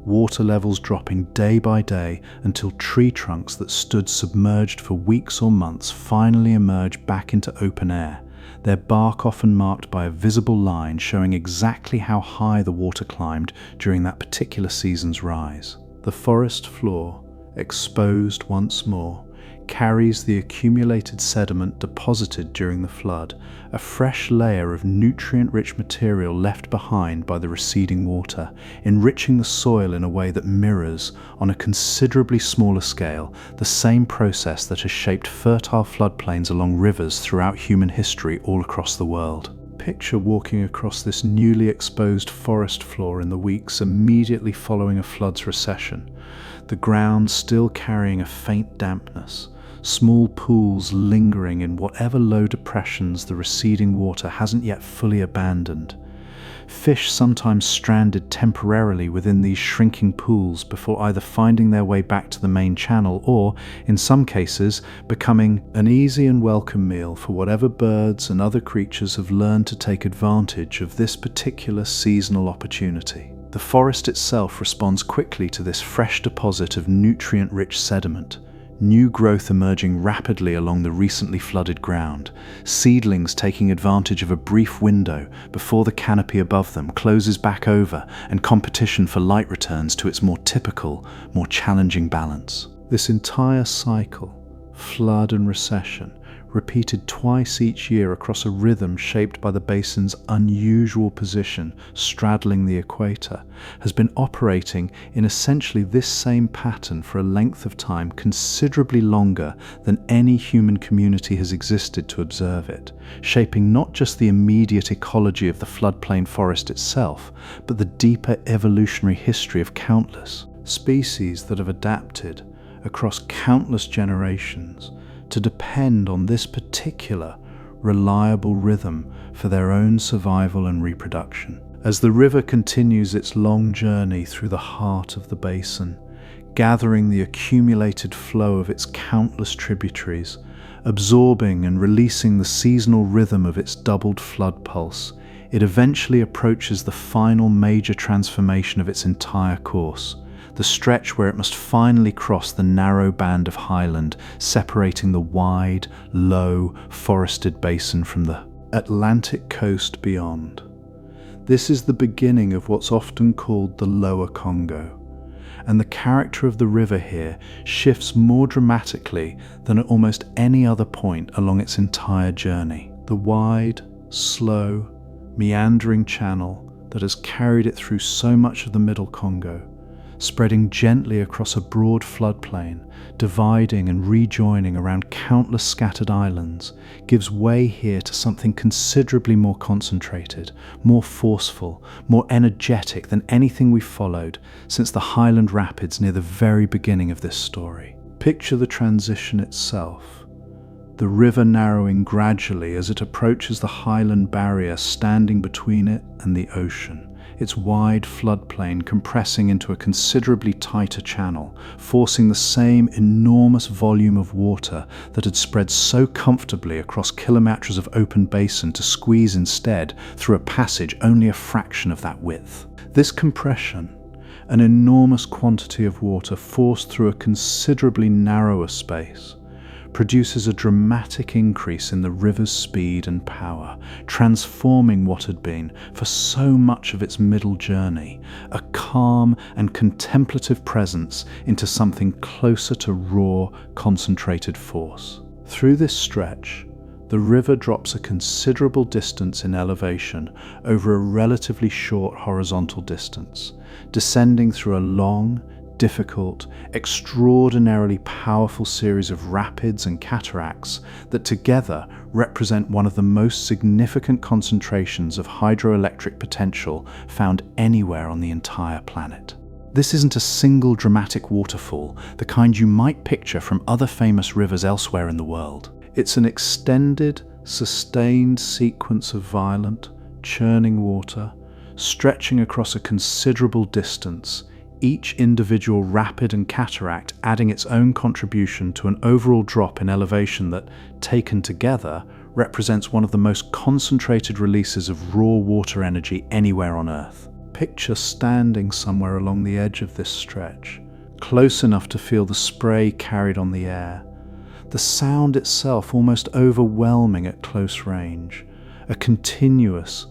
Speaker 1: water levels dropping day by day until tree trunks that stood submerged for weeks or months finally emerge back into open air, their bark often marked by a visible line showing exactly how high the water climbed during that particular season's rise. The forest floor, exposed once more, carries the accumulated sediment deposited during the flood, a fresh layer of nutrient-rich material left behind by the receding water, enriching the soil in a way that mirrors, on a considerably smaller scale, the same process that has shaped fertile floodplains along rivers throughout human history all across the world. Picture walking across this newly exposed forest floor in the weeks immediately following a flood's recession, the ground still carrying a faint dampness, small pools lingering in whatever low depressions the receding water hasn't yet fully abandoned. Fish sometimes stranded temporarily within these shrinking pools before either finding their way back to the main channel or, in some cases, becoming an easy and welcome meal for whatever birds and other creatures have learned to take advantage of this particular seasonal opportunity. The forest itself responds quickly to this fresh deposit of nutrient-rich sediment, new growth emerging rapidly along the recently flooded ground, seedlings taking advantage of a brief window before the canopy above them closes back over and competition for light returns to its more typical, more challenging balance. This entire cycle, flood and recession, repeated twice each year across a rhythm shaped by the basin's unusual position straddling the equator, has been operating in essentially this same pattern for a length of time considerably longer than any human community has existed to observe it, shaping not just the immediate ecology of the floodplain forest itself, but the deeper evolutionary history of countless species that have adapted across countless generations to depend on this particular, reliable rhythm for their own survival and reproduction. As the river continues its long journey through the heart of the basin, gathering the accumulated flow of its countless tributaries, absorbing and releasing the seasonal rhythm of its doubled flood pulse, it eventually approaches the final major transformation of its entire course, the stretch where it must finally cross the narrow band of highland separating the wide, low, forested basin from the Atlantic coast beyond. This is the beginning of what's often called the Lower Congo, and the character of the river here shifts more dramatically than at almost any other point along its entire journey. The wide, slow, meandering channel that has carried it through so much of the Middle Congo spreading gently across a broad floodplain, dividing and rejoining around countless scattered islands, gives way here to something considerably more concentrated, more forceful, more energetic than anything we've followed since the Highland Rapids near the very beginning of this story. Picture the transition itself. The river narrowing gradually as it approaches the highland barrier standing between it and the ocean, its wide floodplain compressing into a considerably tighter channel, forcing the same enormous volume of water that had spread so comfortably across kilometers of open basin to squeeze instead through a passage only a fraction of that width. This compression, an enormous quantity of water forced through a considerably narrower space, produces a dramatic increase in the river's speed and power, transforming what had been, for so much of its middle journey, a calm and contemplative presence into something closer to raw, concentrated force. Through this stretch, the river drops a considerable distance in elevation over a relatively short horizontal distance, descending through a long, difficult, extraordinarily powerful series of rapids and cataracts that together represent one of the most significant concentrations of hydroelectric potential found anywhere on the entire planet. This isn't a single dramatic waterfall, the kind you might picture from other famous rivers elsewhere in the world. It's an extended, sustained sequence of violent, churning water, stretching across a considerable distance, each individual rapid and cataract adding its own contribution to an overall drop in elevation that, taken together, represents one of the most concentrated releases of raw water energy anywhere on Earth. Picture standing somewhere along the edge of this stretch, close enough to feel the spray carried on the air, the sound itself almost overwhelming at close range, a continuous,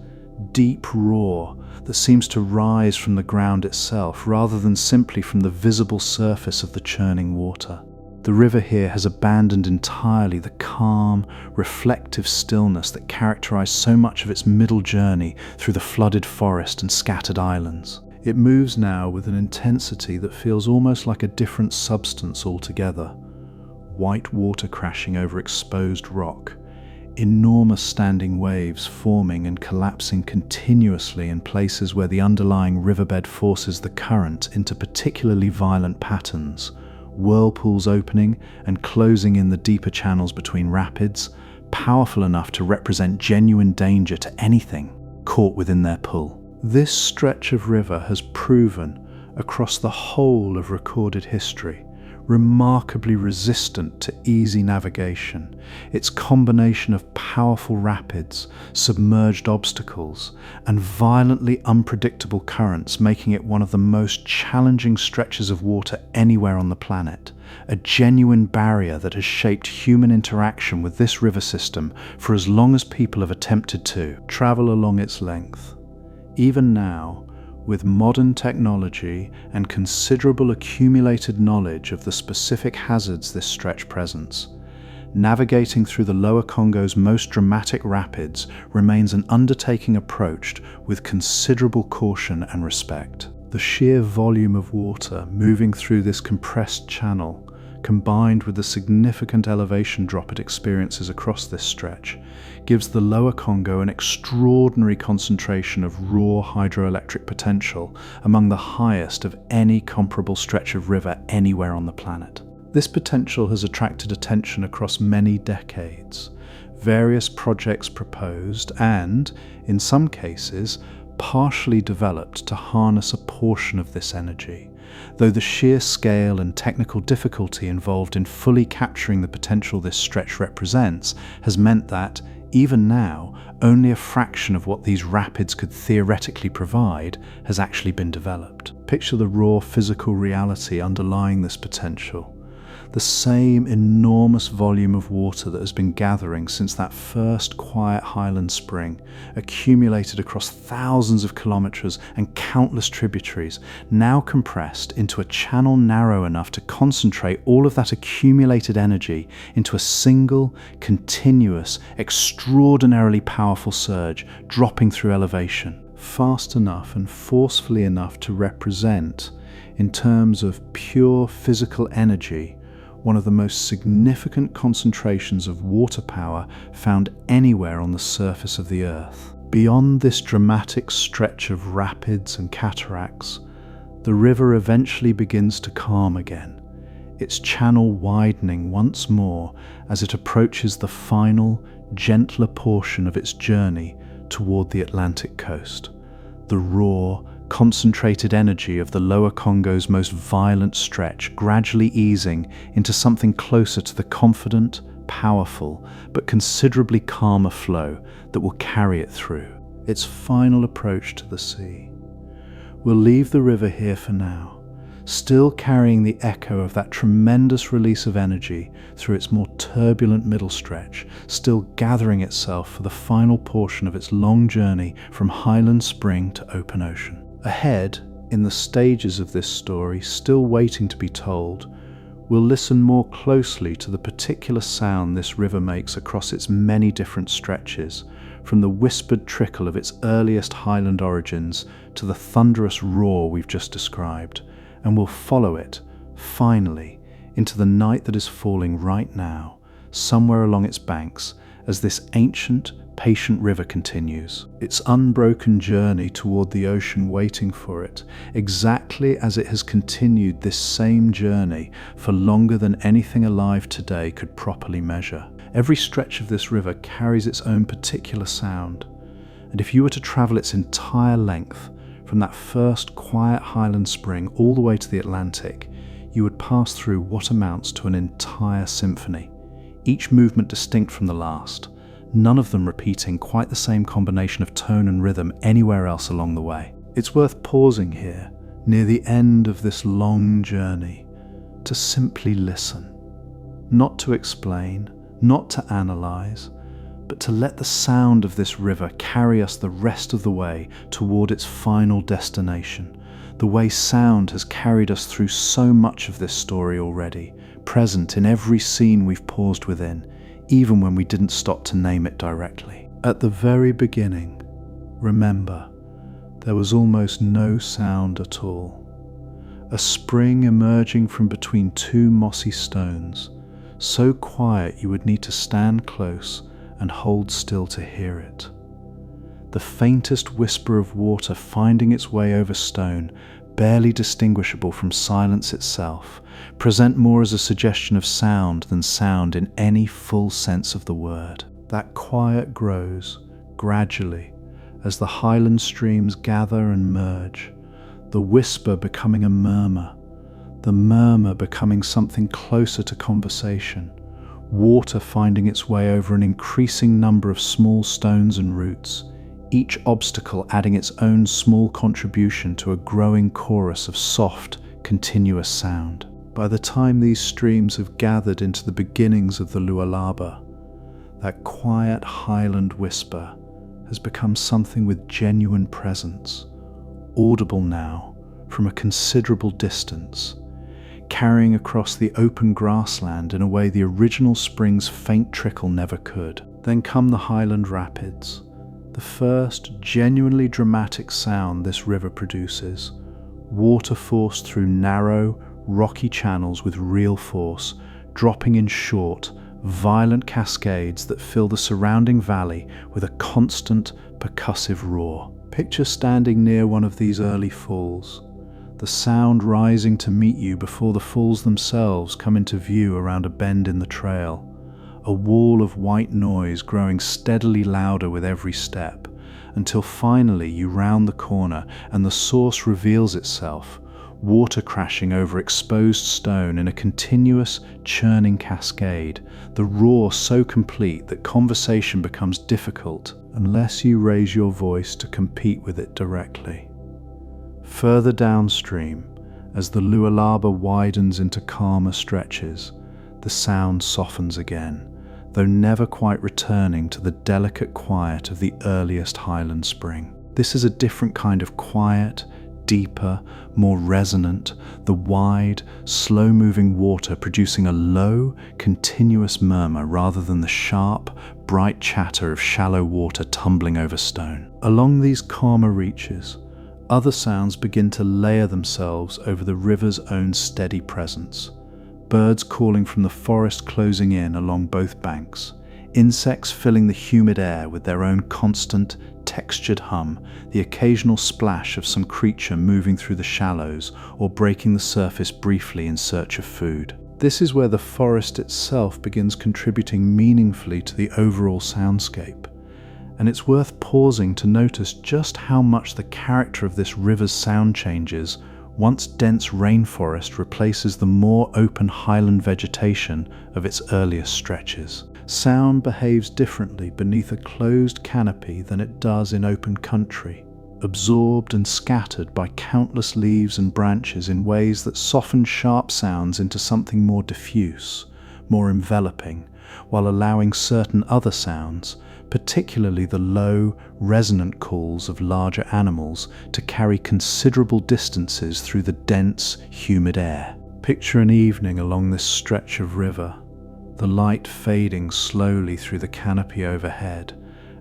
Speaker 1: deep roar that seems to rise from the ground itself rather than simply from the visible surface of the churning water. The river here has abandoned entirely the calm, reflective stillness that characterized so much of its middle journey through the flooded forest and scattered islands. It moves now with an intensity that feels almost like a different substance altogether. White water crashing over exposed rock, enormous standing waves forming and collapsing continuously in places where the underlying riverbed forces the current into particularly violent patterns, whirlpools opening and closing in the deeper channels between rapids, powerful enough to represent genuine danger to anything caught within their pull. This stretch of river has proven, across the whole of recorded history, remarkably resistant to easy navigation. Its combination of powerful rapids, submerged obstacles, and violently unpredictable currents making it one of the most challenging stretches of water anywhere on the planet, a genuine barrier that has shaped human interaction with this river system for as long as people have attempted to travel along its length. Even now, with modern technology and considerable accumulated knowledge of the specific hazards this stretch presents, navigating through the lower Congo's most dramatic rapids remains an undertaking approached with considerable caution and respect. The sheer volume of water moving through this compressed channel, combined with the significant elevation drop it experiences across this stretch, gives the lower Congo an extraordinary concentration of raw hydroelectric potential, among the highest of any comparable stretch of river anywhere on the planet. This potential has attracted attention across many decades, various projects proposed and, in some cases, partially developed to harness a portion of this energy, though the sheer scale and technical difficulty involved in fully capturing the potential this stretch represents has meant that, even now, only a fraction of what these rapids could theoretically provide has actually been developed. Picture the raw physical reality underlying this potential. The same enormous volume of water that has been gathering since that first quiet highland spring, accumulated across thousands of kilometers and countless tributaries, now compressed into a channel narrow enough to concentrate all of that accumulated energy into a single, continuous, extraordinarily powerful surge dropping through elevation, fast enough and forcefully enough to represent, in terms of pure physical energy, one of the most significant concentrations of water power found anywhere on the surface of the Earth. Beyond this dramatic stretch of rapids and cataracts, the river eventually begins to calm again, its channel widening once more as it approaches the final, gentler portion of its journey toward the Atlantic coast. The raw, concentrated energy of the lower Congo's most violent stretch gradually easing into something closer to the confident, powerful, but considerably calmer flow that will carry it through its final approach to the sea. We'll leave the river here for now, still carrying the echo of that tremendous release of energy through its more turbulent middle stretch, still gathering itself for the final portion of its long journey from highland spring to open ocean. Ahead, in the stages of this story still waiting to be told, we'll listen more closely to the particular sound this river makes across its many different stretches, from the whispered trickle of its earliest highland origins to the thunderous roar we've just described, and we'll follow it, finally, into the night that is falling right now, somewhere along its banks, as this ancient, patient river continues its unbroken journey toward the ocean waiting for it, exactly as it has continued this same journey for longer than anything alive today could properly measure. Every stretch of this river carries its own particular sound, and if you were to travel its entire length, from that first quiet highland spring all the way to the Atlantic, you would pass through what amounts to an entire symphony, each movement distinct from the last, none of them repeating quite the same combination of tone and rhythm anywhere else along the way. It's worth pausing here, near the end of this long journey, to simply listen, not to explain, not to analyze, but to let the sound of this river carry us the rest of the way toward its final destination, the way sound has carried us through so much of this story already, present in every scene we've paused within, even when we didn't stop to name it directly. At the very beginning, remember, there was almost no sound at all. A spring emerging from between two mossy stones, so quiet you would need to stand close and hold still to hear it. The faintest whisper of water finding its way over stone, barely distinguishable from silence itself, present more as a suggestion of sound than sound in any full sense of the word. That quiet grows, gradually, as the highland streams gather and merge, the whisper becoming a murmur, the murmur becoming something closer to conversation, water finding its way over an increasing number of small stones and roots, each obstacle adding its own small contribution to a growing chorus of soft, continuous sound. By the time these streams have gathered into the beginnings of the Lualaba, that quiet highland whisper has become something with genuine presence, audible now from a considerable distance, carrying across the open grassland in a way the original spring's faint trickle never could. Then come the highland rapids, the first genuinely dramatic sound this river produces, water forced through narrow, rocky channels with real force, dropping in short, violent cascades that fill the surrounding valley with a constant, percussive roar. Picture standing near one of these early falls, the sound rising to meet you before the falls themselves come into view around a bend in the trail, a wall of white noise growing steadily louder with every step, until finally you round the corner and the source reveals itself, water crashing over exposed stone in a continuous, churning cascade, the roar so complete that conversation becomes difficult unless you raise your voice to compete with it directly. Further downstream, as the Lualaba widens into calmer stretches, the sound softens again, though never quite returning to the delicate quiet of the earliest highland spring. This is a different kind of quiet, deeper, more resonant, the wide, slow-moving water producing a low, continuous murmur rather than the sharp, bright chatter of shallow water tumbling over stone. Along these calmer reaches, other sounds begin to layer themselves over the river's own steady presence. Birds calling from the forest closing in along both banks, insects filling the humid air with their own constant, textured hum, the occasional splash of some creature moving through the shallows or breaking the surface briefly in search of food. This is where the forest itself begins contributing meaningfully to the overall soundscape. And it's worth pausing to notice just how much the character of this river's sound changes once dense rainforest replaces the more open highland vegetation of its earliest stretches. Sound behaves differently beneath a closed canopy than it does in open country, absorbed and scattered by countless leaves and branches in ways that soften sharp sounds into something more diffuse, more enveloping, while allowing certain other sounds, particularly the low, resonant calls of larger animals, to carry considerable distances through the dense, humid air. Picture an evening along this stretch of river, the light fading slowly through the canopy overhead,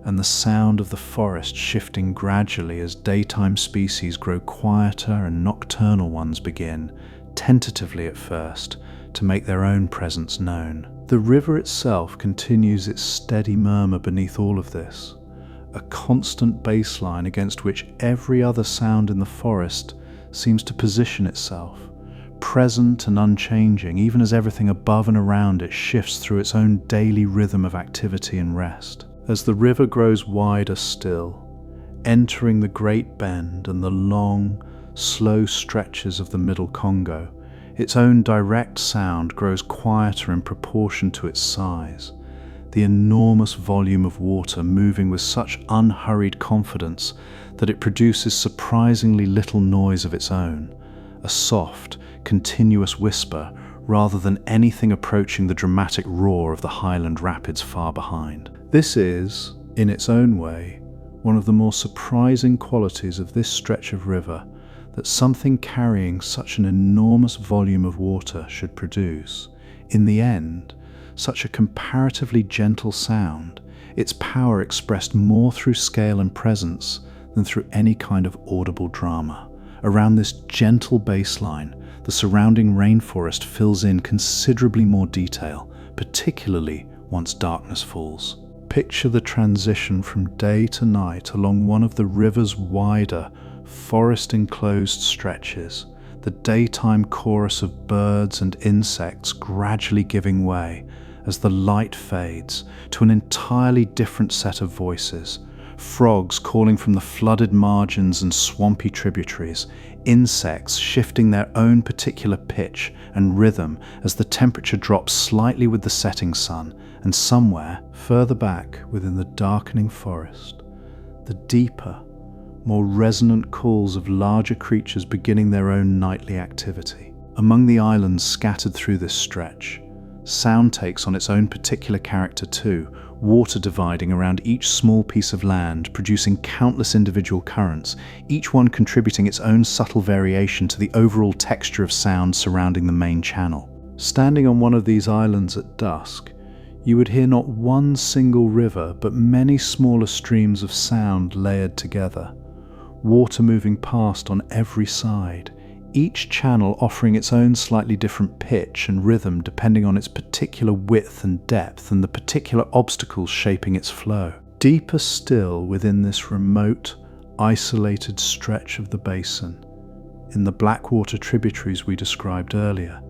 Speaker 1: and the sound of the forest shifting gradually as daytime species grow quieter and nocturnal ones begin, tentatively at first, to make their own presence known. The river itself continues its steady murmur beneath all of this, a constant baseline against which every other sound in the forest seems to position itself, present and unchanging even as everything above and around it shifts through its own daily rhythm of activity and rest. As the river grows wider still, entering the Great Bend and the long, slow stretches of the Middle Congo, its own direct sound grows quieter in proportion to its size, the enormous volume of water moving with such unhurried confidence that it produces surprisingly little noise of its own, a soft, continuous whisper rather than anything approaching the dramatic roar of the highland rapids far behind. This is, in its own way, one of the more surprising qualities of this stretch of river that something carrying such an enormous volume of water should produce, in the end, such a comparatively gentle sound, its power expressed more through scale and presence than through any kind of audible drama. Around this gentle baseline, the surrounding rainforest fills in considerably more detail, particularly once darkness falls. Picture the transition from day to night along one of the river's wider, forest-enclosed stretches, the daytime chorus of birds and insects gradually giving way as the light fades to an entirely different set of voices, frogs calling from the flooded margins and swampy tributaries, insects shifting their own particular pitch and rhythm as the temperature drops slightly with the setting sun, and somewhere further back within the darkening forest, the deeper, more resonant calls of larger creatures beginning their own nightly activity. Among the islands scattered through this stretch, sound takes on its own particular character too, water dividing around each small piece of land, producing countless individual currents, each one contributing its own subtle variation to the overall texture of sound surrounding the main channel. Standing on one of these islands at dusk, you would hear not one single river, but many smaller streams of sound layered together, water moving past on every side, each channel offering its own slightly different pitch and rhythm depending on its particular width and depth and the particular obstacles shaping its flow. Deeper still within this remote, isolated stretch of the basin, in the Blackwater tributaries we described earlier,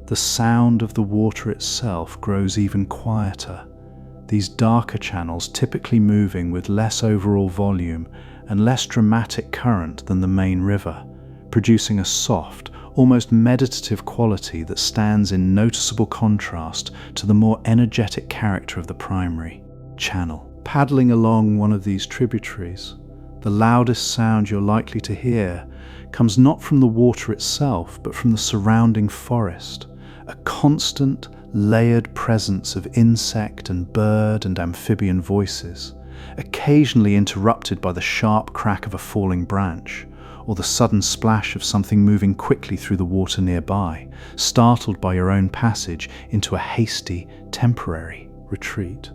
Speaker 1: the sound of the water itself grows even quieter, these darker channels typically moving with less overall volume and less dramatic current than the main river, producing a soft, almost meditative quality that stands in noticeable contrast to the more energetic character of the primary channel. Paddling along one of these tributaries, the loudest sound you're likely to hear comes not from the water itself, but from the surrounding forest, a constant, layered presence of insect and bird and amphibian voices, occasionally interrupted by the sharp crack of a falling branch, or the sudden splash of something moving quickly through the water nearby, startled by your own passage into a hasty, temporary retreat.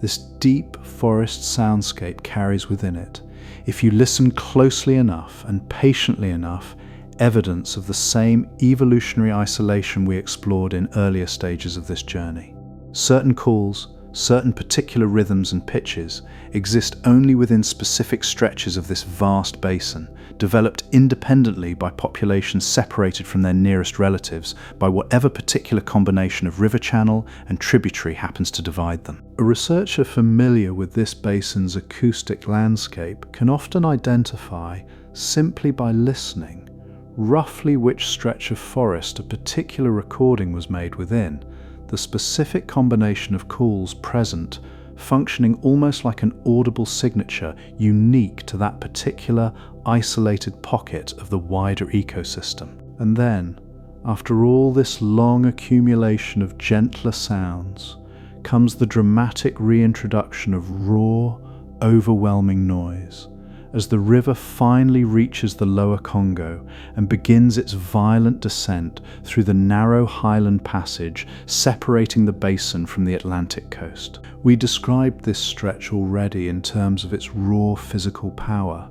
Speaker 1: This deep forest soundscape carries within it, if you listen closely enough and patiently enough, evidence of the same evolutionary isolation we explored in earlier stages of this journey. Certain calls, certain particular rhythms and pitches exist only within specific stretches of this vast basin, developed independently by populations separated from their nearest relatives by whatever particular combination of river channel and tributary happens to divide them. A researcher familiar with this basin's acoustic landscape can often identify, simply by listening, roughly which stretch of forest a particular recording was made within, the specific combination of calls present functioning almost like an audible signature unique to that particular isolated pocket of the wider ecosystem. And then, after all this long accumulation of gentler sounds, comes the dramatic reintroduction of raw, overwhelming noise, as the river finally reaches the lower Congo and begins its violent descent through the narrow highland passage separating the basin from the Atlantic coast. We described this stretch already in terms of its raw physical power,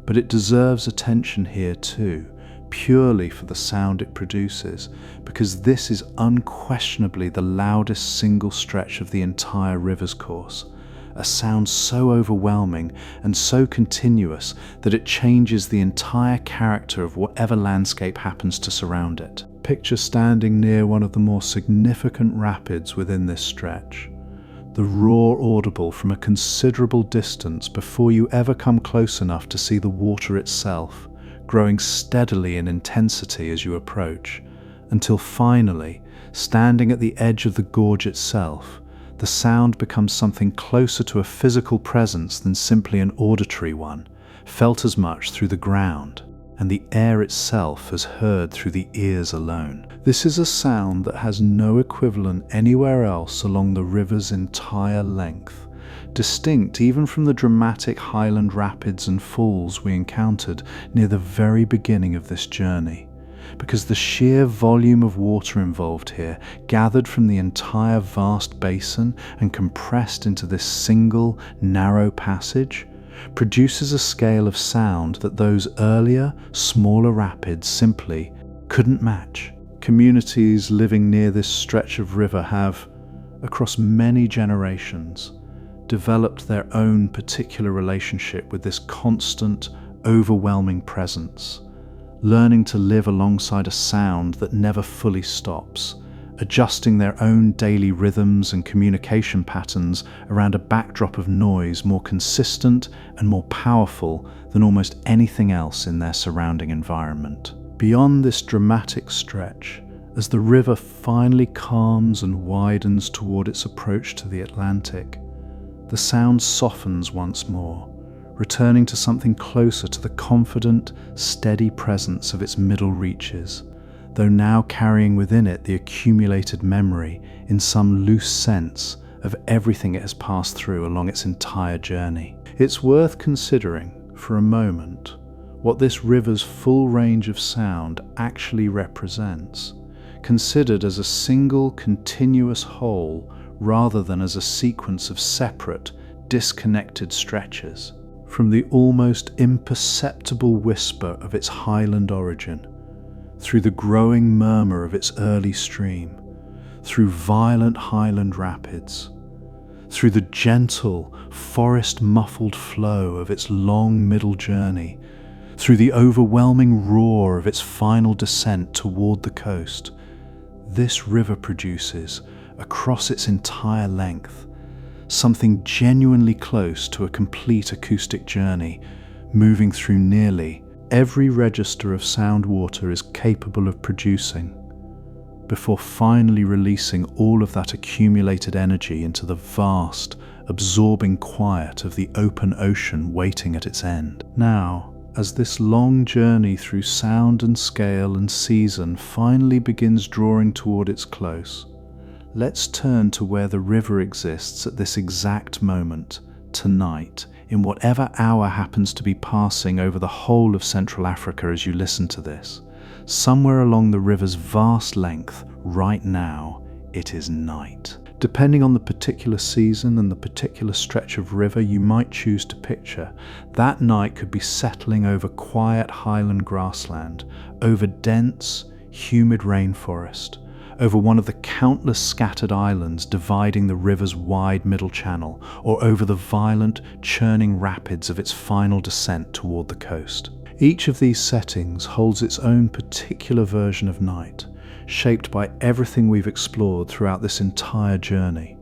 Speaker 1: but it deserves attention here too, purely for the sound it produces, because this is unquestionably the loudest single stretch of the entire river's course. A sound so overwhelming and so continuous that it changes the entire character of whatever landscape happens to surround it. Picture standing near one of the more significant rapids within this stretch. The roar audible from a considerable distance before you ever come close enough to see the water itself, growing steadily in intensity as you approach, until finally, standing at the edge of the gorge itself, the sound becomes something closer to a physical presence than simply an auditory one, felt as much through the ground, and the air itself as heard through the ears alone. This is a sound that has no equivalent anywhere else along the river's entire length, distinct even from the dramatic highland rapids and falls we encountered near the very beginning of this journey, because the sheer volume of water involved here, gathered from the entire vast basin and compressed into this single, narrow passage, produces a scale of sound that those earlier, smaller rapids simply couldn't match. Communities living near this stretch of river have, across many generations, developed their own particular relationship with this constant, overwhelming presence, learning to live alongside a sound that never fully stops, adjusting their own daily rhythms and communication patterns around a backdrop of noise more consistent and more powerful than almost anything else in their surrounding environment. Beyond this dramatic stretch, as the river finally calms and widens toward its approach to the Atlantic, the sound softens once more, returning to something closer to the confident, steady presence of its middle reaches, though now carrying within it the accumulated memory in some loose sense of everything it has passed through along its entire journey. It's worth considering, for a moment, what this river's full range of sound actually represents, considered as a single continuous whole rather than as a sequence of separate, disconnected stretches. From the almost imperceptible whisper of its highland origin, through the growing murmur of its early stream, through violent highland rapids, through the gentle, forest-muffled flow of its long middle journey, through the overwhelming roar of its final descent toward the coast, this river produces, across its entire length, something genuinely close to a complete acoustic journey, moving through nearly every register of sound water is capable of producing, before finally releasing all of that accumulated energy into the vast, absorbing quiet of the open ocean waiting at its end. Now, as this long journey through sound and scale and season finally begins drawing toward its close, let's turn to where the river exists at this exact moment, tonight, in whatever hour happens to be passing over the whole of Central Africa as you listen to this. Somewhere along the river's vast length, right now, it is night. Depending on the particular season and the particular stretch of river you might choose to picture, that night could be settling over quiet highland grassland, over dense, humid rainforest, over one of the countless scattered islands dividing the river's wide middle channel, or over the violent, churning rapids of its final descent toward the coast. Each of these settings holds its own particular version of night, shaped by everything we've explored throughout this entire journey,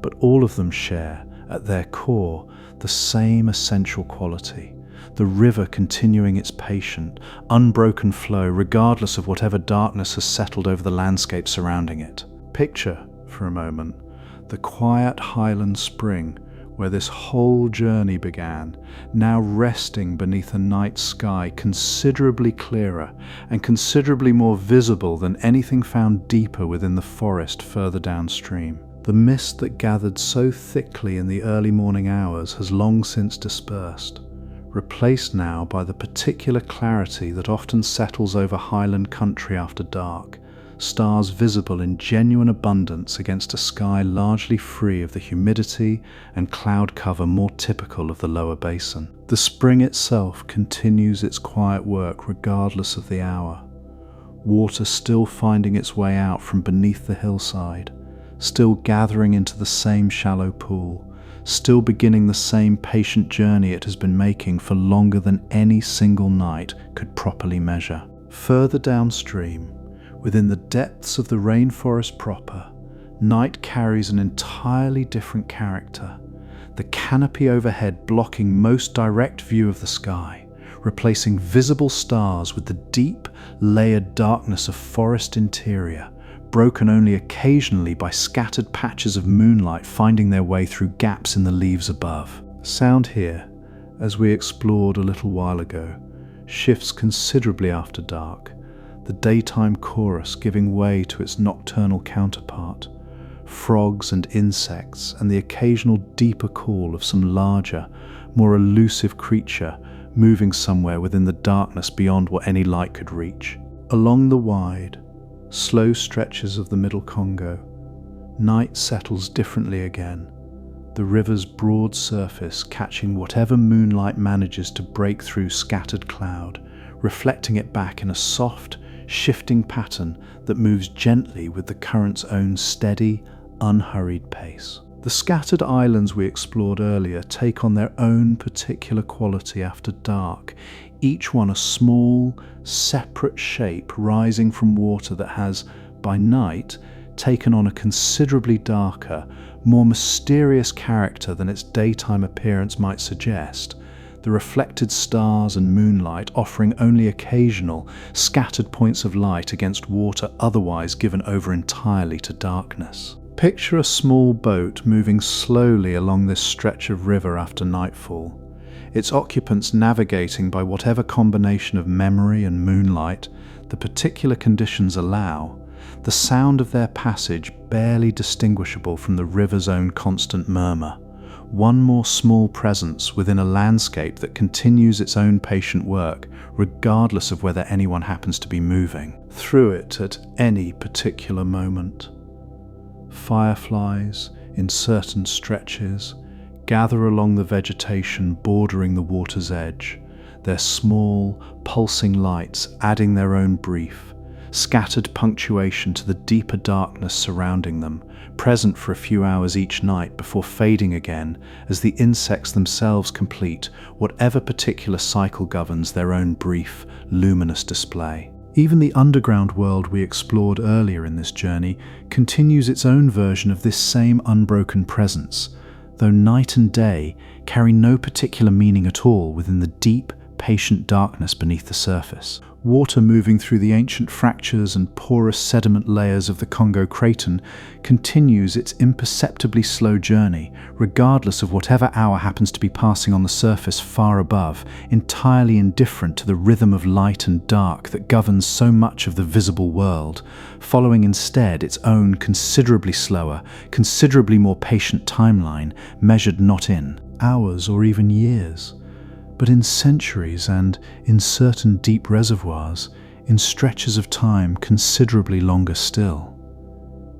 Speaker 1: but all of them share, at their core, the same essential quality: the river continuing its patient, unbroken flow regardless of whatever darkness has settled over the landscape surrounding it. Picture, for a moment, the quiet highland spring where this whole journey began, now resting beneath a night sky considerably clearer and considerably more visible than anything found deeper within the forest further downstream. The mist that gathered so thickly in the early morning hours has long since dispersed, replaced now by the particular clarity that often settles over highland country after dark, stars visible in genuine abundance against a sky largely free of the humidity and cloud cover more typical of the lower basin. The spring itself continues its quiet work regardless of the hour, water still finding its way out from beneath the hillside, still gathering into the same shallow pool, still beginning the same patient journey it has been making for longer than any single night could properly measure. Further downstream, within the depths of the rainforest proper, night carries an entirely different character, the canopy overhead blocking most direct view of the sky, replacing visible stars with the deep, layered darkness of forest interior, broken only occasionally by scattered patches of moonlight finding their way through gaps in the leaves above. Sound here, as we explored a little while ago, shifts considerably after dark, the daytime chorus giving way to its nocturnal counterpart, frogs and insects, and the occasional deeper call of some larger, more elusive creature moving somewhere within the darkness beyond what any light could reach. Along the wide, slow stretches of the Middle Congo, night settles differently again, the river's broad surface catching whatever moonlight manages to break through scattered cloud, reflecting it back in a soft, shifting pattern that moves gently with the current's own steady, unhurried pace. The scattered islands we explored earlier take on their own particular quality after dark, each one a small, separate shape rising from water that has, by night, taken on a considerably darker, more mysterious character than its daytime appearance might suggest, the reflected stars and moonlight offering only occasional, scattered points of light against water otherwise given over entirely to darkness. Picture a small boat moving slowly along this stretch of river after nightfall, its occupants navigating by whatever combination of memory and moonlight the particular conditions allow, the sound of their passage barely distinguishable from the river's own constant murmur. One more small presence within a landscape that continues its own patient work, regardless of whether anyone happens to be moving through it at any particular moment. Fireflies, in certain stretches, gather along the vegetation bordering the water's edge, their small, pulsing lights adding their own brief, scattered punctuation to the deeper darkness surrounding them, present for a few hours each night before fading again as the insects themselves complete whatever particular cycle governs their own brief, luminous display. Even the underground world we explored earlier in this journey continues its own version of this same unbroken presence, though night and day carry no particular meaning at all within the deep, patient darkness beneath the surface. Water moving through the ancient fractures and porous sediment layers of the Congo Craton continues its imperceptibly slow journey, regardless of whatever hour happens to be passing on the surface far above, entirely indifferent to the rhythm of light and dark that governs so much of the visible world, following instead its own considerably slower, considerably more patient timeline, measured not in hours or even years, but in centuries and, in certain deep reservoirs, in stretches of time considerably longer still.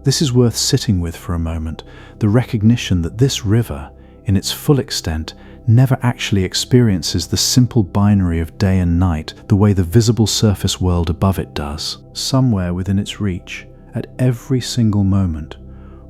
Speaker 1: This is worth sitting with for a moment, the recognition that this river, in its full extent, never actually experiences the simple binary of day and night the way the visible surface world above it does. Somewhere within its reach, at every single moment,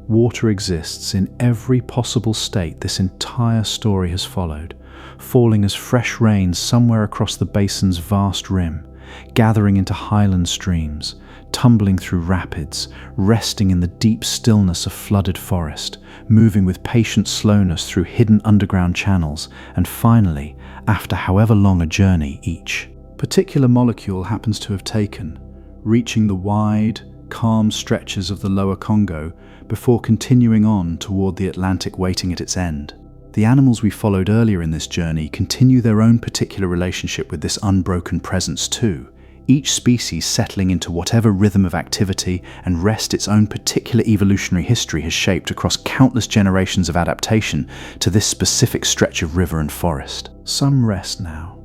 Speaker 1: water exists in every possible state this entire story has followed, falling as fresh rain somewhere across the basin's vast rim, gathering into highland streams, tumbling through rapids, resting in the deep stillness of flooded forest, moving with patient slowness through hidden underground channels, and finally, after however long a journey each particular molecule happens to have taken, reaching the wide, calm stretches of the lower Congo before continuing on toward the Atlantic waiting at its end. The animals we followed earlier in this journey continue their own particular relationship with this unbroken presence too, each species settling into whatever rhythm of activity and rest its own particular evolutionary history has shaped across countless generations of adaptation to this specific stretch of river and forest. Some rest now,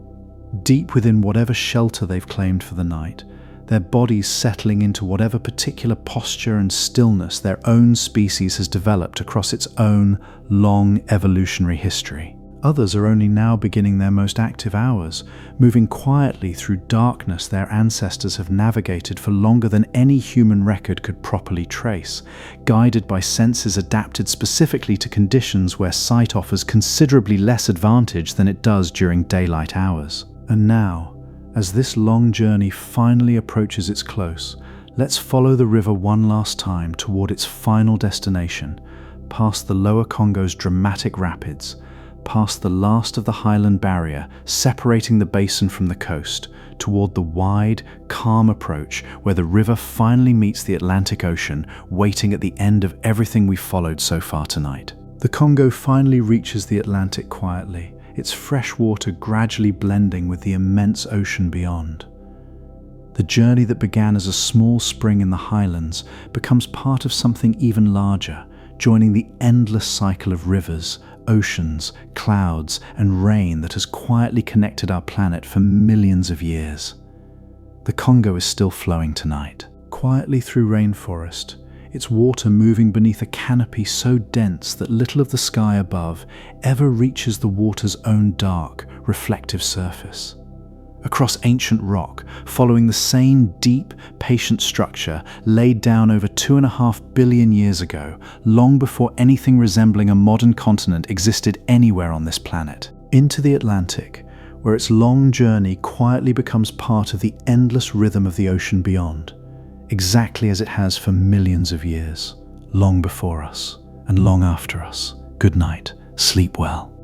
Speaker 1: deep within whatever shelter they've claimed for the night, their bodies settling into whatever particular posture and stillness their own species has developed across its own long evolutionary history. Others are only now beginning their most active hours, moving quietly through darkness their ancestors have navigated for longer than any human record could properly trace, guided by senses adapted specifically to conditions where sight offers considerably less advantage than it does during daylight hours. And now, as this long journey finally approaches its close, let's follow the river one last time toward its final destination, past the lower Congo's dramatic rapids, past the last of the highland barrier separating the basin from the coast, toward the wide, calm approach where the river finally meets the Atlantic Ocean, waiting at the end of everything we've followed so far tonight. The Congo finally reaches the Atlantic quietly, its fresh water gradually blending with the immense ocean beyond. The journey that began as a small spring in the highlands becomes part of something even larger, joining the endless cycle of rivers, oceans, clouds, and rain that has quietly connected our planet for millions of years. The Congo is still flowing tonight, quietly through rainforest, its water moving beneath a canopy so dense that little of the sky above ever reaches the water's own dark, reflective surface. Across ancient rock, following the same deep, patient structure laid down over 2.5 billion years ago, long before anything resembling a modern continent existed anywhere on this planet. Into the Atlantic, where its long journey quietly becomes part of the endless rhythm of the ocean beyond, exactly as it has for millions of years, long before us and long after us. Good night, sleep well.